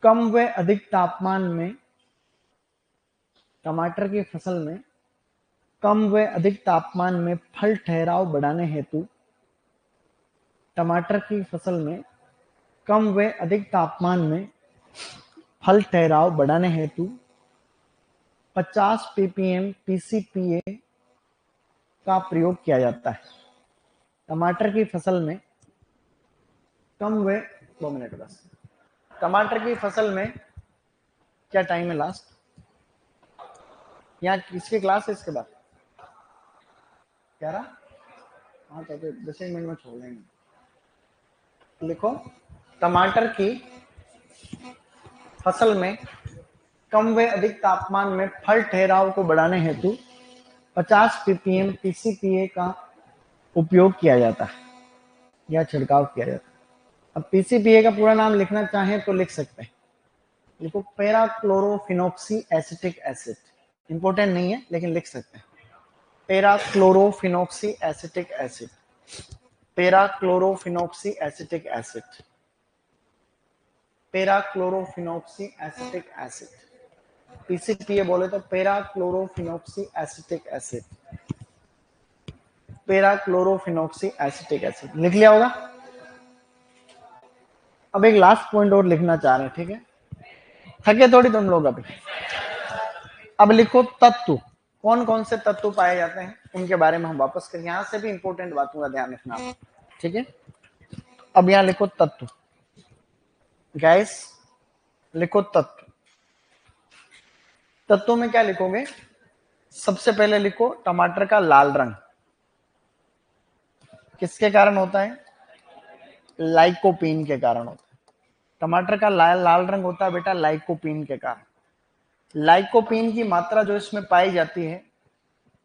कम व अधिक तापमान में, टमाटर की फसल में कम व अधिक तापमान में फल ठहराव बढ़ाने हेतु, टमाटर की फसल में कम व अधिक तापमान में फल ठहराव बढ़ाने हेतु 50 ppm पीसीपीए का प्रयोग किया जाता है। टमाटर की फसल में कम व 2 मिनट बस, टमाटर की फसल में क्या टाइम है लास्ट? यहाँ किसकी क्लास है इसके बाद? 11? हाँ तो 10 मिनट में छोड़ देंगे। लिखो, टमाटर की फसल में कम व अधिक तापमान में फल ठहराव को बढ़ाने हेतु 50 ppm पीसीपीए का उपयोग किया जाता है या छिड़काव किया जाता है। अब पीसीपीए का पूरा नाम लिखना चाहें तो लिख सकते हैं, लिखो पैराक्लोरोफिनॉक्सी एसिटिक एसिड। इंपॉर्टेंट नहीं है लेकिन लिख सकते हैं, parachlorophenoxy acetic acid, पैराक्लोरोफिनॉक्सी acetic acid, पैराक्लोरोफिनॉक्सी acetic acid. PCPA बोले तो पैराक्लोरोफिनॉक्सी एसिटिक एसिड, पैराक्लोरोफिनॉक्सी एसिटिक एसिड लिख लिया होगा। अब एक लास्ट पॉइंट और लिखना चाह रहे हैं, ठीक है? थके थोड़ी तुम लोग अभी। अब लिखो तत्व, कौन कौन से तत्व पाए जाते हैं उनके बारे में हम वापस करें, यहां से भी इंपॉर्टेंट बातों का ध्यान रखना, ठीक है? अब यहां लिखो तत्व, गैस लिखो तत्व। तत्वों में क्या लिखोगे? सबसे पहले लिखो टमाटर का लाल रंग, किसके कारण होता है? लाइकोपीन के कारण होता है। टमाटर का लाल रंग होता है बेटा लाइकोपीन के कारण। लाइकोपीन की मात्रा जो इसमें पाई जाती है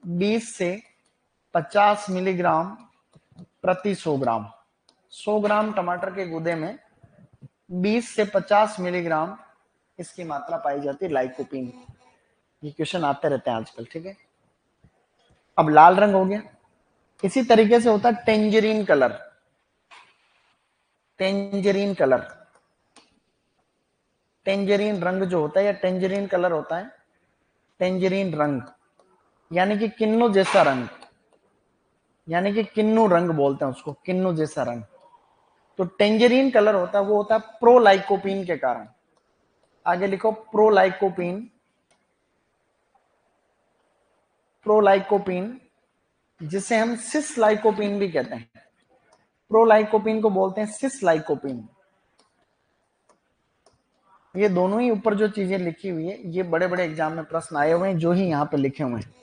20 से 50 मिलीग्राम प्रति 100 ग्राम। 100 ग्राम टमाटर के गूदे में 20 से 50 मिलीग्राम इसकी मात्रा पाई जाती है लाइकोपीन। ये क्वेश्चन आते रहते हैं आजकल, ठीक है? अब लाल रंग हो गया। इसी तरीके से होता है tangerine colour, tangerine colour, tangerine रंग जो होता है या टेंजरीन कलर होता है, टेंजरीन रंग यानी कि किन्नू जैसा रंग, यानी कि किन्नू रंग बोलते हैं उसको, किन्नू जैसा रंग। तो टेंजरीन कलर होता है वो होता है प्रोलाइकोपीन के कारण। आगे लिखो प्रोलाइकोपीन, प्रोलाइकोपीन जिसे हम सिसलाइकोपीन भी कहते हैं। प्रोलाइकोपीन को बोलते हैं सिसलाइकोपीन। ये दोनों ही ऊपर जो चीजें लिखी हुई है ये बड़े बड़े एग्जाम में प्रश्न आए हुए हैं जो ही यहाँ पे लिखे हुए हैं।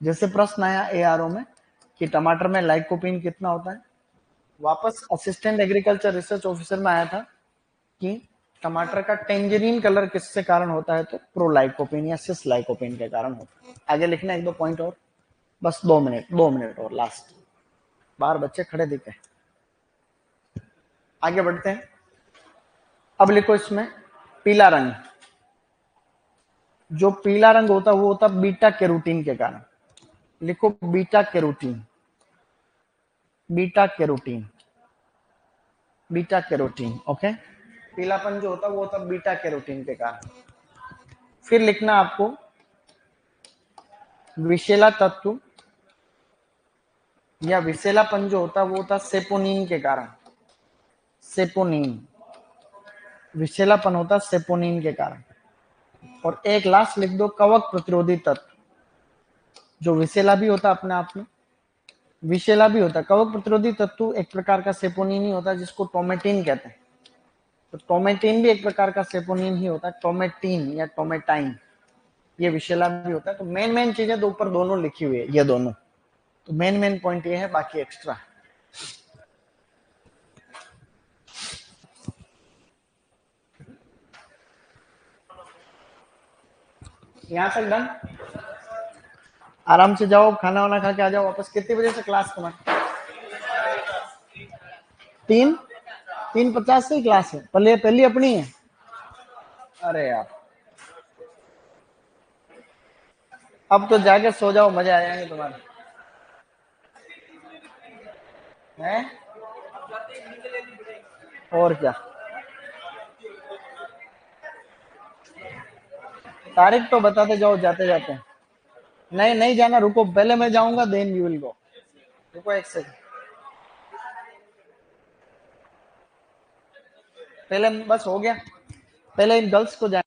जैसे प्रश्न आया एआरओ में कि टमाटर में लाइकोपीन कितना होता है, वापस असिस्टेंट एग्रीकल्चर रिसर्च ऑफिसर में आया था कि टमाटर का टेंजरीन कलर किससे कारण होता है, तो प्रोलाइकोपीन या सिसलाइकोपीन के कारण होता है। आगे लिखना एक दो पॉइंट और, बस 2 मिनट और लास्ट। बाहर बच्चे खड़े दिखे, आगे बढ़ते हैं। अब लिखो इसमें पीला रंग, जो पीला रंग होता है वो होता है बीटा कैरोटीन के कारण। लिखो beta carotene, beta carotene, beta carotene. Okay, पीलापन जो होता है वो होता है बीटा कैरोटीन के कारण। फिर लिखना आपको विषैला तत्व या विषैलापन जो होता है वो होता है सेपोनीन के कारण। सेपोनीन, विषैलापन होता है सेपोनीन के कारण। और एक लास्ट लिख दो कवक प्रतिरोधी तत्व, जो विषैला भी होता है अपने आप में, विषैला भी होता है। कवक प्रतिरोधी तत्व एक प्रकार का सेपोनीन ही होता है जिसको टोमेटिन कहते हैं। तो टोमेटिन भी एक प्रकार का सेपोनीन ही होता है, टोमेटिन या टोमेटाइन, ये विषैला भी होता है। तो मेन चीजें तो ऊपर दोनों लिखी हुई है, ये दोनों। तो मेन पॉइंट ये है, बाकी एक्स्ट्रा। यहां तक डन। आराम से जाओ, खाना वाना खा के आ जाओ वापस। कितने बजे से क्लास तुम्हारी? 3:50 से ही क्लास है? पहली अपनी है? अरे यार, अब तो जाके सो जाओ, मजे आ जाएंगे तुम्हारे। हैं? और क्या, तारीख तो बताते जाओ जाते जाते। नहीं नहीं जाना, रुको, पहले मैं जाऊंगा देन यू विल गो। रुको एक सेकंड, पहले बस हो गया, पहले इन गर्ल्स को जाए।